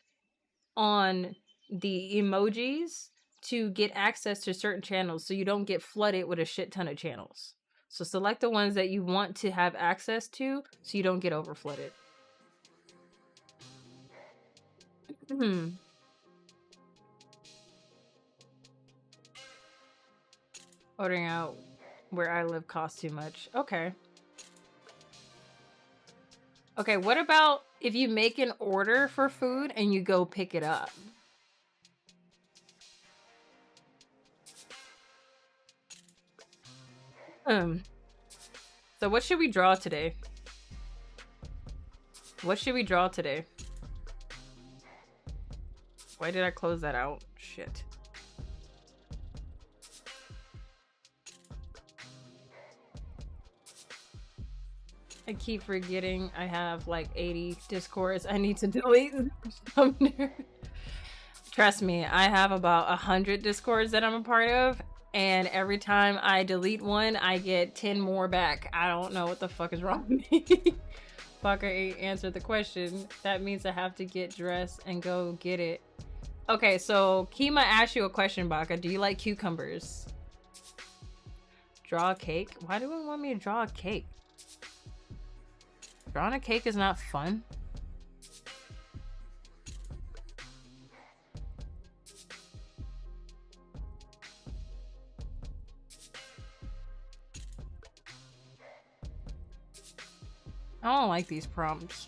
on the emojis to get access to certain channels so you don't get flooded with a shit ton of channels. So select the ones that you want to have access to so you don't get over flooded. Ordering out where I live costs too much. Okay. Okay, what about if you make an order for food and you go pick it up? So what should we draw today? What should we draw today? Why did I close that out? Shit. I keep forgetting I have like 80 discords I need to delete. Trust me, I have about 100 discords that I'm a part of, and every time I delete one, I get 10 more back. I don't know what the fuck is wrong with me. Baka 8 answered the question. That means I have to get dressed and go get it. Okay, so Kima asked you a question, Baka. Do you like cucumbers? Draw a cake? Why do we want me to draw a cake? Drawing a cake is not fun. I don't like these prompts.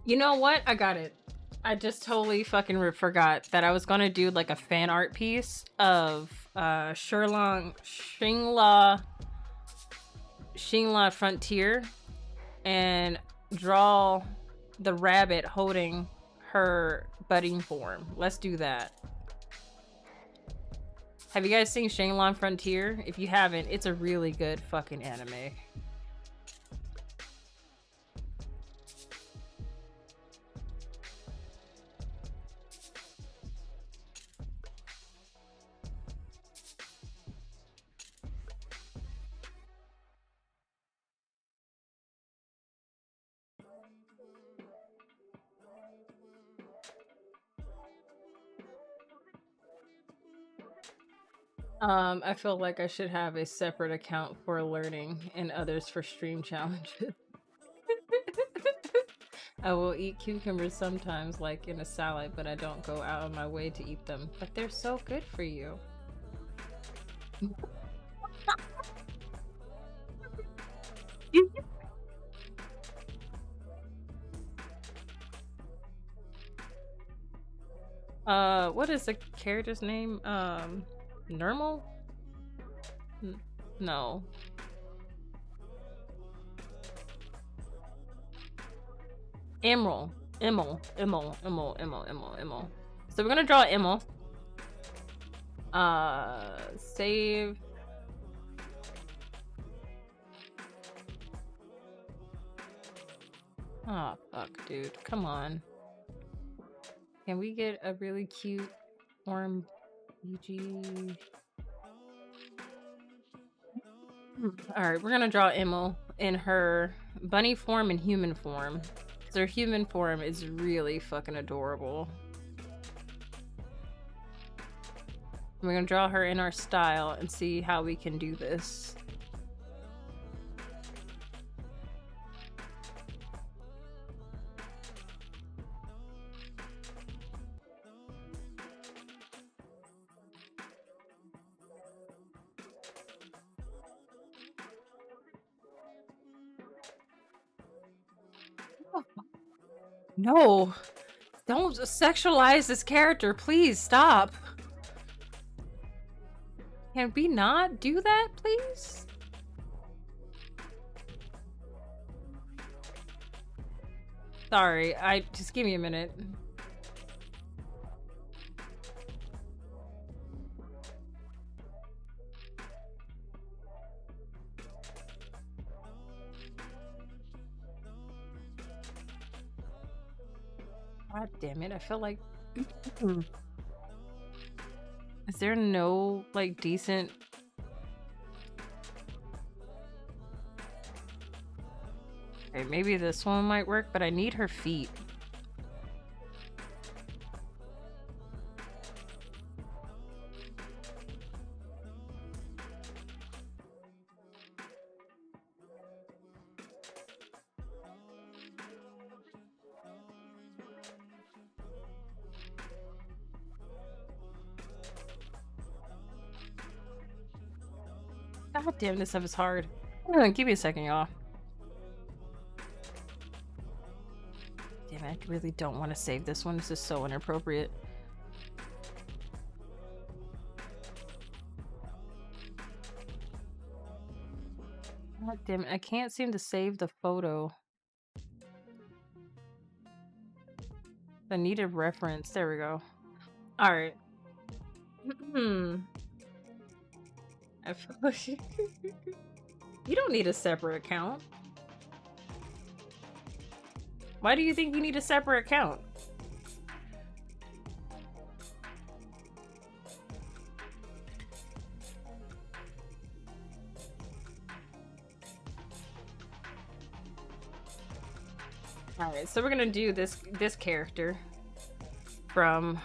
You know what? I got it. I just totally fucking forgot that I was gonna do like a fan art piece of Shingla Frontier and draw the rabbit holding her budding form. Let's do that. Have you guys seen Shingla Frontier? If you haven't, it's a really good fucking anime. I feel like I should have a separate account for learning and others for stream challenges. I will eat cucumbers sometimes, like in a salad, but I don't go out of my way to eat them. But they're so good for you. What is the character's name? Normal? No. Emerald. Immel. So we're gonna draw Immel. Save. Oh, fuck, dude. Come on. Can we get a really cute form BG? Alright, we're gonna draw Immel in her bunny form and human form. So her human form is really fucking adorable. We're gonna draw her in our style and see how we can do this. No, don't sexualize this character, please stop. Can we not do that, please? Sorry, just give me a minute. God damn it, I feel like... Is there no, like, decent... Okay, maybe this one might work, but I need her feet. God damn, this stuff is hard. Give me a second, y'all. Damn it, I really don't want to save this one. This is so inappropriate. God damn it, I can't seem to save the photo. I need a reference. There we go. Alright. I feel like you don't need a separate account. Why do you think you need a separate account? Alright, so we're gonna do this character from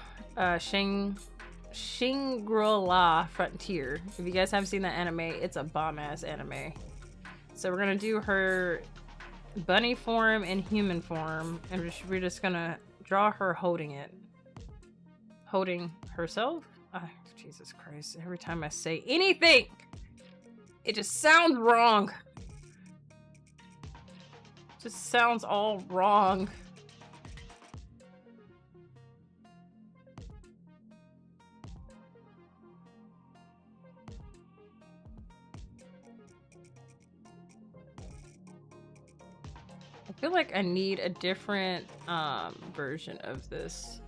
Shangri-La Frontier. If you guys haven't seen that anime, it's a bomb-ass anime. So we're gonna do her bunny form and human form, and we're just gonna draw her holding it. Holding herself? Jesus Christ, every time I say anything, it just sounds wrong. Just sounds all wrong. I feel like I need a different version of this.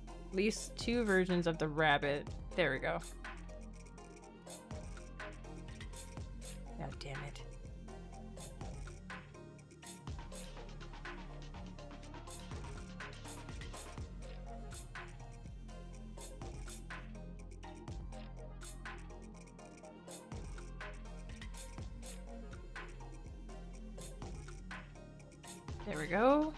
At least 2 versions of the rabbit. There we go. God damn it. There we go.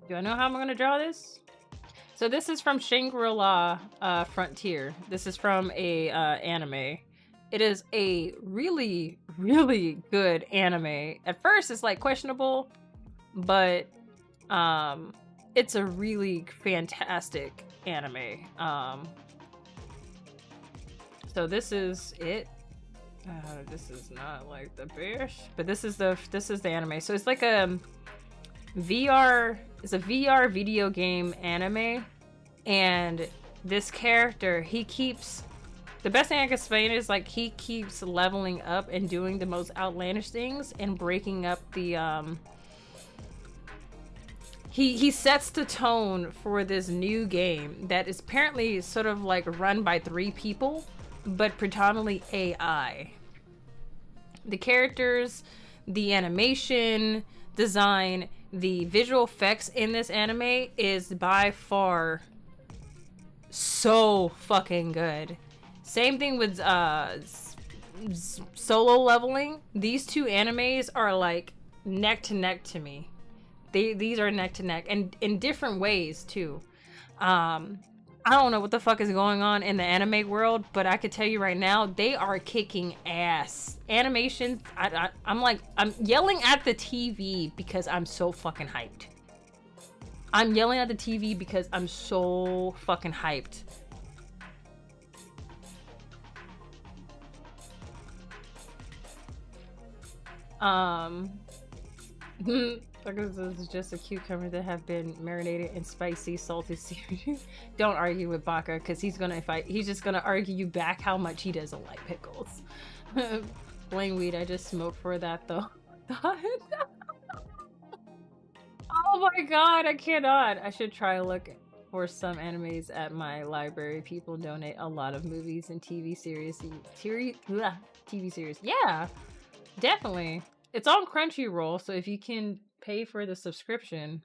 Do I know how I'm gonna draw this? So this is from Shangri-La Frontier. This is from a anime. It is a really, really good anime. At first it's like questionable, but it's a really fantastic anime. So this is it. This is not like the best, but this is the anime. So it's like a VR. It's a VR video game anime, and this character, he keeps. The best thing I can explain is like he keeps leveling up and doing the most outlandish things and breaking up the He sets the tone for this new game that is apparently sort of like run by 3 people, but predominantly AI. The characters, the animation, design, the visual effects in this anime is by far so fucking good. Same thing with Solo Leveling. These 2 animes are like neck to neck to me. These are neck to neck, and in different ways too. I don't know what the fuck is going on in the anime world, but I could tell you right now, they are kicking ass. Animations, I'm yelling at the TV because I'm so fucking hyped. I'm yelling at the TV because I'm so fucking hyped. This is just a cucumber that have been marinated in spicy, salty seasoning. Don't argue with Baka, because he's just gonna argue you back how much he doesn't like pickles. Plain weed, I just smoked for that though. Oh my god, I cannot. I should try to look for some animes at my library. People donate a lot of movies and TV series. TV series. Yeah, definitely. It's on Crunchyroll, so if you can pay for the subscription,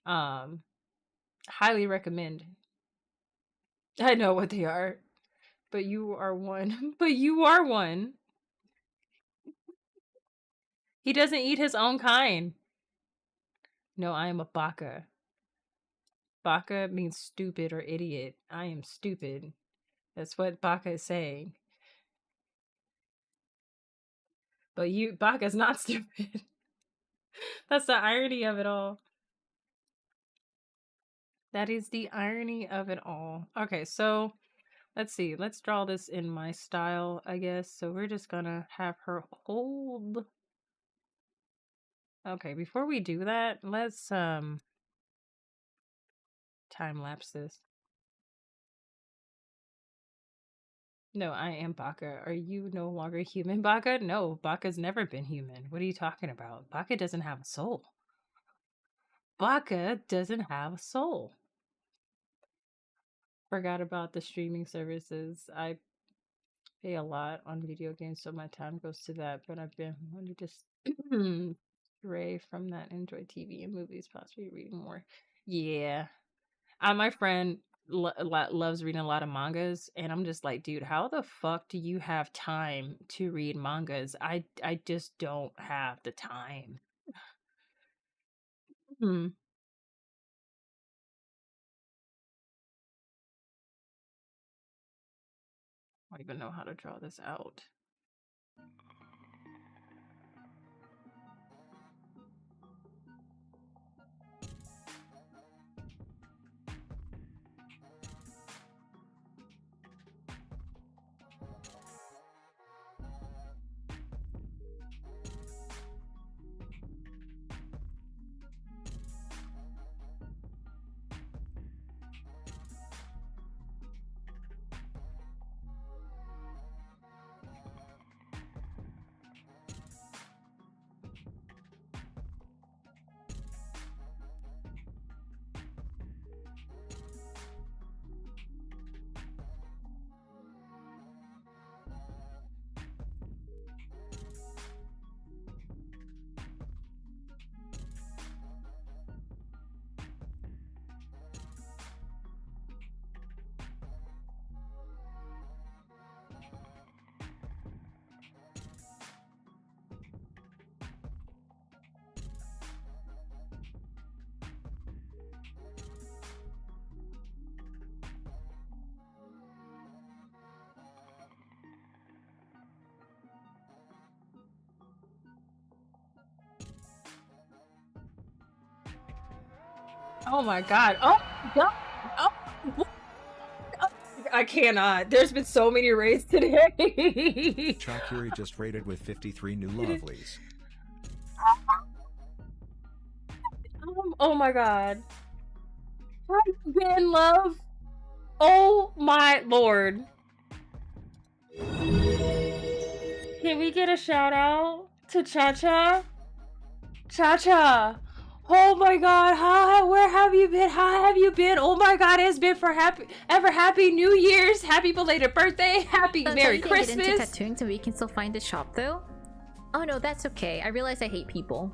highly recommend. I know what they are, but you are one. But you are one. He doesn't eat his own kind. No, I am a baka. Baka means stupid or idiot. I am stupid. That's what baka is saying. but Baka's not stupid. That's the irony of it all. That is the irony of it all. Okay, so let's see. Let's draw this in my style, I guess. So we're just gonna have her hold. Okay, before we do that, let's time lapse this. No, I am Baka. Are you no longer human, Baka? No, Baka's never been human. What are you talking about? Baka doesn't have a soul. Baka doesn't have a soul. Forgot about the streaming services. I pay a lot on video games, so my time goes to that. But I've been wanting to just stray from that. Enjoy TV and movies, possibly reading more. Yeah, my friend loves reading a lot of mangas, and I'm just like, dude, how the fuck do you have time to read mangas? I just don't have the time. Hmm. I don't even know how to draw this out. Oh my god. Oh my god. Oh. I cannot. There's been so many raids today. Chakuri just raided with 53 new lovelies. Oh my god. How you been, love? Oh my lord. Can we get a shout out to Cha-Cha? Cha-Cha. Oh my god, where have you been? How have you been? Oh my god, it's been for happy New Year's, happy belated birthday, happy Merry Christmas. Get into tattooing so we can still find the shop though? Oh no, that's okay. I realize I hate people.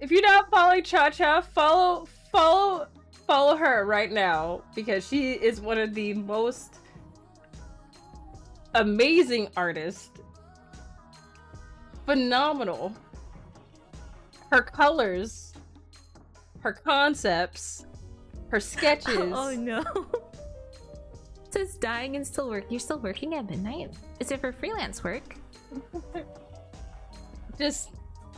If you're not following Cha-Cha, follow her right now, because she is one of the most amazing artists. Phenomenal. Her colors, her concepts, her sketches. Oh no. So it's dying and still work. You're still working at midnight? Is it for freelance work? Just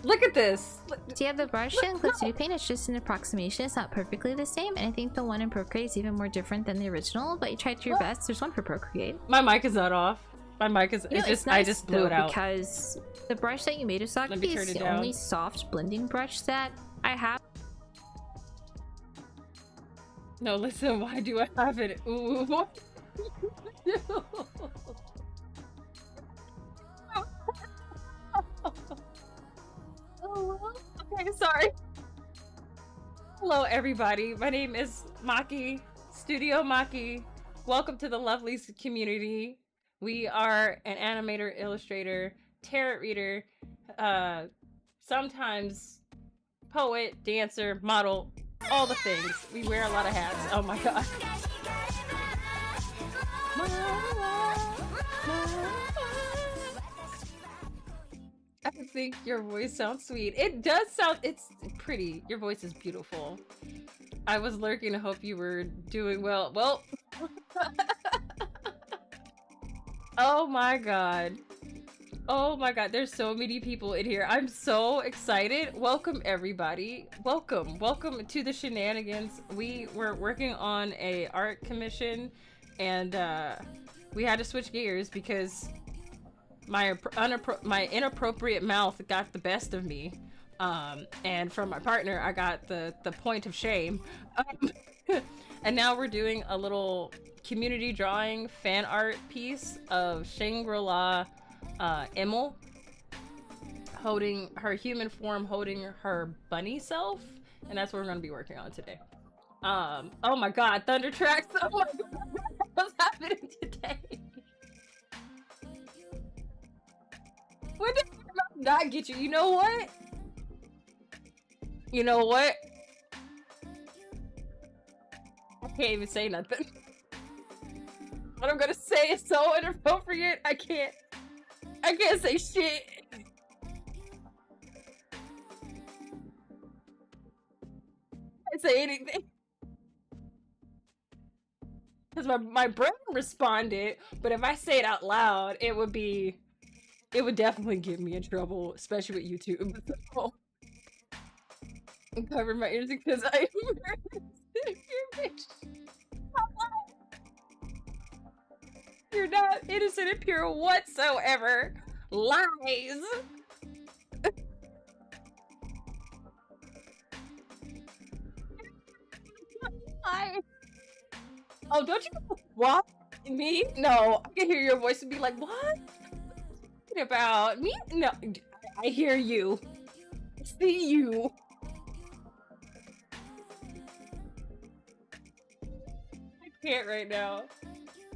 look at this. Do you have the brush and clip to do paint? It's just an approximation. It's not perfectly the same, and I think the one in Procreate is even more different than the original, but you tried your best. There's one for Procreate. My mic is not off. My mic is You know, it's it's just nice, I just blew though, it out. because the brush that you made, Usagi, Let me turn is it the down. only soft blending brush that I have. No, listen, why do I have it? Ooh, what? Okay, sorry. Hello, everybody. My name is Maki, Studio Maki. Welcome to the lovely community. We are an animator, illustrator, tarot reader, sometimes poet, dancer, model, all the things. We wear a lot of hats. Oh my god. I think your voice sounds sweet. It does sound, it's pretty. Your voice is beautiful. I was lurking to hope you were doing well. Well, oh my god. Oh my god, there's so many people in here. I'm so excited. Welcome everybody. Welcome. Welcome to the shenanigans. We were working on a art commission and we had to switch gears because my inappropriate mouth got the best of me. And from my partner, I got the point of shame. And now we're doing a little community drawing fan art piece of Shangri-La Emil holding her human form, holding her bunny self, and that's what we're going to be working on today. Oh my god, thunder tracks. Oh my god, what's happening today? When did your mouth not get you? You know what? You know what? I can't even say nothing. What I'm gonna say is so inappropriate. I can't say shit. I can't say anything. Because my brain responded, but if I say it out loud, it would definitely get me in trouble, especially with YouTube. So, cover my ears because I am You're not innocent and pure whatsoever. Lies. Lies. Oh, don't you? What? Me? No, I can hear your voice and be like, what? About me? No, I hear you. I see you. I can't right now.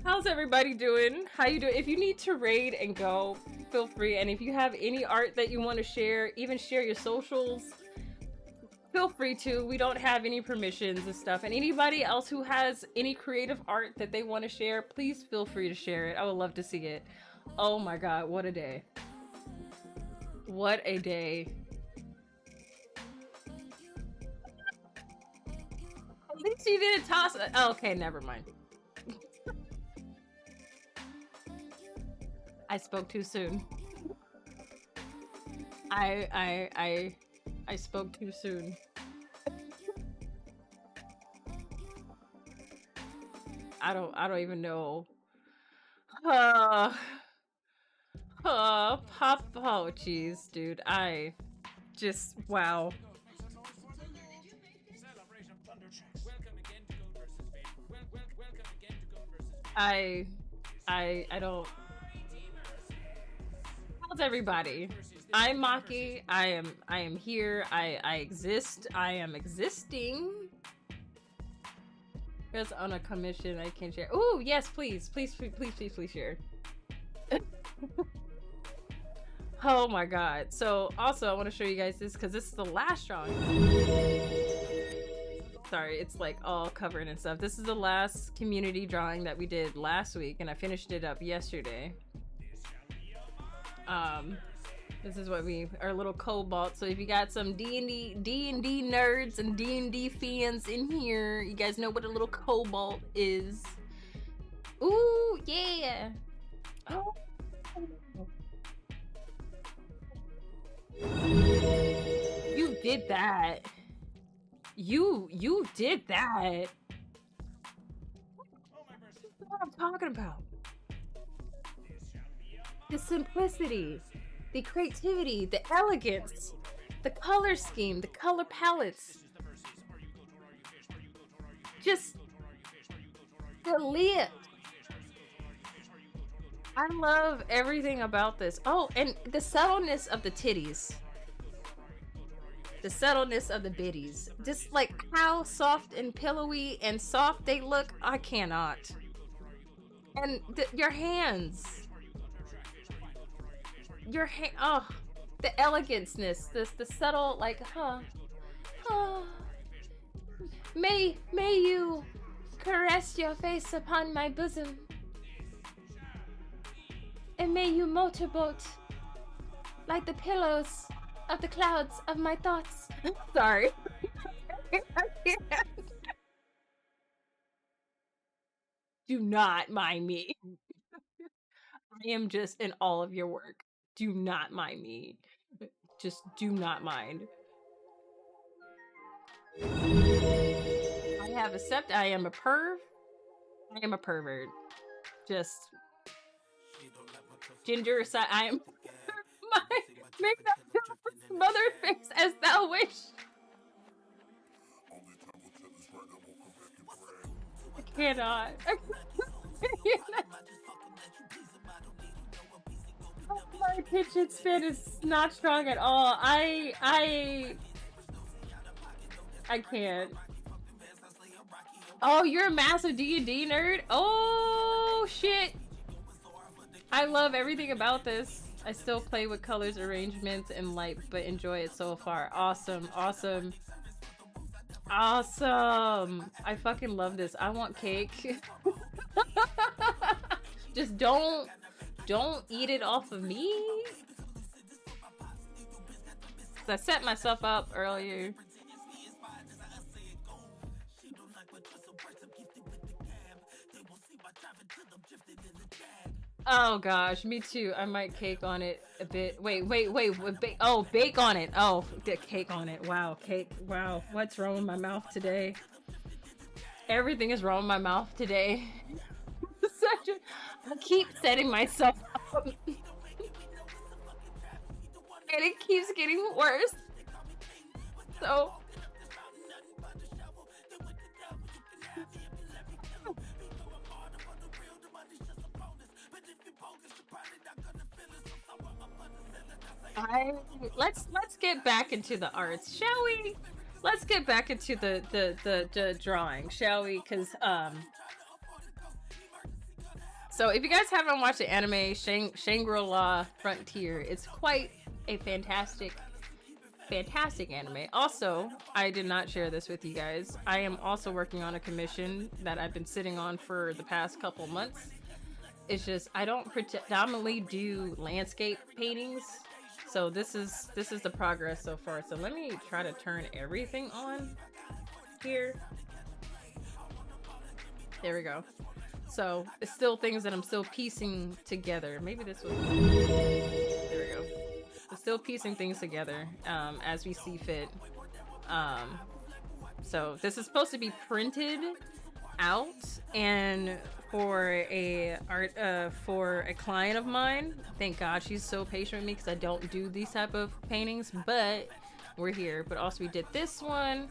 How's everybody doing? How you doing? If you need to raid and go, feel free. And if you have any art that you want to share, even share your socials, feel free to. We don't have any permissions and stuff. And anybody else who has any creative art that they want to share, please feel free to share it. I would love to see it. Oh my god, what a day. What a day. At least you didn't toss it. Oh, okay, never mind. I spoke too soon. I spoke too soon. I don't even know. Pop. Oh, jeez, dude. I just, wow. I don't. How's everybody? I'm Maki. I am here. I exist. I am existing. Because on a commission I can share. Oh yes, please share. Oh my god. So also I want to show you guys this because this is the last drawing. Sorry, it's like all covered and stuff. This is the last community drawing that we did last week and I finished it up yesterday. This is what our little cobalt. So if you got some D&D nerds and D&D fans in here, you guys know what a little cobalt is. Ooh, yeah. Oh. You did that. You did that. That's what I'm talking about. the simplicity, the creativity, the elegance, the color scheme, the color palettes. Just the lips. I love everything about this. Oh, and the subtleness of the titties. The subtleness of the bitties. Just like how soft and pillowy and soft they look. I cannot. And your hands. Your hand. Oh, the eleganceness. The subtle, like, May you caress your face upon my bosom. And may you motorboat like the pillows of the clouds of my thoughts. Sorry. Do not mind me. I am just in all of your work. Do not mind me. Just do not mind. I have accepted I am a perv. I am a pervert. Just ginger aside, I am make that mother face as thou wish. I cannot. My attention span is not strong at all. I can't. Oh, you're a massive D&D nerd? Oh, shit. I love everything about this. I still play with colors, arrangements, and light, but enjoy it so far. Awesome, awesome. Awesome. I fucking love this. I want cake. Just don't eat it off of me. I set myself up earlier. Oh gosh, me too. I might cake on it a bit. Wait. Oh, bake on it. Oh, get cake on it. Wow, cake. Wow, what's wrong with my mouth today? Everything is wrong with my mouth today. I keep setting myself up. And it keeps getting worse. So... let's get back into the arts, shall we? Let's get back into the drawing, shall we? Because so if you guys haven't watched the anime Shangri-La Frontier, it's quite a fantastic anime. Also, I did not share this with you guys. I am also working on a commission that I've been sitting on for the past couple months. It's just I don't predominantly do landscape paintings. So this is the progress so far. So let me try to turn everything on here. There we go. So it's still things that I'm still piecing together. Maybe this was... There we go. I'm still piecing things together as we see fit. So this is supposed to be printed out, and for a client of mine, thank God she's so patient with me because I don't do these type of paintings, but we're here. But also we did this one.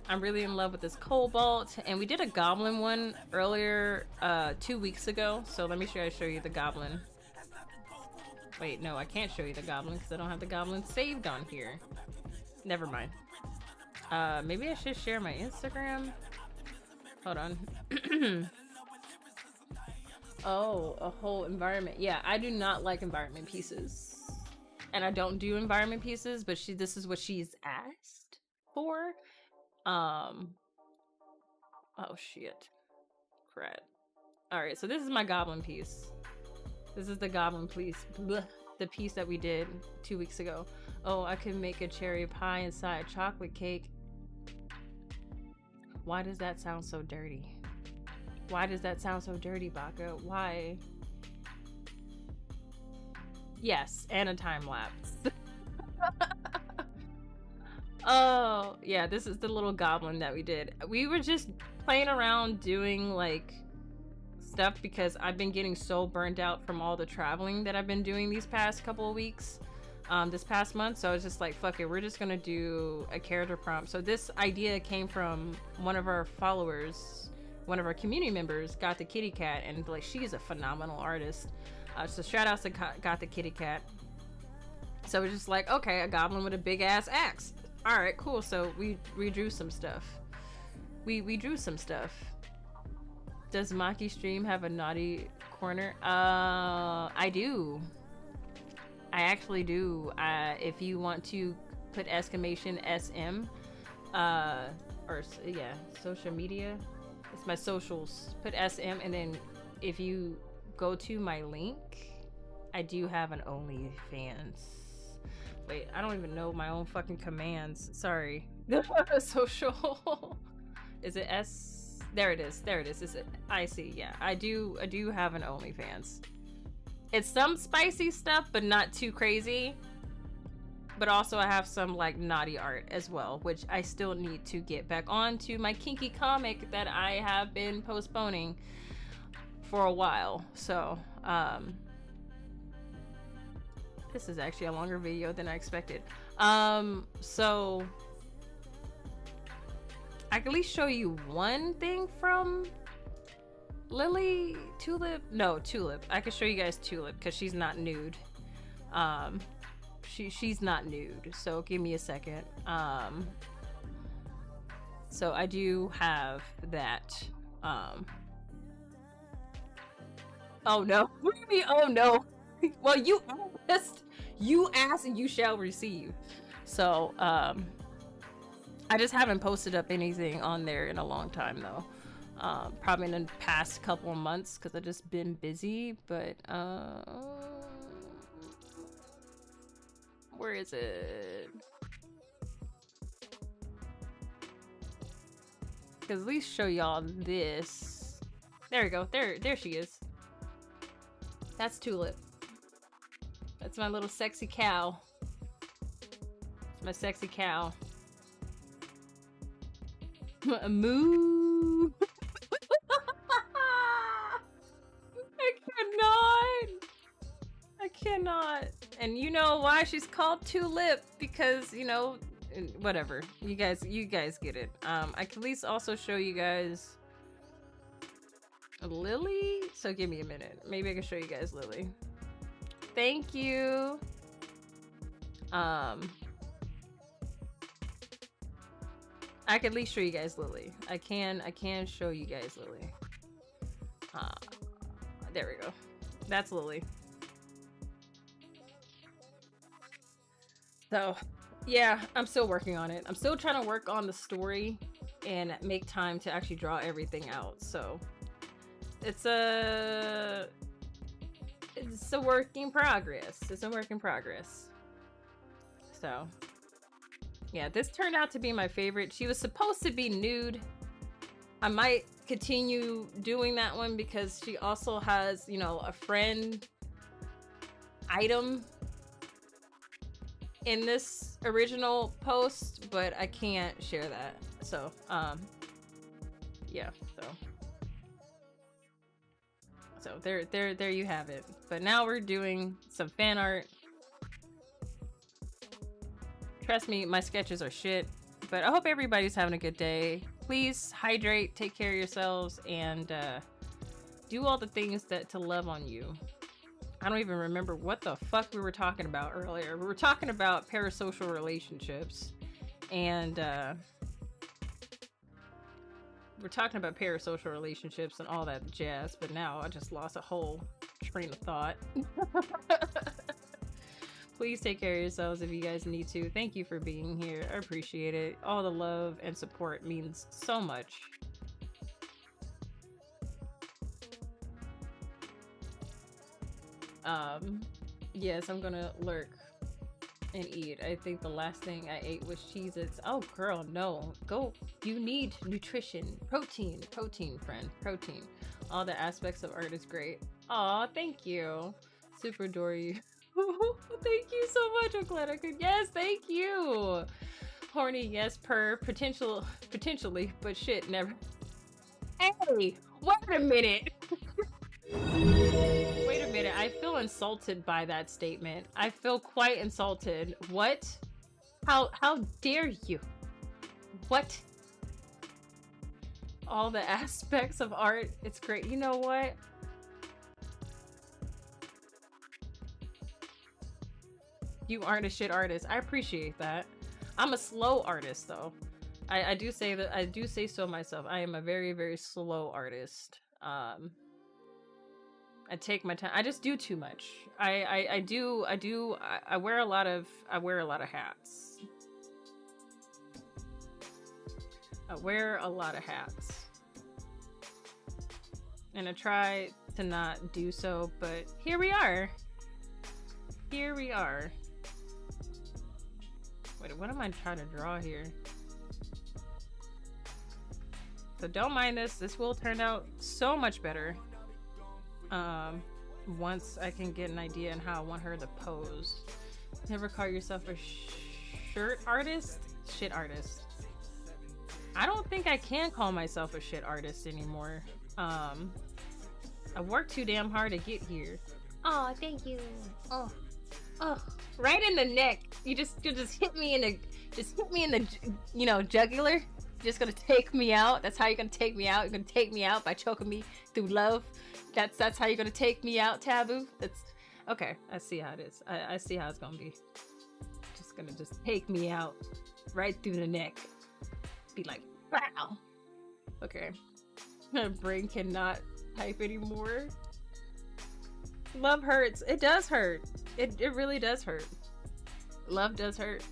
I'm really in love with this cobalt, and we did a goblin one earlier 2 weeks ago. So let me show you the goblin. Wait, no, I can't show you the goblin because I don't have the goblin saved on here. Never mind. Maybe I should share my Instagram. Hold on. Oh, a whole environment. Yeah, I do not like environment pieces. And I don't do environment pieces, but this is what she's asked for. Oh shit. Crap. Alright, so this is my goblin piece. This is the goblin piece. Blech, the piece that we did 2 weeks ago. Oh, I could make a cherry pie inside chocolate cake. Why does that sound so dirty? Why does that sound so dirty, Baka? Why? Yes, and a time lapse. Oh, yeah, this is the little goblin that we did. We were just playing around doing like stuff because I've been getting so burned out from all the traveling that I've been doing these past couple of weeks, this past month. So I was just like, fuck it, we're just gonna do a character prompt. So this idea came from one of our followers, one of our community members, Got the Kitty Cat, and like she is a phenomenal artist. So shout outs to Got the Kitty Cat. So we're just like, okay, a goblin with a big ass axe. All right, cool. So we drew some stuff. We drew some stuff. Does Maki stream have a naughty corner? I do. I actually do. If you want to put exclamation SM, or yeah, social media. It's my socials. Put SM, and then if you go to my link, I do have an OnlyFans. Wait, I don't even know my own fucking commands. Sorry. Social. Is it S? There it is. There it is. Is it? I see. Yeah, I do have an OnlyFans. It's some spicy stuff, but not too crazy. But also I have some like naughty art as well, which I still need to get back on to my kinky comic that I have been postponing for a while. So, this is actually a longer video than I expected. So I can at least show you one thing from Lily. Tulip? No, Tulip. I can show you guys Tulip because she's not nude. She's not nude, so give me a second. So I do have that. Oh no. What do you mean, oh no? Well, you asked and you shall receive. So I just haven't posted up anything on there in a long time though. Probably in the past couple of months because I've just been busy, but where is it? Because at least show y'all this. There we go. There she is. That's Tulip. That's my little sexy cow. It's my sexy cow. Moo. I cannot. And you know why she's called Tulip? Because, you know, whatever. You guys get it. I can at least also show you guys Lily. So give me a minute. Maybe I can show you guys Lily. Thank you. I can at least show you guys Lily. I can show you guys Lily. There we go. That's Lily. So, yeah, I'm still working on it. I'm still trying to work on the story and make time to actually draw everything out. So, it's a work in progress. It's a work in progress. So, yeah, this turned out to be my favorite. She was supposed to be nude. I might continue doing that one because she also has, you know, a friend item in this original post, but I can't share that. So, yeah, so there you have it. But now we're doing some fan art. Trust me, my sketches are shit, but I hope everybody's having a good day. Please hydrate, take care of yourselves, and do all the things to love on you. I don't even remember what the fuck we were talking about earlier. We were talking about parasocial relationships, and we're talking about parasocial relationships and all that jazz, but now I just lost a whole train of thought. Please take care of yourselves if you guys need to. Thank you for being here. I appreciate it. All the love and support means so much. Yes, I'm gonna lurk and eat. I think the last thing I ate was Cheez-Its. Oh girl, no. Go. You need nutrition. Protein, friend. Protein. All the aspects of art is great. Aw, thank you. Super adore you. Thank you so much, I'm glad I could. Yes, thank you. Horny, yes, potentially, but shit, never. Hey, wait a minute. I feel insulted by that statement. I feel quite insulted. What? How dare you? What? All the aspects of art, it's great. You know what? You aren't a shit artist. I appreciate that. I'm a slow artist though. I do say that, I do say so myself. I am a very, very slow artist. I take my time. I just do too much. I wear a lot of hats. I wear a lot of hats. And I try to not do so, but here we are. Here we are. Wait, what am I trying to draw here? So don't mind this. This will turn out so much better. Once I can get an idea on how I want her to pose. Never call yourself a shirt artist? Shit artist. I don't think I can call myself a shit artist anymore. I worked too damn hard to get here. Oh, thank you. Oh, right in the neck. You just hit me in the, you know, jugular. You're just gonna take me out. That's how you're gonna take me out. You're gonna take me out by choking me through love. That's how you're gonna take me out, Taboo. That's okay. I see how it is. I see how it's gonna be. Just gonna take me out right through the neck. Be like, wow. Okay. My brain cannot type anymore. Love hurts. It does hurt. It really does hurt. Love does hurt.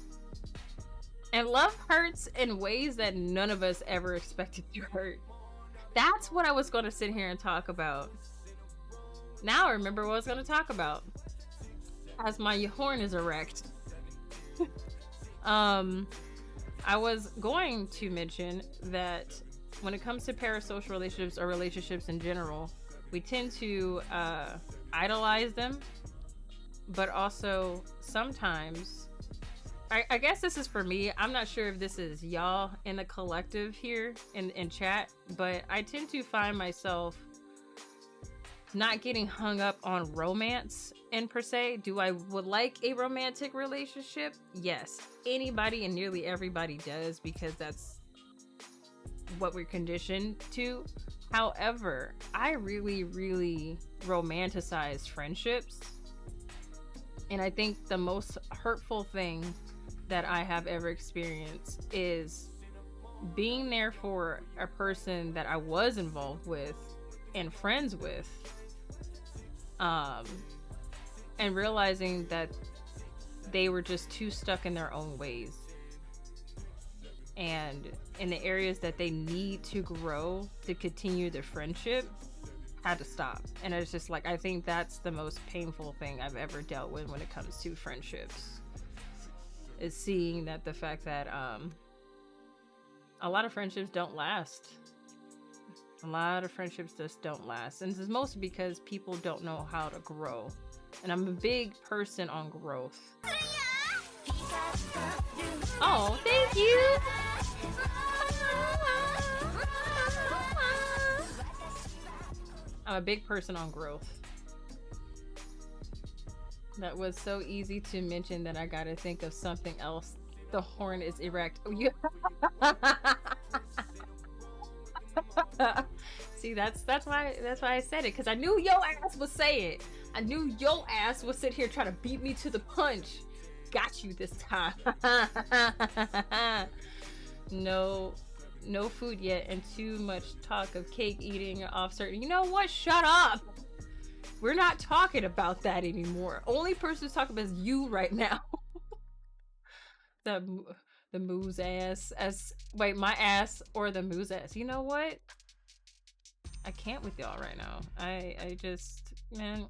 And love hurts in ways that none of us ever expected to hurt. That's what I was going to sit here and talk about. Now I remember what I was going to talk about. As my horn is erect. I was going to mention that when it comes to parasocial relationships or relationships in general, we tend to idolize them, but also sometimes, I guess this is for me, I'm not sure if this is y'all in the collective here in chat, but I tend to find myself not getting hung up on romance in per se. Do I would like a romantic relationship? Yes. Anybody and nearly everybody does, because that's what we're conditioned to. However, I really, really romanticize friendships. And I think the most hurtful thing that I have ever experienced is being there for a person that I was involved with and friends with, and realizing that they were just too stuck in their own ways, and in the areas that they need to grow to continue the friendship had to stop. And it's just like, I think that's the most painful thing I've ever dealt with when it comes to friendships, is seeing that the fact that a lot of friendships don't last. A lot of friendships just don't last. And this is mostly because people don't know how to grow. And I'm a big person on growth. Oh, thank you! I'm a big person on growth. That was so easy to mention that I gotta think of something else. The horn is erect. Oh, yeah. See, that's why I said it, because I knew your ass would say it. I knew your ass would sit here trying to beat me to the punch. Got you this time. No food yet, and too much talk of cake eating off certain. You know what? Shut up. We're not talking about that anymore. Only person who's talking about is you right now. The moo's ass. Wait, my ass or the moo's ass. You know what? I can't with y'all right now. I just, man.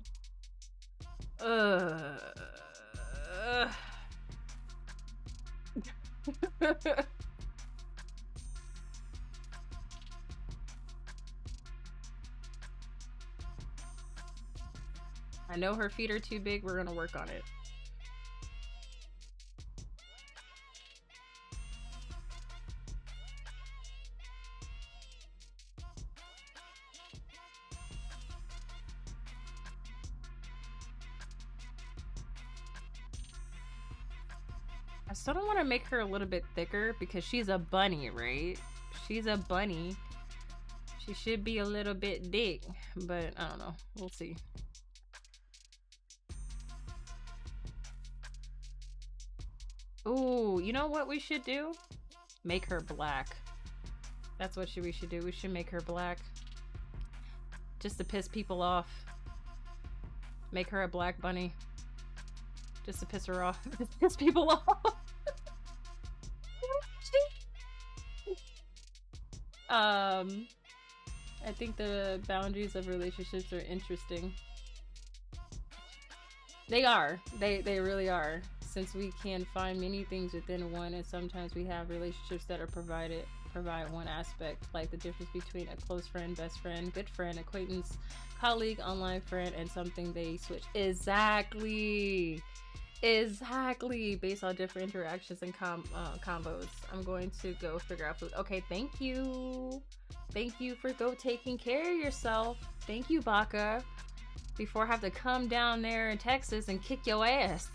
I know her feet are too big. We're gonna work on it. I still don't want to make her a little bit thicker because she's a bunny, right? She's a bunny. She should be a little bit thick, but I don't know. We'll see. Ooh, you know what we should do? Make her black. That's what we should do. We should make her black. Just to piss people off. Make her a black bunny. Just to piss her off. Piss people off. I think the boundaries of relationships are interesting. They are. They really are. Since we can find many things within one, and sometimes we have relationships that are provide one aspect, like the difference between a close friend, best friend, good friend, acquaintance, colleague, online friend, and something they switch. Exactly. Based on different interactions and combos. I'm going to go figure out food. Okay, thank you for taking care of yourself. Thank you, Baka. Before I have to come down there in Texas and kick your ass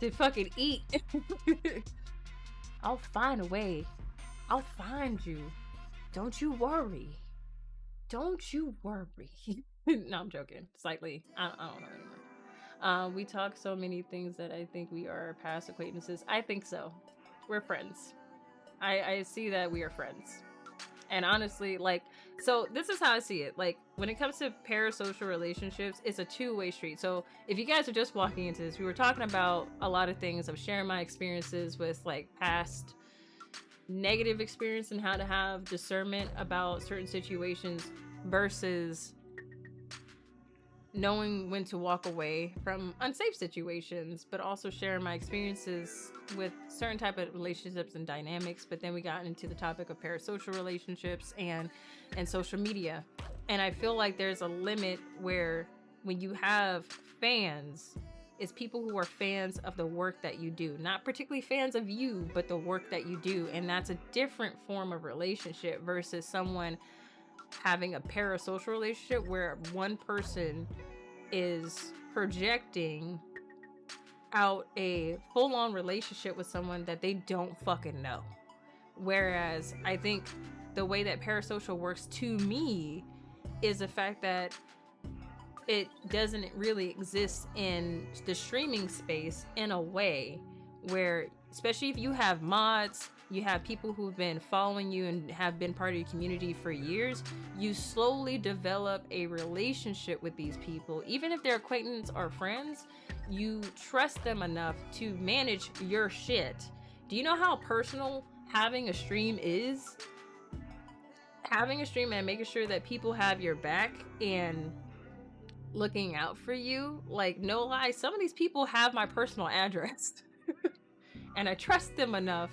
to fucking eat. I'll find a way. I'll find you. Don't you worry. Don't you worry. No, I'm joking. Slightly. I don't know anymore. We talk so many things that I think we are past acquaintances. I think so. We're friends. I see that we are friends. And honestly, like, so this is how I see it. Like, when it comes to parasocial relationships, it's a two-way street. So if you guys are just walking into this, we were talking about a lot of things of sharing my experiences with like past negative experience and how to have discernment about certain situations versus knowing when to walk away from unsafe situations, but also sharing my experiences with certain type of relationships and dynamics. But then we got into the topic of parasocial relationships and social media. And I feel like there's a limit where when you have fans, it's people who are fans of the work that you do, not particularly fans of you, but the work that you do. And that's a different form of relationship versus someone having a parasocial relationship where one person is projecting out a full-on relationship with someone that they don't fucking know. Whereas I think the way that parasocial works to me is the fact that it doesn't really exist in the streaming space in a way where, especially if you have mods, you have people who've been following you and have been part of your community for years, you slowly develop a relationship with these people. Even if they're acquaintances or friends, you trust them enough to manage your shit. Do you know how personal having a stream is? Having a stream and making sure that people have your back and looking out for you. Like, no lie, some of these people have my personal address. And I trust them enough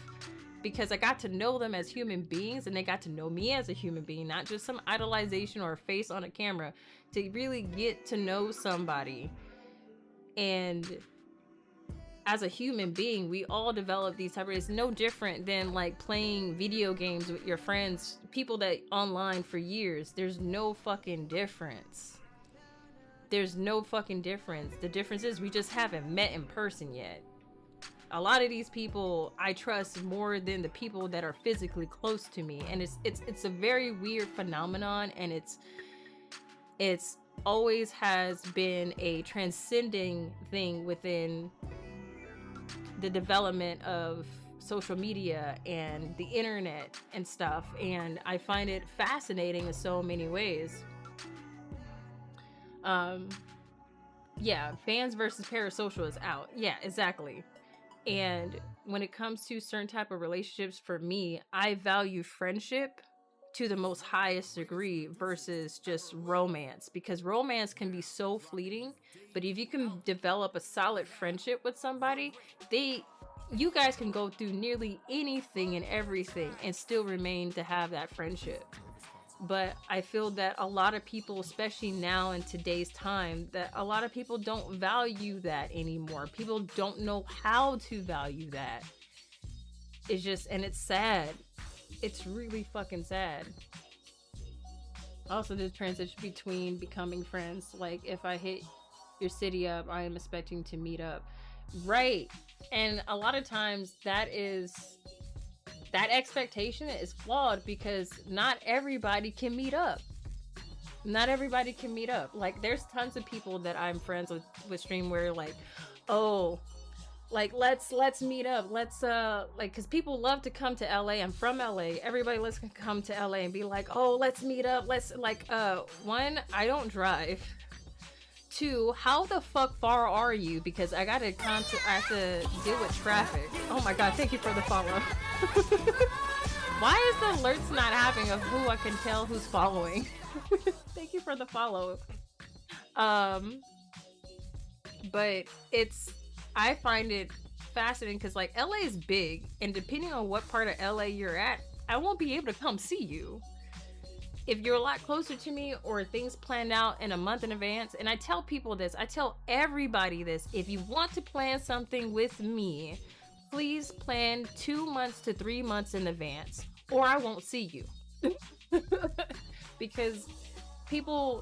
because I got to know them as human beings and they got to know me as a human being, not just some idolization or a face on a camera, to really get to know somebody. And as a human being, we all develop these type of, it's no different than like playing video games with your friends, people that online for years. There's no fucking difference. There's no fucking difference. The difference is we just haven't met in person yet. A lot of these people I trust more than the people that are physically close to me, and it's a very weird phenomenon, and it's always has been a transcending thing within the development of social media and the internet and stuff, and I find it fascinating in so many ways. Yeah, fans versus parasocial is out. Yeah, exactly. And when it comes to certain type of relationships, for me, I value friendship to the most highest degree versus just romance, because romance can be so fleeting. But if you can develop a solid friendship with somebody, you guys can go through nearly anything and everything and still remain to have that friendship. But I feel that a lot of people, especially now in today's time, that a lot of people don't value that anymore. People don't know how to value that. It's just, and it's sad. It's really fucking sad. Also, the transition between becoming friends. Like, if I hit your city up, I am expecting to meet up. Right. And a lot of times that expectation is flawed because not everybody can meet up. Not everybody can meet up. Like, there's tons of people that I'm friends with stream where like, oh, like let's meet up. Let's like, cause people love to come to LA. I'm from LA. Everybody let's come to LA and be like, oh, let's meet up. Let's like one, I don't drive. Two, how the fuck far are you? Because I have to deal with traffic. Oh my god, thank you for the follow. Why is the alerts not happening of who I can tell who's following? Thank you for the follow. But I find it fascinating because like LA is big, and depending on what part of LA you're at, I won't be able to come see you. If you're a lot closer to me or things planned out in a month in advance, and I tell people this, I tell everybody this, if you want to plan something with me, please plan 2 months to 3 months in advance, or I won't see you. Because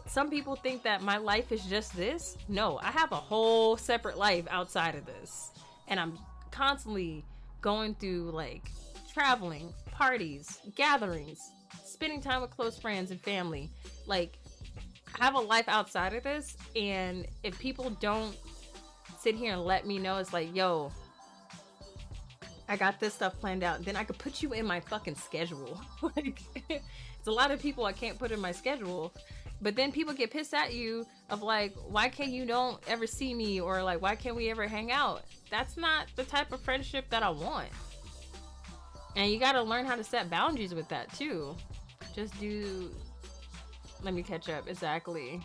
some people think that my life is just this. No, I have a whole separate life outside of this. And I'm constantly going through like traveling, parties, gatherings, spending time with close friends and family. Like, I have a life outside of this, and if people don't sit here and let me know, it's like, yo, I got this stuff planned out, then I could put you in my fucking schedule. Like, it's a lot of people I can't put in my schedule, but then people get pissed at you of like, why can't you don't ever see me, or like, why can't we ever hang out? That's not the type of friendship that I want. And you gotta learn how to set boundaries with that too. Let me catch up. Exactly.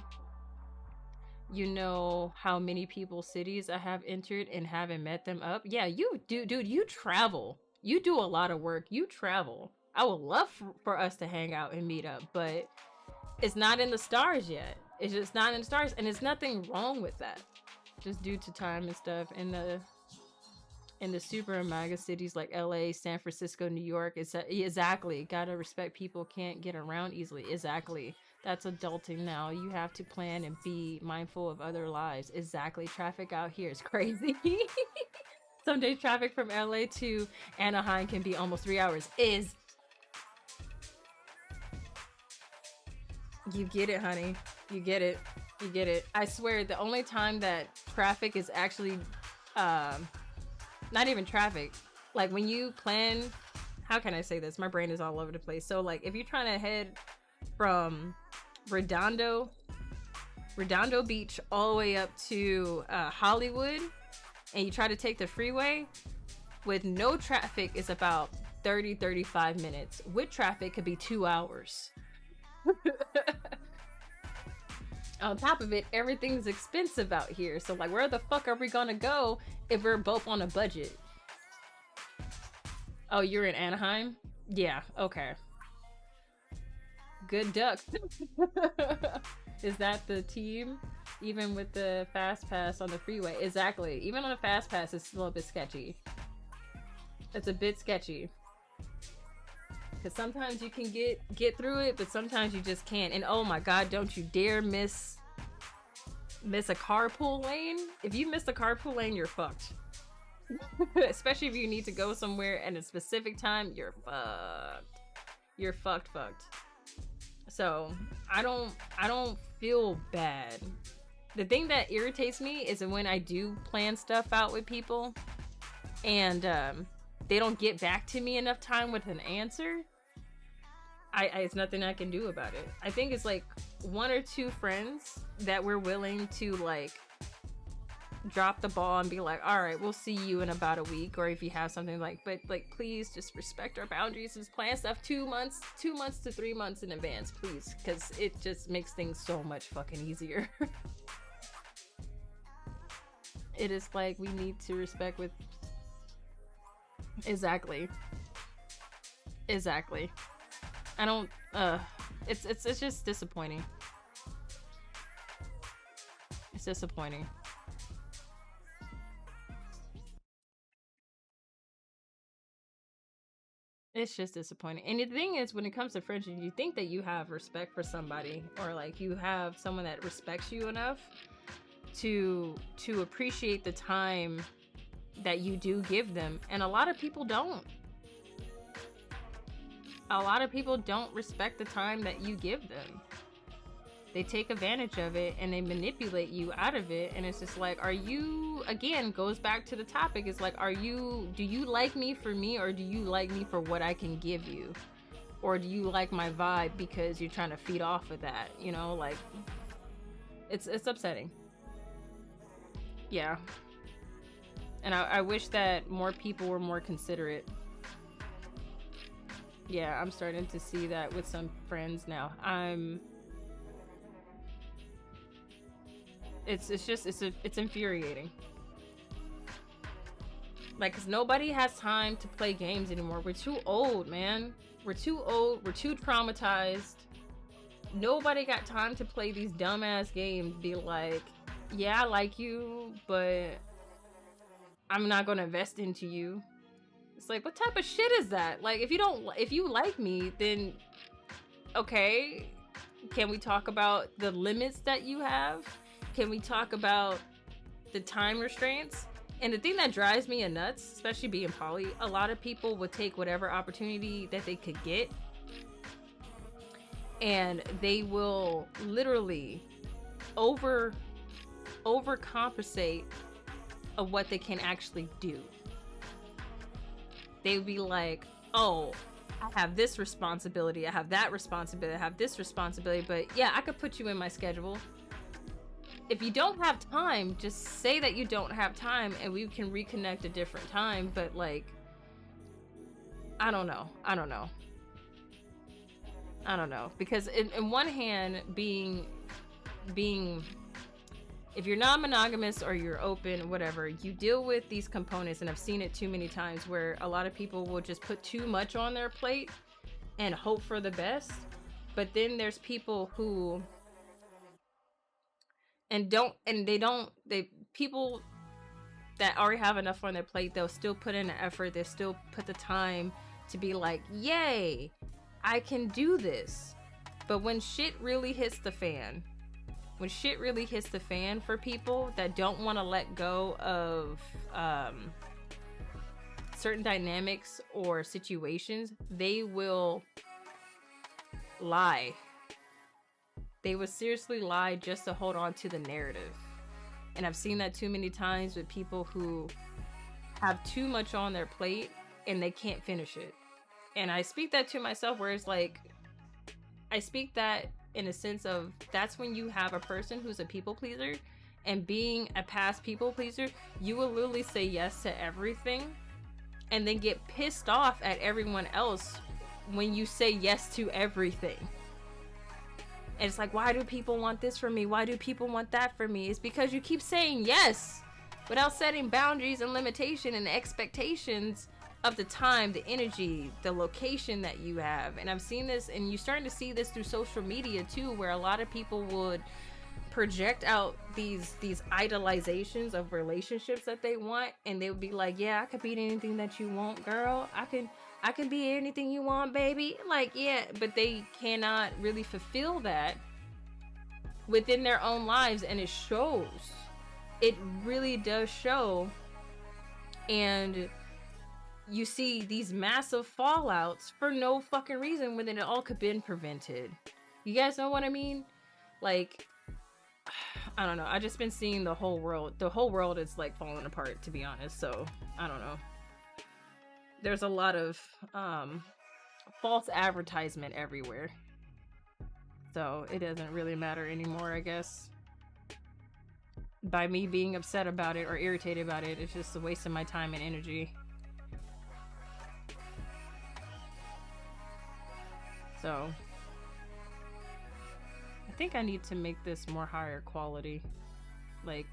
You know how many people's cities I have entered and haven't met them up? Yeah, you do, dude. You travel. You do a lot of work. You travel. I would love for us to hang out and meet up, but it's not in the stars yet. It's just not in the stars, and there's nothing wrong with that. Just due to time and stuff. In the super mega cities like LA, San Francisco, New York, it's exactly. Gotta respect people can't get around easily. Exactly. That's adulting now. You have to plan and be mindful of other lives. Exactly. Traffic out here is crazy. Some days traffic from LA to Anaheim can be almost 3 hours. You get it, honey. You get it. You get it. I swear, the only time that traffic is actually not even traffic, like when you plan, how can I say this? My brain is all over the place. So like if you're trying to head from Redondo Beach all the way up to Hollywood, and you try to take the freeway with no traffic, it's about 30-35 minutes. With traffic could be 2 hours. On top of it, everything's expensive out here. So like, where the fuck are we gonna go if we're both on a budget? Oh, you're in Anaheim? Yeah, okay. Good duck. Is that the team? Even with the fast pass on the freeway? Exactly. Even on a fast pass, it's still a bit sketchy. It's a bit sketchy. Because sometimes you can get through it, but sometimes you just can't. And oh my god, don't you dare miss a carpool lane. If you miss the carpool lane, you're fucked. Especially if you need to go somewhere at a specific time, you're fucked. You're fucked. So I don't feel bad. The thing that irritates me is when I do plan stuff out with people and they don't get back to me enough time with an answer. It's nothing I can do about it. I think it's like 1 or 2 friends that we're willing to like drop the ball and be like, all right, we'll see you in about a week, or if you have something like, but like, please just respect our boundaries. Just plan stuff 2 months to 3 months in advance, please, because it just makes things so much fucking easier. It is like, we need to respect with exactly. I don't it's just disappointing. It's disappointing. It's just disappointing. And the thing is, when it comes to friendship, you think that you have respect for somebody, or like you have someone that respects you enough to appreciate the time that you do give them. And a lot of people don't. A lot of people don't respect the time that you give them. They take advantage of it and they manipulate you out of it. And it's just like, are you, again, goes back to the topic. It's like, do you like me for me, or do you like me for what I can give you? Or do you like my vibe because you're trying to feed off of that? You know, like, it's upsetting. Yeah. And I wish that more people were more considerate. Yeah, I'm starting to see that with some friends now. It's infuriating. Like, 'cause nobody has time to play games anymore. We're too old, man. We're too old. We're too traumatized. Nobody got time to play these dumbass games. Be like, yeah, I like you, but I'm not gonna invest into you. It's like, what type of shit is that? Like, if you like me, then okay, can we talk about the limits that you have? Can we talk about the time restraints? And the thing that drives me nuts, especially being poly, a lot of people would take whatever opportunity that they could get, and they will literally overcompensate of what they can actually do. They would be like, oh, I have this responsibility, I have that responsibility, I have this responsibility, but yeah, I could put you in my schedule. If you don't have time, just say that you don't have time and we can reconnect a different time. But like, I don't know. Because in one hand, being if you're non-monogamous or you're open, whatever, you deal with these components, and I've seen it too many times where a lot of people will just put too much on their plate and hope for the best. But then there's people who people that already have enough on their plate, they'll still put in the effort, they'll still put the time to be like, yay, I can do this. But when shit really hits the fan for people that don't want to let go of certain dynamics or situations, they will lie. They would seriously lie just to hold on to the narrative. And I've seen that too many times with people who have too much on their plate and they can't finish it. And I speak that to myself, where it's like, I speak that in a sense of, that's when you have a person who's a people pleaser, and being a past people pleaser, you will literally say yes to everything and then get pissed off at everyone else when you say yes to everything. And it's like, why do people want this from me? Why do people want that from me? It's because you keep saying yes without setting boundaries and limitation and expectations of the time, the energy, the location that you have. And I've seen this, and you're starting to see this through social media too, where a lot of people would project out these idolizations of relationships that they want, and they would be like, yeah, I could be anything that you want, girl. I can be anything you want, baby. Like, yeah, but they cannot really fulfill that within their own lives, and it shows. It really does show. And you see these massive fallouts for no fucking reason when it all could have been prevented. You guys know what I mean? Like, I don't know. I just been seeing the whole world is like falling apart, to be honest. So I don't know. There's a lot of false advertisement everywhere. So it doesn't really matter anymore, I guess. By me being upset about it or irritated about it, it's just a waste of my time and energy. So I think I need to make this more higher quality. Like,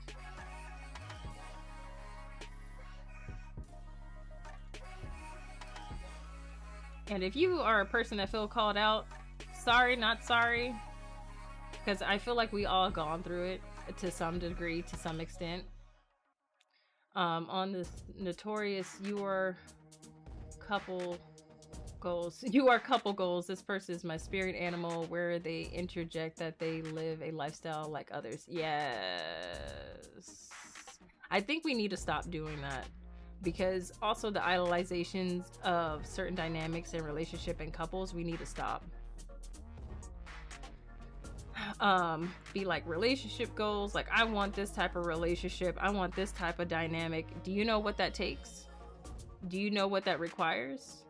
and if you are a person that feel called out, sorry, not sorry, because I feel like we all gone through it to some degree, to some extent. On this notorious you are couple goals, this person is my spirit animal, where they interject that they live a lifestyle like others. Yes, I think we need to stop doing that. because also the idolizations of certain dynamics in relationship and couples, we need to stop. Be like relationship goals, like I want this type of relationship, I want this type of dynamic. Do you know what that takes? Do you know what that requires?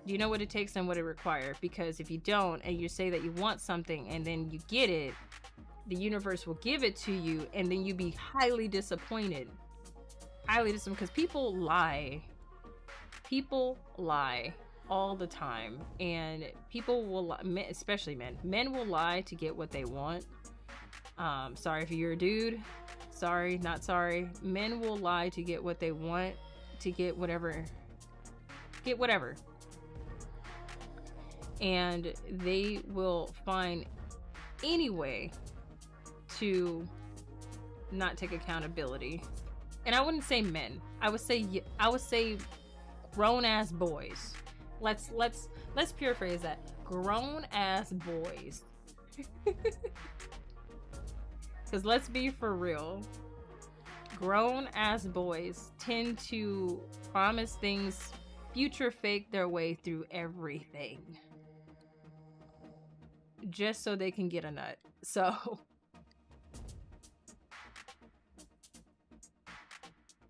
Do you know what it takes and what it requires? Because if you don't, and you say that you want something and then you get it, the universe will give it to you, and then you be highly disappointed. Highly disappointed, because people lie. People lie all the time, and people will lie, especially men will lie to get what they want. Sorry if you're a dude, sorry, not sorry. Men will lie to get what they want, to get whatever, and they will find any way to not take accountability. And I wouldn't say men, I would say grown-ass boys. Let's paraphrase that. Grown-ass boys. Because let's be for real, grown-ass boys tend to promise things, future fake their way through everything, just so they can get a nut. So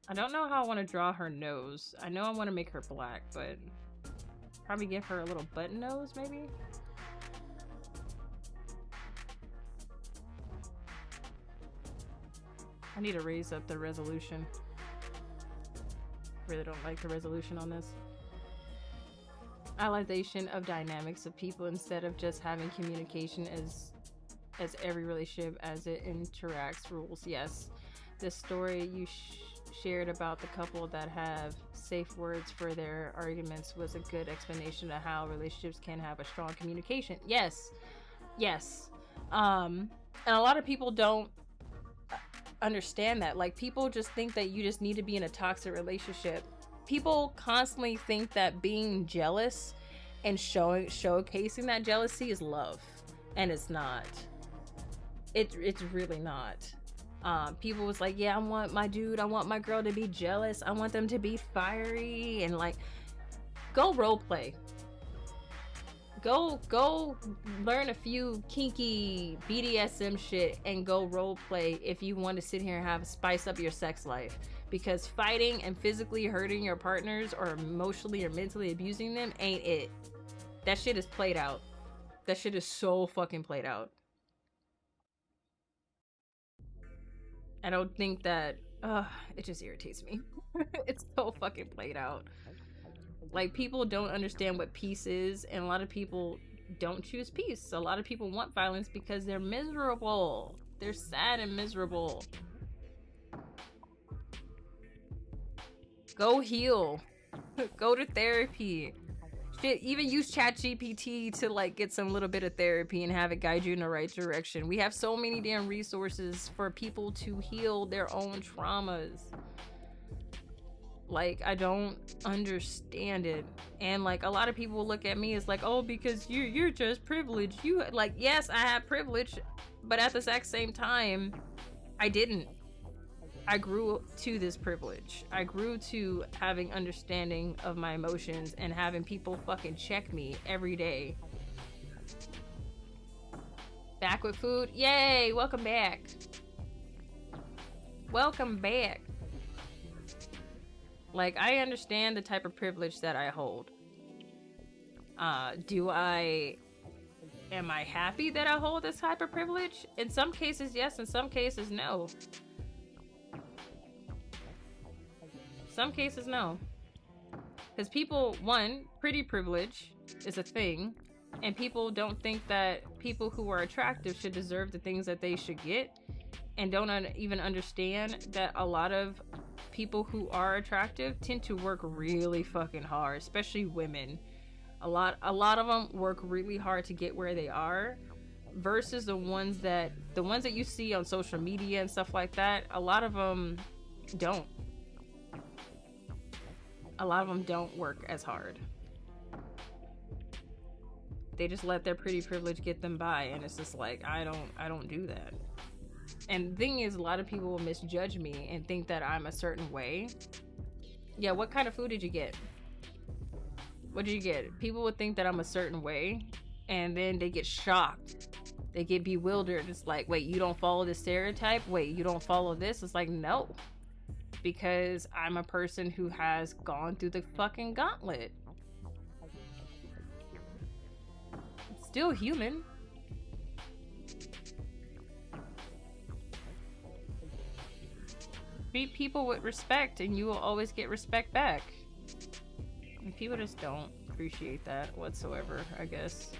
I don't know how I want to draw her nose. I know I want to make her black, but probably give her a little button nose, maybe? I need to raise up the resolution. Really don't like the resolution on this. Idolization of dynamics of people instead of just having communication as every relationship as it interacts rules. Yes, the story you shared about the couple that have safe words for their arguments was a good explanation of how relationships can have a strong communication. Yes. And a lot of people don't understand that. Like, people just think that you just need to be in a toxic relationship. People constantly think that being jealous and showcasing that jealousy is love, and it's not. It's really not. People was like, yeah, I want my girl to be jealous, I want them to be fiery, and like, go role play. Go learn a few kinky BDSM shit and go role play if you want to sit here and spice up your sex life. Because fighting and physically hurting your partners or emotionally or mentally abusing them ain't it. That shit is played out. That shit is so fucking played out. I don't think that, it just irritates me. It's so fucking played out. Like, people don't understand what peace is, and a lot of people don't choose peace. A lot of people want violence because they're miserable. They're sad and miserable. Go heal. Go to therapy. Shit, even use ChatGPT to like get some little bit of therapy and have it guide you in the right direction. We have so many damn resources for people to heal their own traumas. Like, I don't understand it. And like, a lot of people will look at me as like, oh, because you're just privileged. You, like, yes, I have privilege, but at the exact same time, I didn't. I grew to this privilege. I grew to having understanding of my emotions and having people fucking check me every day. Back with food. Yay! Welcome back. Welcome back. Like, I understand the type of privilege that I hold. Am I happy that I hold this type of privilege? In some cases, yes. In some cases, no. Some cases, no. Because people, one, pretty privilege is a thing, and people don't think that people who are attractive should deserve the things that they should get, and don't even understand that a lot of people who are attractive tend to work really fucking hard, especially women. A lot of them work really hard to get where they are, versus the ones that you see on social media and stuff like that. A lot of them don't. A lot of them don't work as hard. They just let their pretty privilege get them by, and it's just like, I don't do that. And the thing is, a lot of people will misjudge me and think that I'm a certain way. Yeah, what kind of food did you get? What did you get? People would think that I'm a certain way, and then they get shocked. They get bewildered. It's like, wait, you don't follow this stereotype? Wait, you don't follow this? It's like, no. Because I'm a person who has gone through the fucking gauntlet. I'm still human. Treat people with respect and you will always get respect back. And people just don't appreciate that whatsoever, I guess.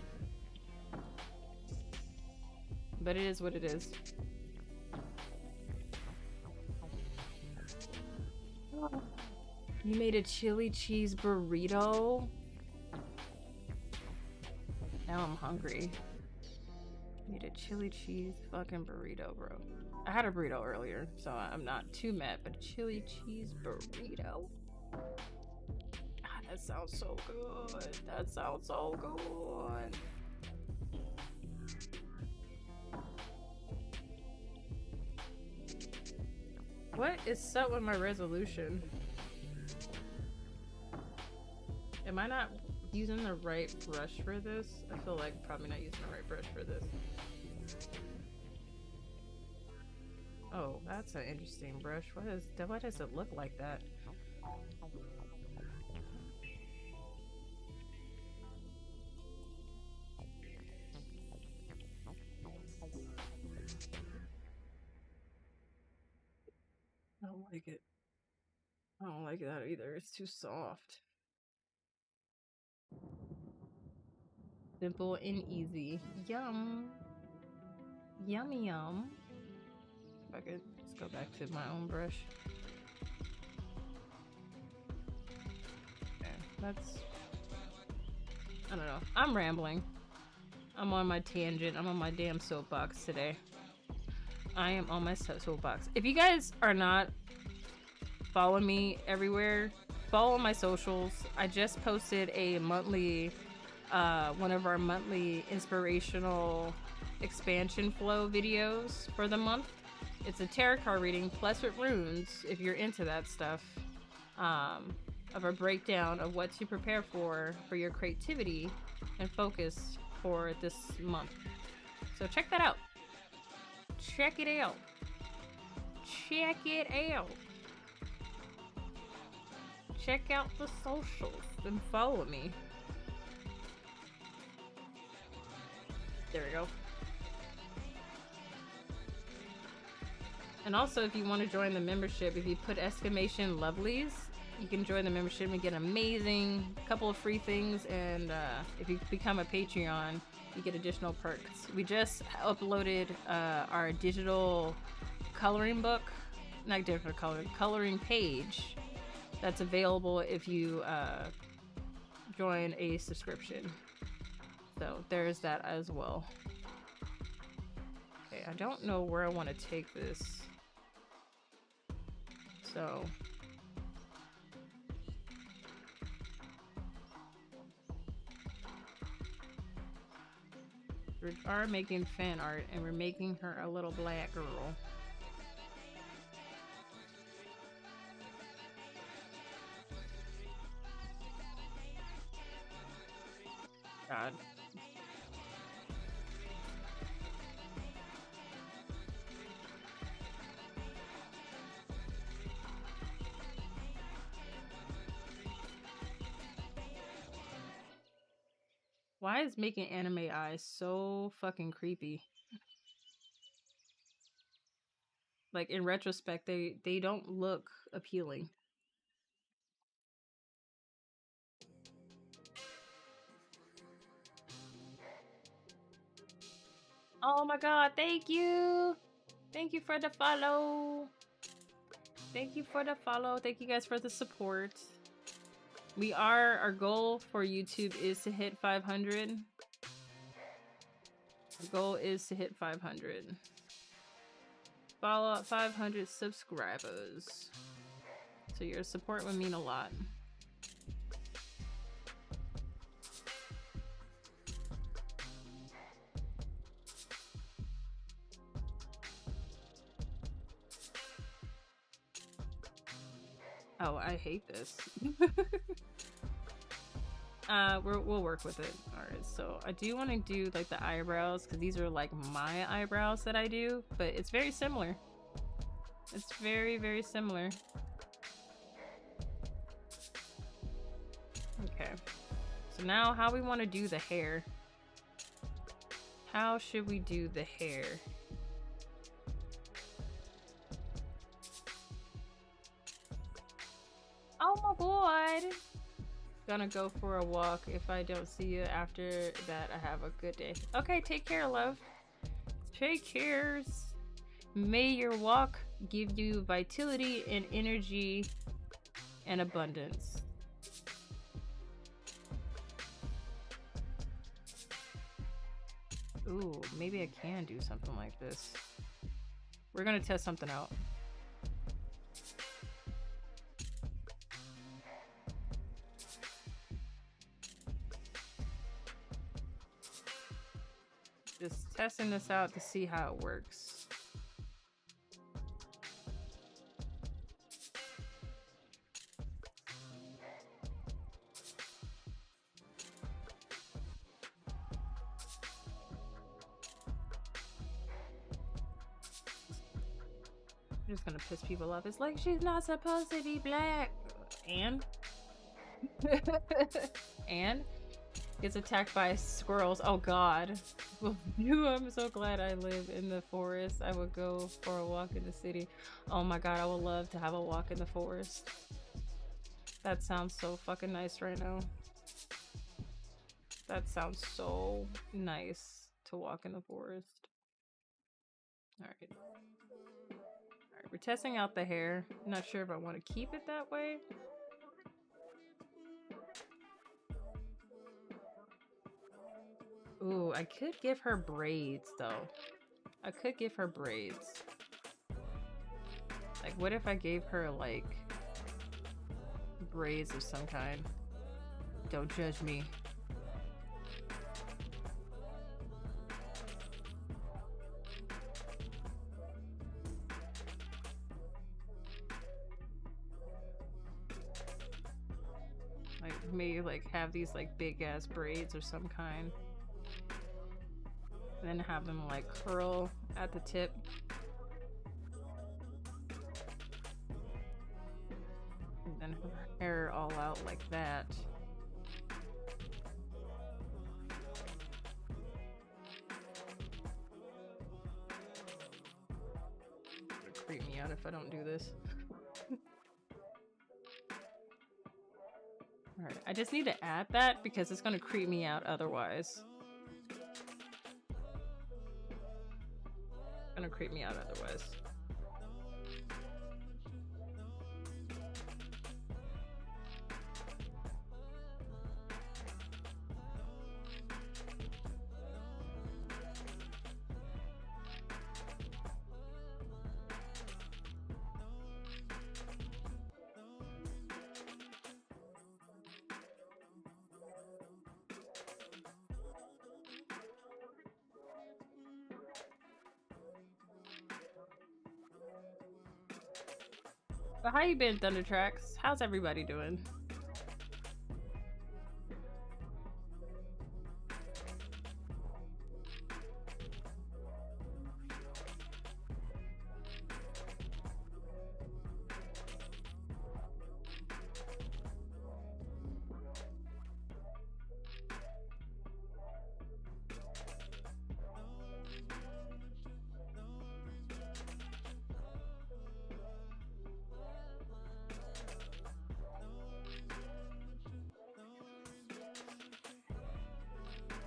But it is what it is. You made a chili cheese burrito? Now I'm hungry. Made a chili cheese fucking burrito, bro. I had a burrito earlier, so I'm not too mad, but a chili cheese burrito? Ah, that sounds so good. That sounds so good. What is up with my resolution? Am I not using the right brush for this? I feel like probably not using the right brush for this. Oh, that's an interesting brush. Why does it look like that? I don't like it. I don't like that either. It's too soft. Simple and easy. Yum. Yummy yum. If I could just go back to my own brush. Okay, that's... I don't know. I'm rambling. I'm on my tangent. I'm on my damn soapbox today. I am on my soapbox. If you guys are not following me everywhere, follow my socials. I just posted a monthly, one of our monthly inspirational expansion flow videos for the month. It's a tarot card reading plus with runes, if you're into that stuff, of a breakdown of what to prepare for your creativity and focus for this month. So check that out. Check it out. Check it out. Check out the socials and follow me. There we go. And also, if you want to join the membership, if you put exclamation lovelies, you can join the membership and get an amazing couple of free things. And if you become a Patreon, you get additional perks. We just uploaded our digital coloring book, not digital coloring page that's available if you join a subscription. So there's that as well. Okay, I don't know where I want to take this. So we are making fan art and we're making her a little black girl. God. Why is making anime eyes so fucking creepy? Like, in retrospect, they don't look appealing. Oh my god, thank you! Thank you for the follow! Thank you for the follow. Thank you guys for the support. Our goal for YouTube is to hit 500. The goal is to hit 500. Follow up 500 subscribers. So your support would mean a lot. Oh, I hate this. We'll work with it. Alright, so I do want to do like the eyebrows because these are like my eyebrows that I do, but it's very similar. It's very, very similar. Okay. So now how we want to do the hair. How should we do the hair? Oh my god! Gonna go for a walk. If I don't see you after that, I have a good day. Okay, take care, love. Take care. May your walk give you vitality and energy and abundance. Ooh, maybe I can do something like this. We're gonna test something out. Just testing this out to see how it works. I'm just gonna piss people off. It's like she's not supposed to be black. And? And? Gets attacked by squirrels. Oh god. I'm so glad I live in the forest. I would go for a walk in the city. Oh my god, I would love to have a walk in the forest. That sounds so fucking nice right now. That sounds so nice to walk in the forest. Alright. Alright, we're testing out the hair. I'm not sure if I want to keep it that way. Ooh, I could give her braids though. I could give her braids. Like, what if I gave her like braids of some kind? Don't judge me. Like, maybe like have these like big ass braids or some kind. And then have them like curl at the tip. And then her hair all out like that. It'll creep me out if I don't do this. Alright, I just need to add that because it's gonna creep me out otherwise. Gonna creep me out otherwise. But how you been, Thundertracks? How's everybody doing?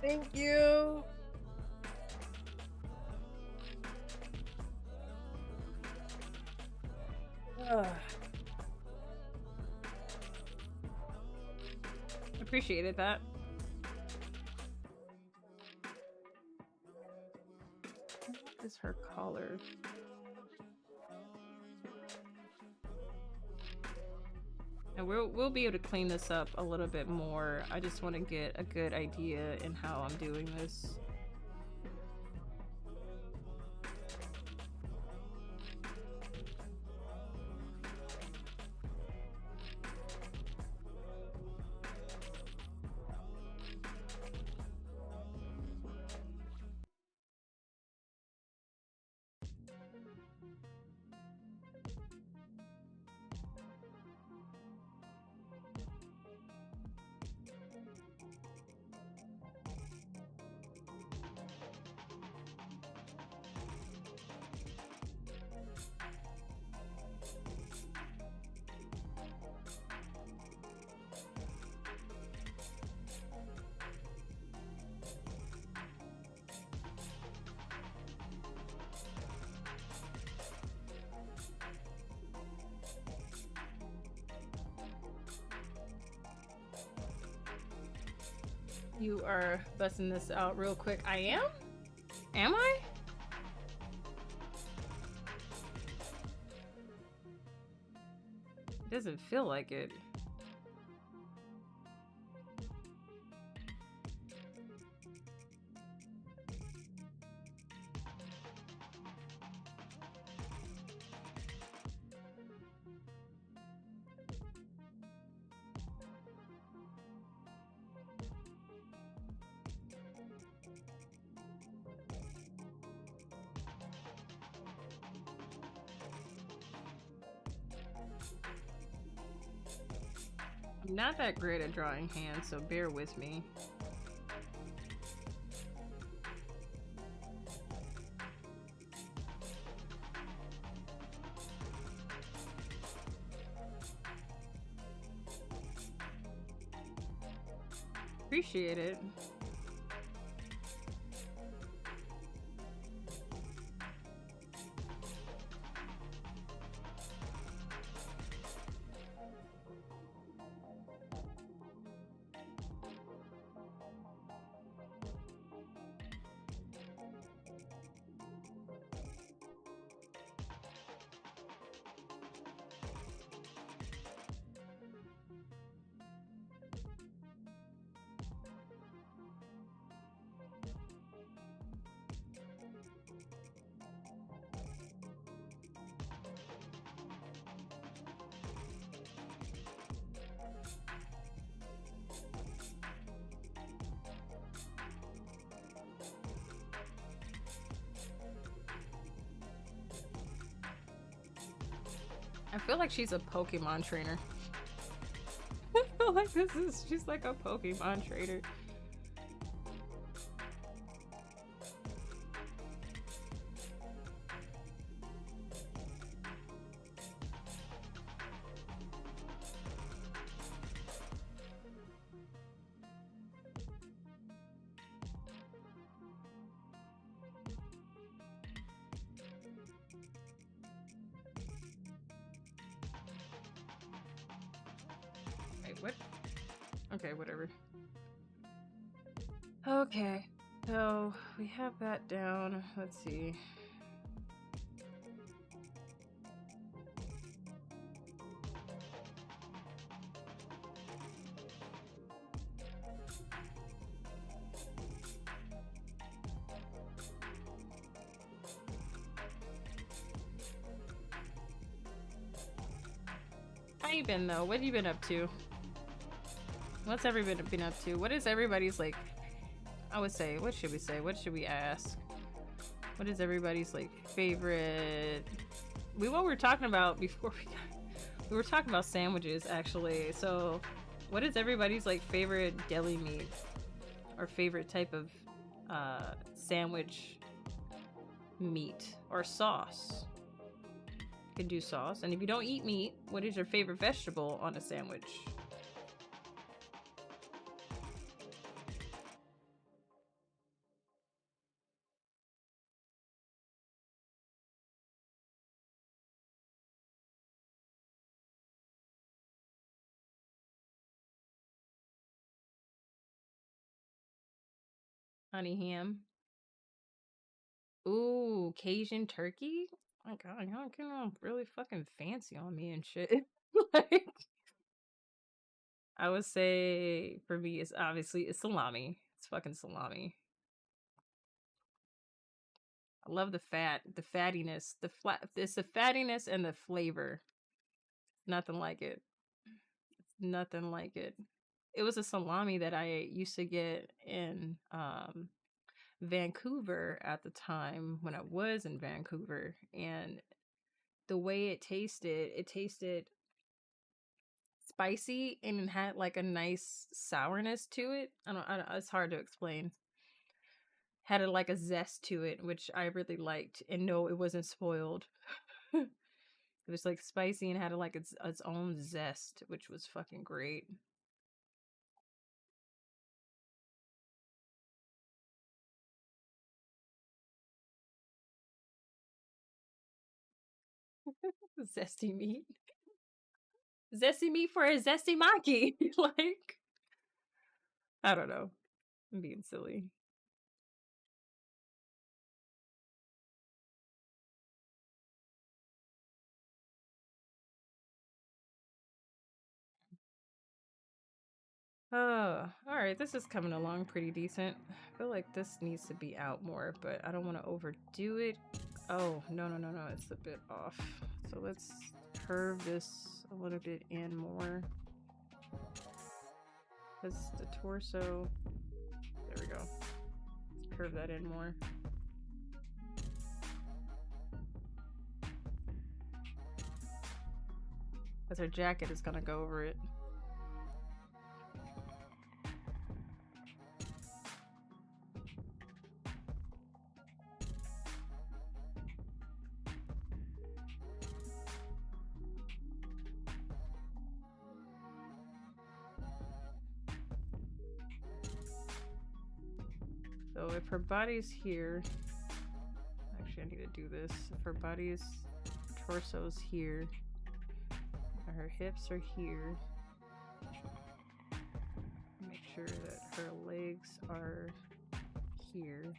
Thank you. Ugh. Appreciated that. What is her collar? And we'll be able to clean this up a little bit more. I just want to get a good idea in how I'm doing this. You are busting this out real quick. I am? Am I? It doesn't feel like it. I'm not that great at drawing hands, so bear with me. Appreciate it. I feel like she's a Pokemon trainer. I feel like she's like a Pokemon trainer. What? Okay, whatever. Okay, so we have that down. Let's see. How you been though? What have you been up to? What's everybody been up to? What is everybody's like? I would say, what should we say? What should we ask? What is everybody's like favorite? What we were talking about before we were talking about sandwiches actually. So, what is everybody's like favorite deli meat or favorite type of sandwich meat or sauce? You can do sauce. And if you don't eat meat, what is your favorite vegetable on a sandwich? Honey ham. Ooh, Cajun turkey? Oh my god, y'all getting all really fucking fancy on me and shit. Like, I would say for me, it's obviously it's salami. It's fucking salami. I love the fat, the fattiness, the flat. It's the fattiness and the flavor. Nothing like it. It's nothing like it. It was a salami that I used to get in Vancouver at the time when I was in Vancouver, and the way it tasted spicy and it had like a nice sourness to it. I don't it's hard to explain. Had like a zest to it, which I really liked. And no, it wasn't spoiled. It was like spicy and had like its own zest, which was fucking great. Zesty meat. Zesty meat for a zesty maki. Like, I don't know. I'm being silly. Oh, alright, this is coming along pretty decent. I feel like this needs to be out more, but I don't want to overdo it. Oh, no, it's a bit off. So let's curve this a little bit in more. Because the torso, there we go. Let's curve that in more. Because her jacket is gonna go over it. So if her body's here, actually I need to do this. If her body's torso's here, and her hips are here, make sure that her legs are here.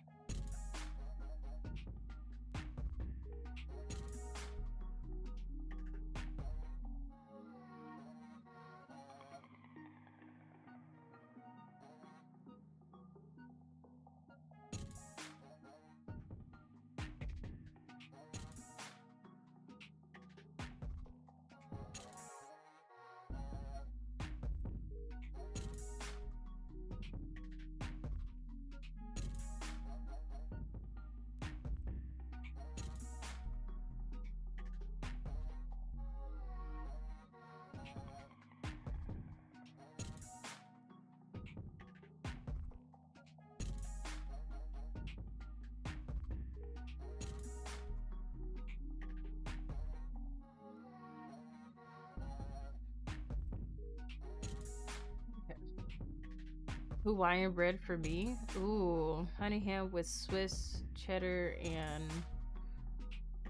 Hawaiian bread for me. Ooh, honey ham with Swiss cheddar and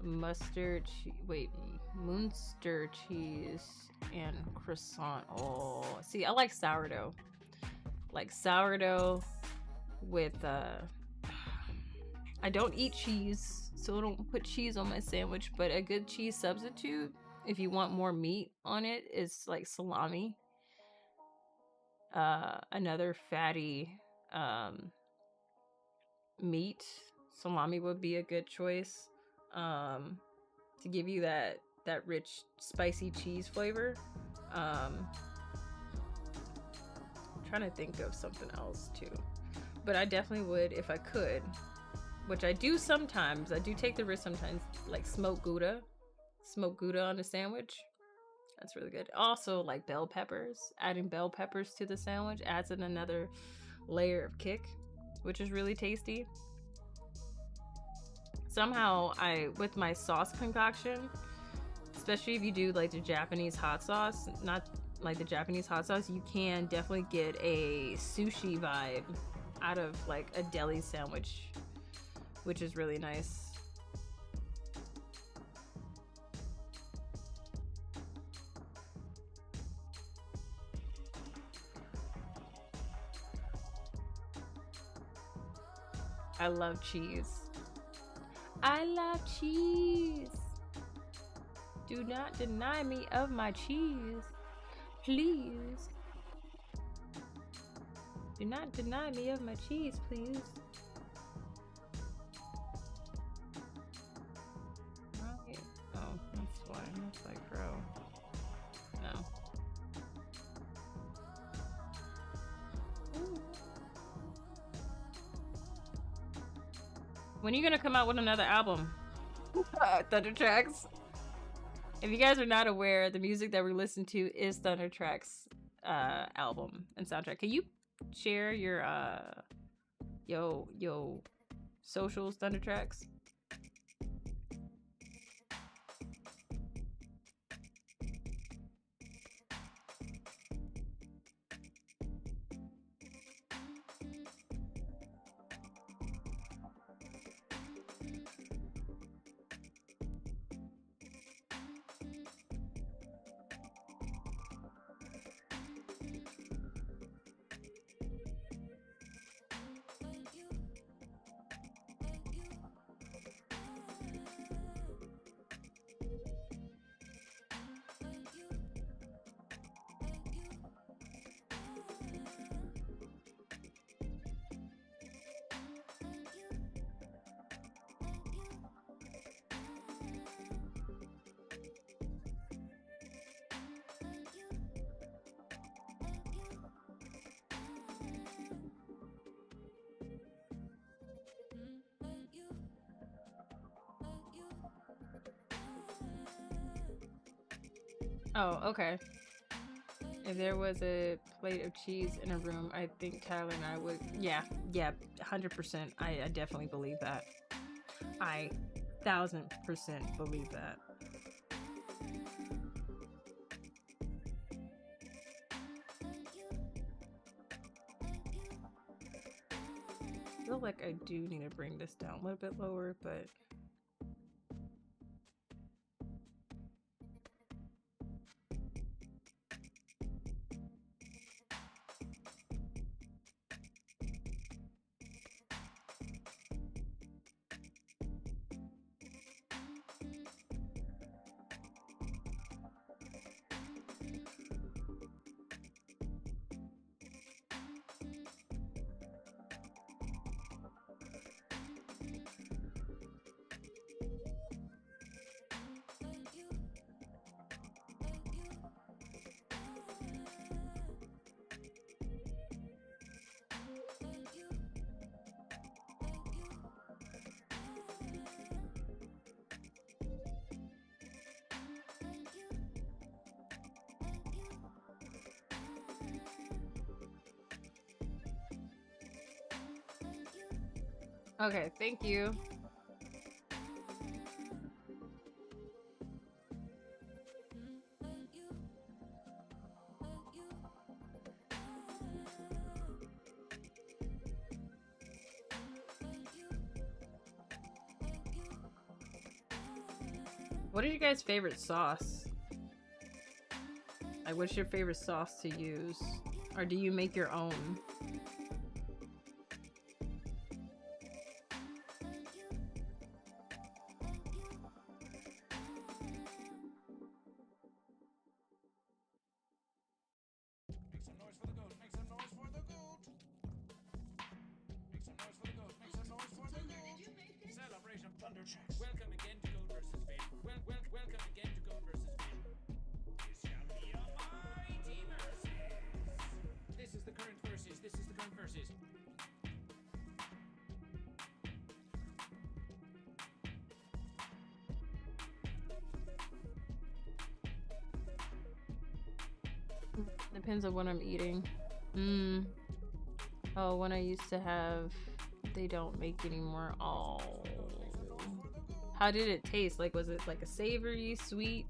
mustard cheese. Wait, Munster cheese and croissant. Oh, see, I like sourdough. Like sourdough with I don't eat cheese, so I don't put cheese on my sandwich, but a good cheese substitute, if you want more meat on it, is like salami. Another fatty meat, salami would be a good choice to give you that rich spicy cheese flavor. I'm trying to think of something else too, but I definitely would, if I could, which I do sometimes. I do take the risk sometimes, like smoked Gouda on a sandwich. That's really good. Also, like bell peppers. Adding bell peppers to the sandwich adds in another layer of kick, which is really tasty. Somehow, with my sauce concoction, especially if you do like the Japanese hot sauce, not like the Japanese hot sauce, you can definitely get a sushi vibe out of like a deli sandwich, which is really nice. I love cheese. I love cheese. Do not deny me of my cheese, please. Do not deny me of my cheese, please. Right. Oh, that's why. That's like, bro. No. Ooh. When are you gonna come out with another album? Thunder Tracks. If you guys are not aware, the music that we listen to is Thunder Tracks' album and soundtrack. Can you share your yo socials, Thunder Tracks? Oh, okay. If there was a plate of cheese in a room, I think Tyler and I would. Yeah, 100%. I definitely believe that. I 1000% believe that. I feel like I do need to bring this down a little bit lower, but. Okay, thank you. What is your guys' favorite sauce? Like, what's your favorite sauce to use? Or do you make your own? Depends on what I'm eating. Oh, when I used to have, they don't make anymore. Oh, how did it taste? Like, was it like a savory, sweet?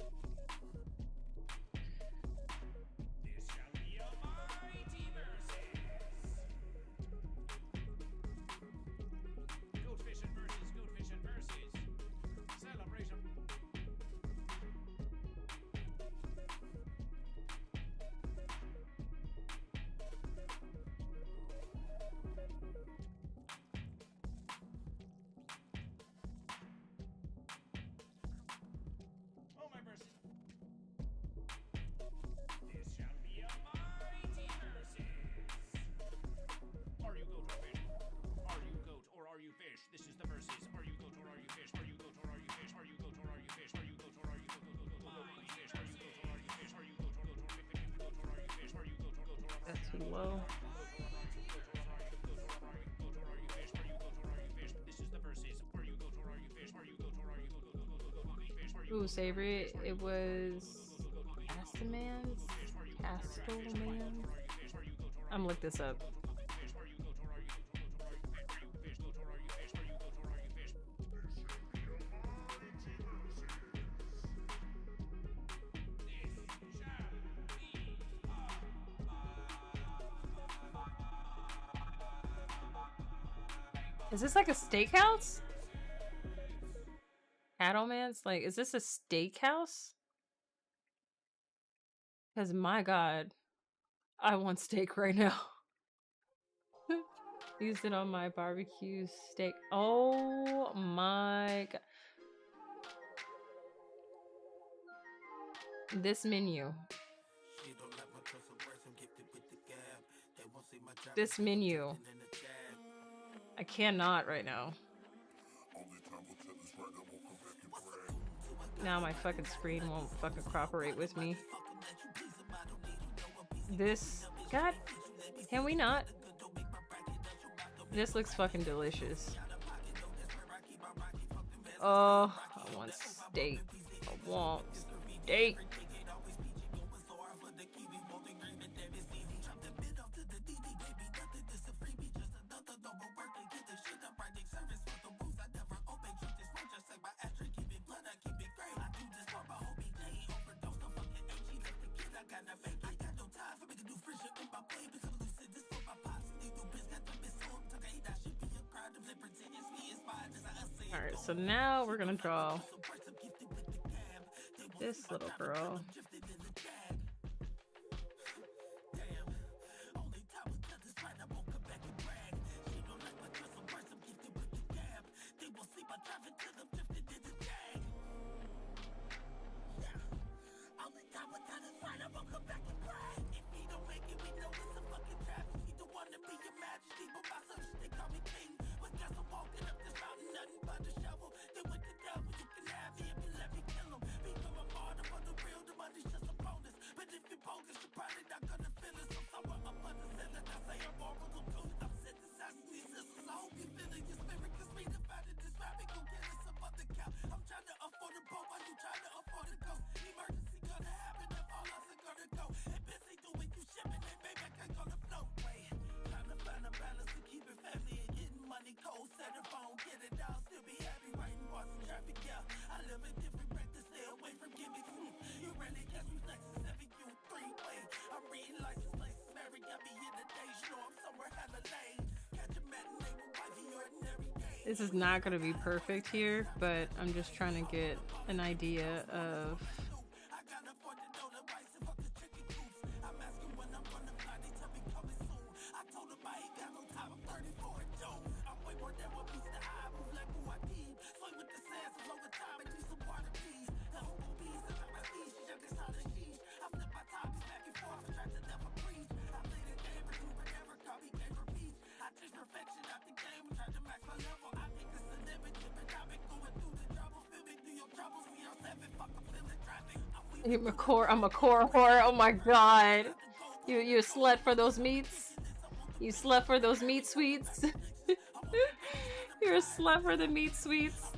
Too low. Ooh, savory. It was Castellman's. Castellman's. I'm gonna look this up. Is this like a steakhouse? Cattleman's? Like, is this a steakhouse? Because my god, I want steak right now. Used it on my barbecue steak. Oh my god. This menu. This menu. I cannot right now. Now my fucking screen won't fucking cooperate with me. This, god, can we not? This looks fucking delicious. Oh, I want steak. I want steak. Alright, so now we're gonna draw this little girl. This is not going to be perfect here, but I'm just trying to get an idea of I'm a core whore. Oh my god. You a slut for those meats? You slut for those meat sweets? You're a slut for the meat sweets.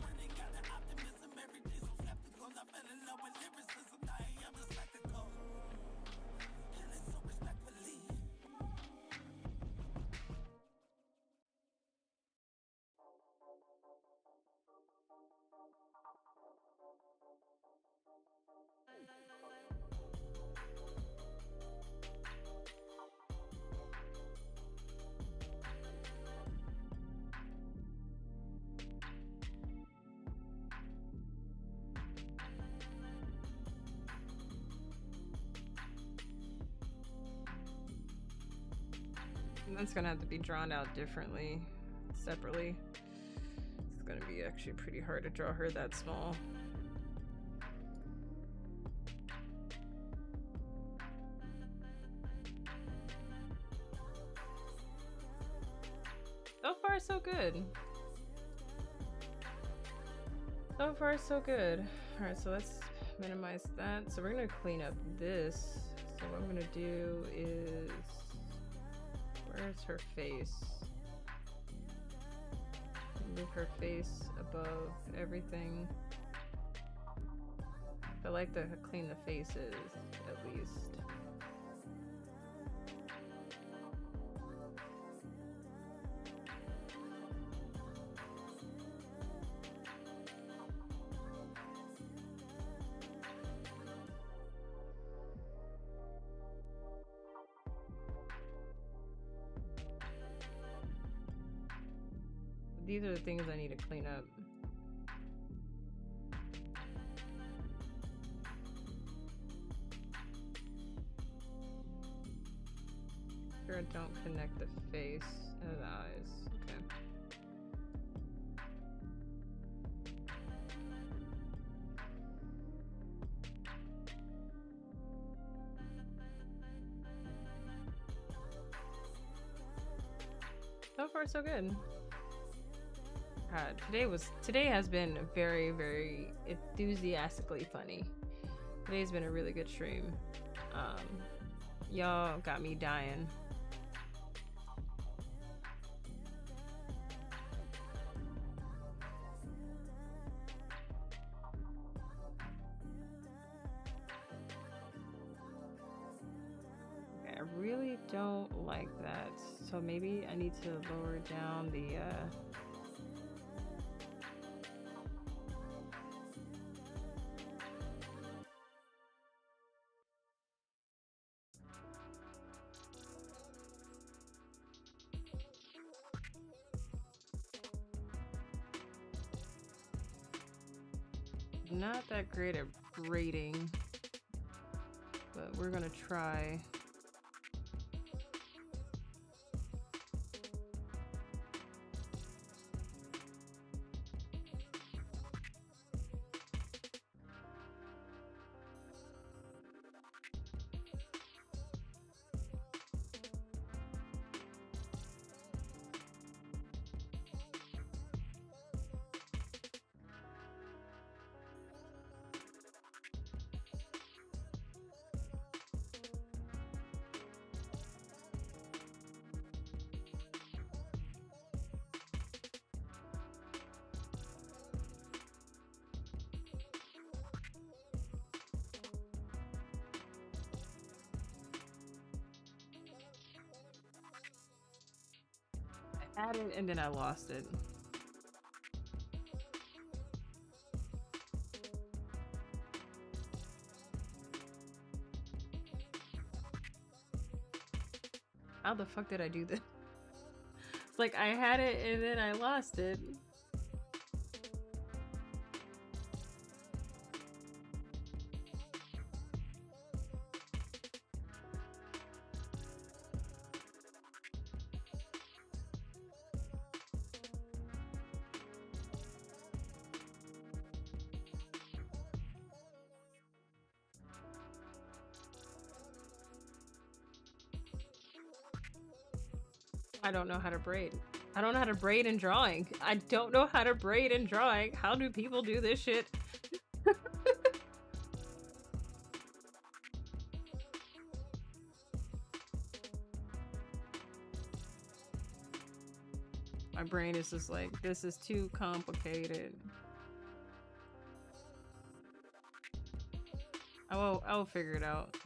That's gonna have to be drawn out differently, separately. It's gonna be actually pretty hard to draw her that small. So far, so good. So far, so good. Alright, so let's minimize that. So we're gonna clean up this. So what I'm gonna do is... Where's her face? Move her face above everything. I like to clean the faces, at least. These are the things I need to clean up. Sure, don't connect the face and the eyes. Okay. So far, so good. Today has been very, very enthusiastically funny. Today's been a really good stream. Y'all got me dying. Okay, I really don't like that. So maybe I need to lower down the Not that great at braiding, but we're gonna try. I had it and then I lost it. How the fuck did I do this? It's like I had it and then I lost it. I don't know how to braid. I don't know how to braid in drawing. I don't know how to braid in drawing. How do people do this shit? My brain is just like, this is too complicated. I will figure it out.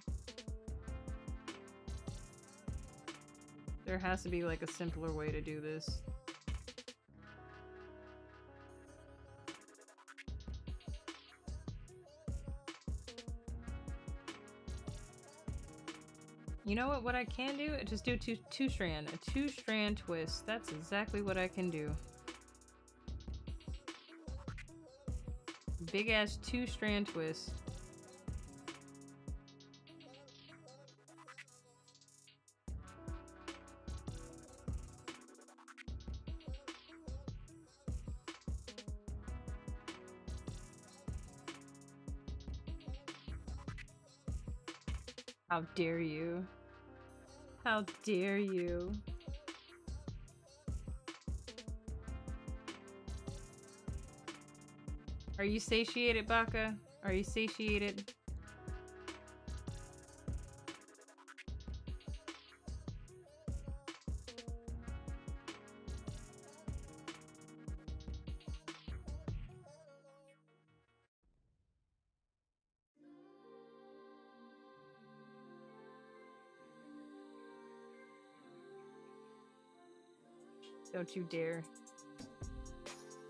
There has to be like a simpler way to do this. You know what I can do? Just do a two-strand twist. That's exactly what I can do. Big ass two-strand twist. How dare you? How dare you? Are you satiated, Baka? Are you satiated? Don't you dare.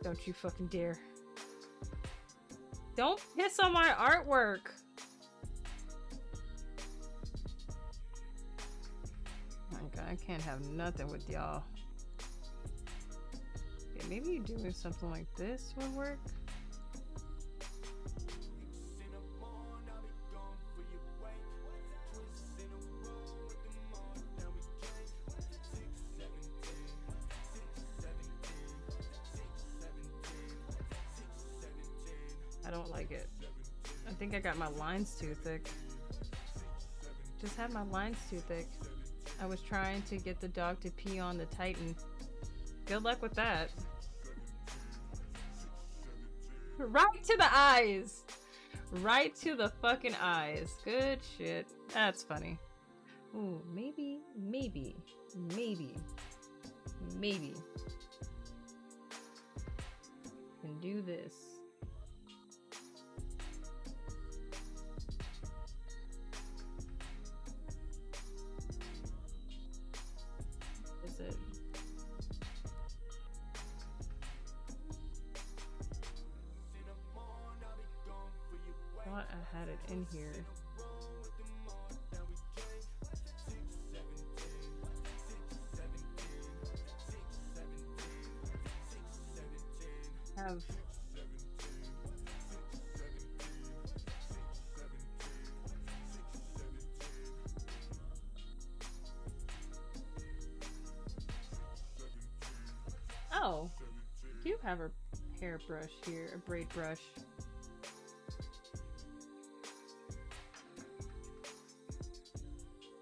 Don't you fucking dare. Don't piss on my artwork! Oh my god, I can't have nothing with y'all. Okay, maybe doing something like this would work? I don't like it. I think I got my lines too thick. Just had my lines too thick. I was trying to get the dog to pee on the Titan. Good luck with that. Right to the eyes! Right to the fucking eyes. Good shit. That's funny. Ooh, maybe. Can do this. Is it? I thought I had it in here. do have a hairbrush here, a braid brush.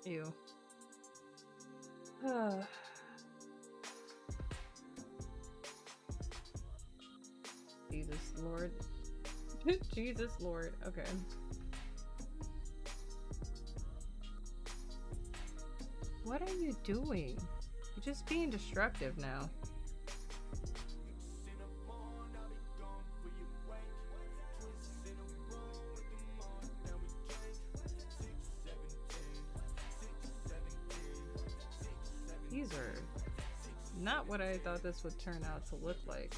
Ew. Jesus Lord. Jesus Lord. Okay. What are you doing? You're just being destructive now. These are not what I thought this would turn out to look like.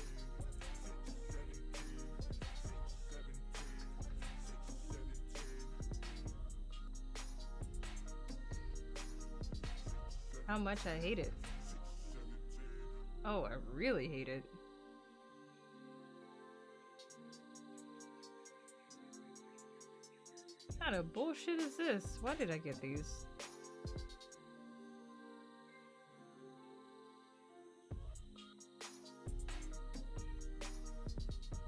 How much I hate it. Oh, I really hate it. What kind of bullshit is this? Why did I get these?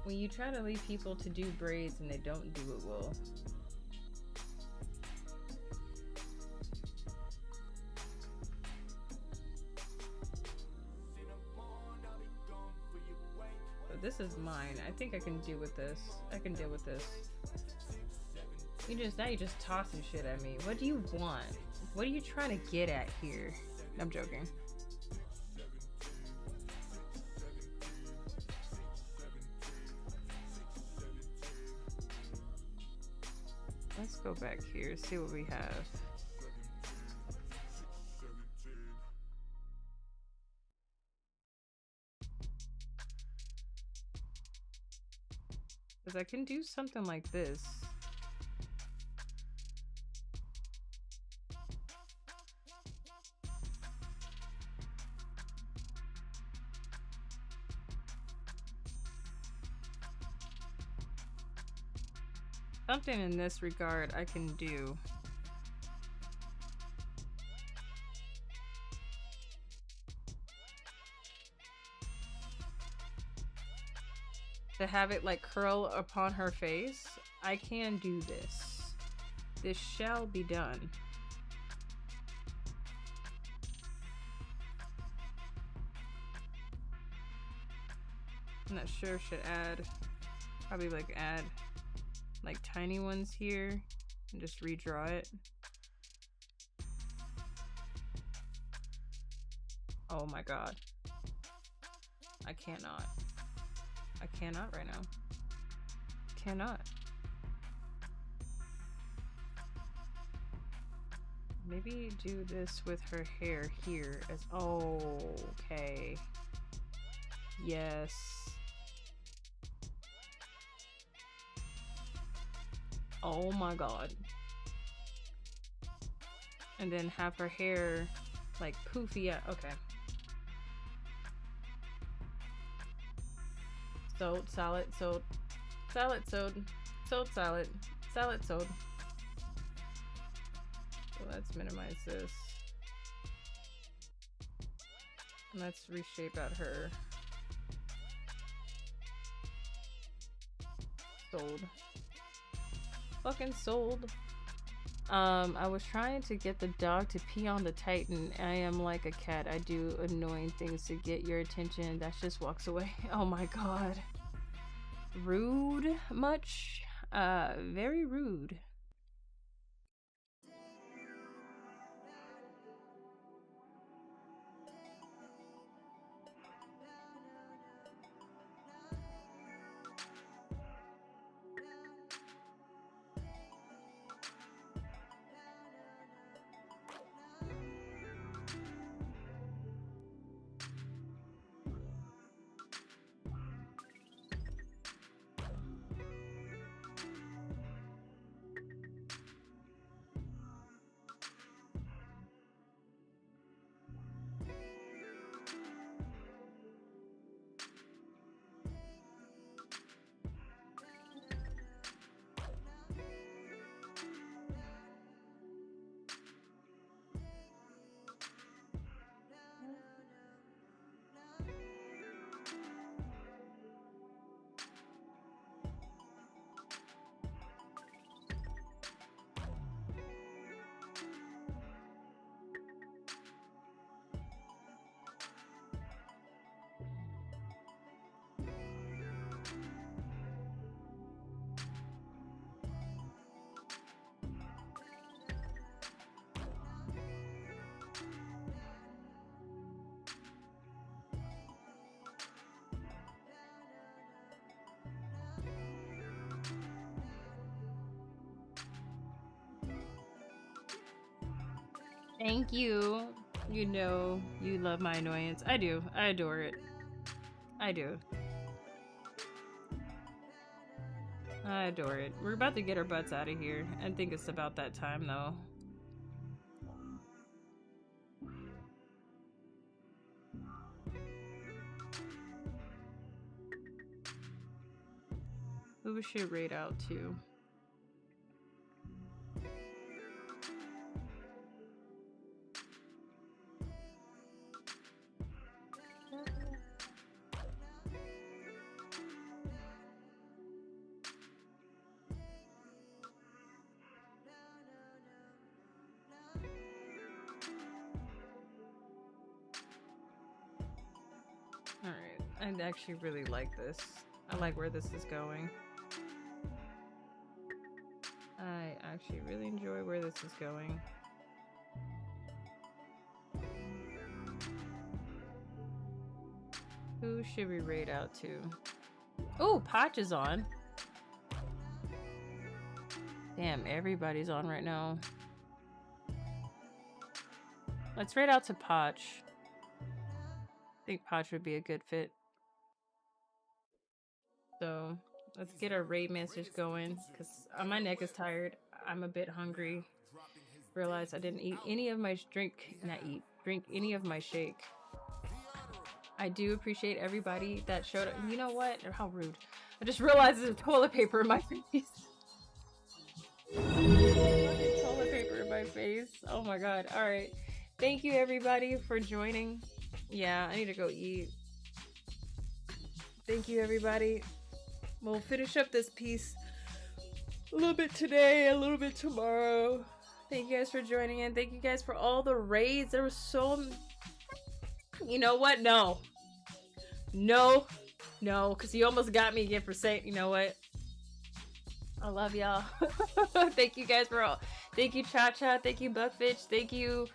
When you try to lead people to do braids and they don't do it well. This is mine. I think I can deal with this. I can deal with this. Now you're just tossing shit at me. What do you want? What are you trying to get at here? I'm joking. Let's go back here, see what we have. Because I can do something like this. Something in this regard I can do. To have it like curl upon her face, I can do this. This shall be done. I'm not sure, should add, probably like add like tiny ones here and just redraw it. Oh my god. I cannot. I cannot right now. Cannot. Maybe do this with her hair here as, oh, okay. Yes. Oh my god. And then have her hair like poofy out. Okay. Sewed, salad, sewed, salad, sewed, sewed, salad, salad, sewed. So let's minimize this. And let's reshape out her. Sold. Fucking sold. I was trying to get the dog to pee on the Titan. I am like a cat. I do annoying things to get your attention. That just walks away. Oh my god. Rude much? Very rude. Thank you. You know you love my annoyance. I do. I adore it. I do. I adore it. We're about to get our butts out of here. I think it's about that time though. Who we should raid out to? Alright, I actually really like this. I like where this is going. I actually really enjoy where this is going. Who should we raid out to? Oh, Potch is on. Damn, everybody's on right now. Let's raid out to Potch. I think Potch would be a good fit. So let's get our raid message going because my neck is tired. I'm a bit hungry. Realized I didn't eat any of my drink any of my shake. I do appreciate everybody that showed up. You know what? How rude. I just realized there's toilet paper in my face. Toilet paper in my face. Oh my god. Alright. Thank you everybody for joining. Yeah, I need to go eat. Thank you everybody. We'll finish up this piece a little bit today, a little bit tomorrow. Thank you guys for joining in. Thank you guys for all the raids. There was so... You know what? No, because you almost got me again for saying, you know what? I love y'all. Thank you guys for all. Thank you, Cha-Cha. Thank you, Buckfitch. Thank you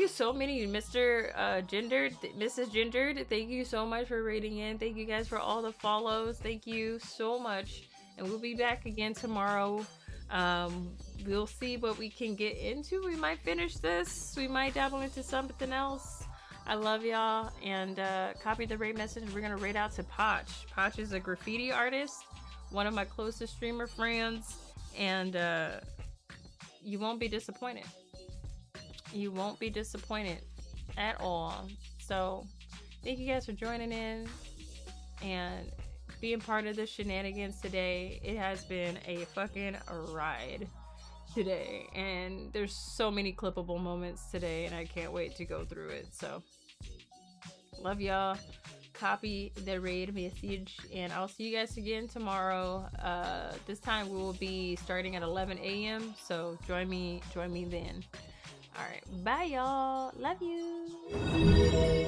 so many, Mr. Gendered, Mrs. Gendered. Thank you so much for raiding in. Thank you guys for all the follows. Thank you so much. And we'll be back again tomorrow. We'll see what we can get into. We might finish this. We might dabble into something else. I love y'all, and copy the raid message. We're gonna raid out to Potch. Potch is a graffiti artist, one of my closest streamer friends, and you won't be disappointed. You won't be disappointed at all. So thank you guys for joining in and being part of the shenanigans today. It has been a fucking ride today, and there's so many clippable moments today, and I can't wait to go through it. So love y'all. Copy the raid message, and I'll see you guys again tomorrow. This time we will be starting at 11 a.m. so join me then. All right, bye y'all. Love you.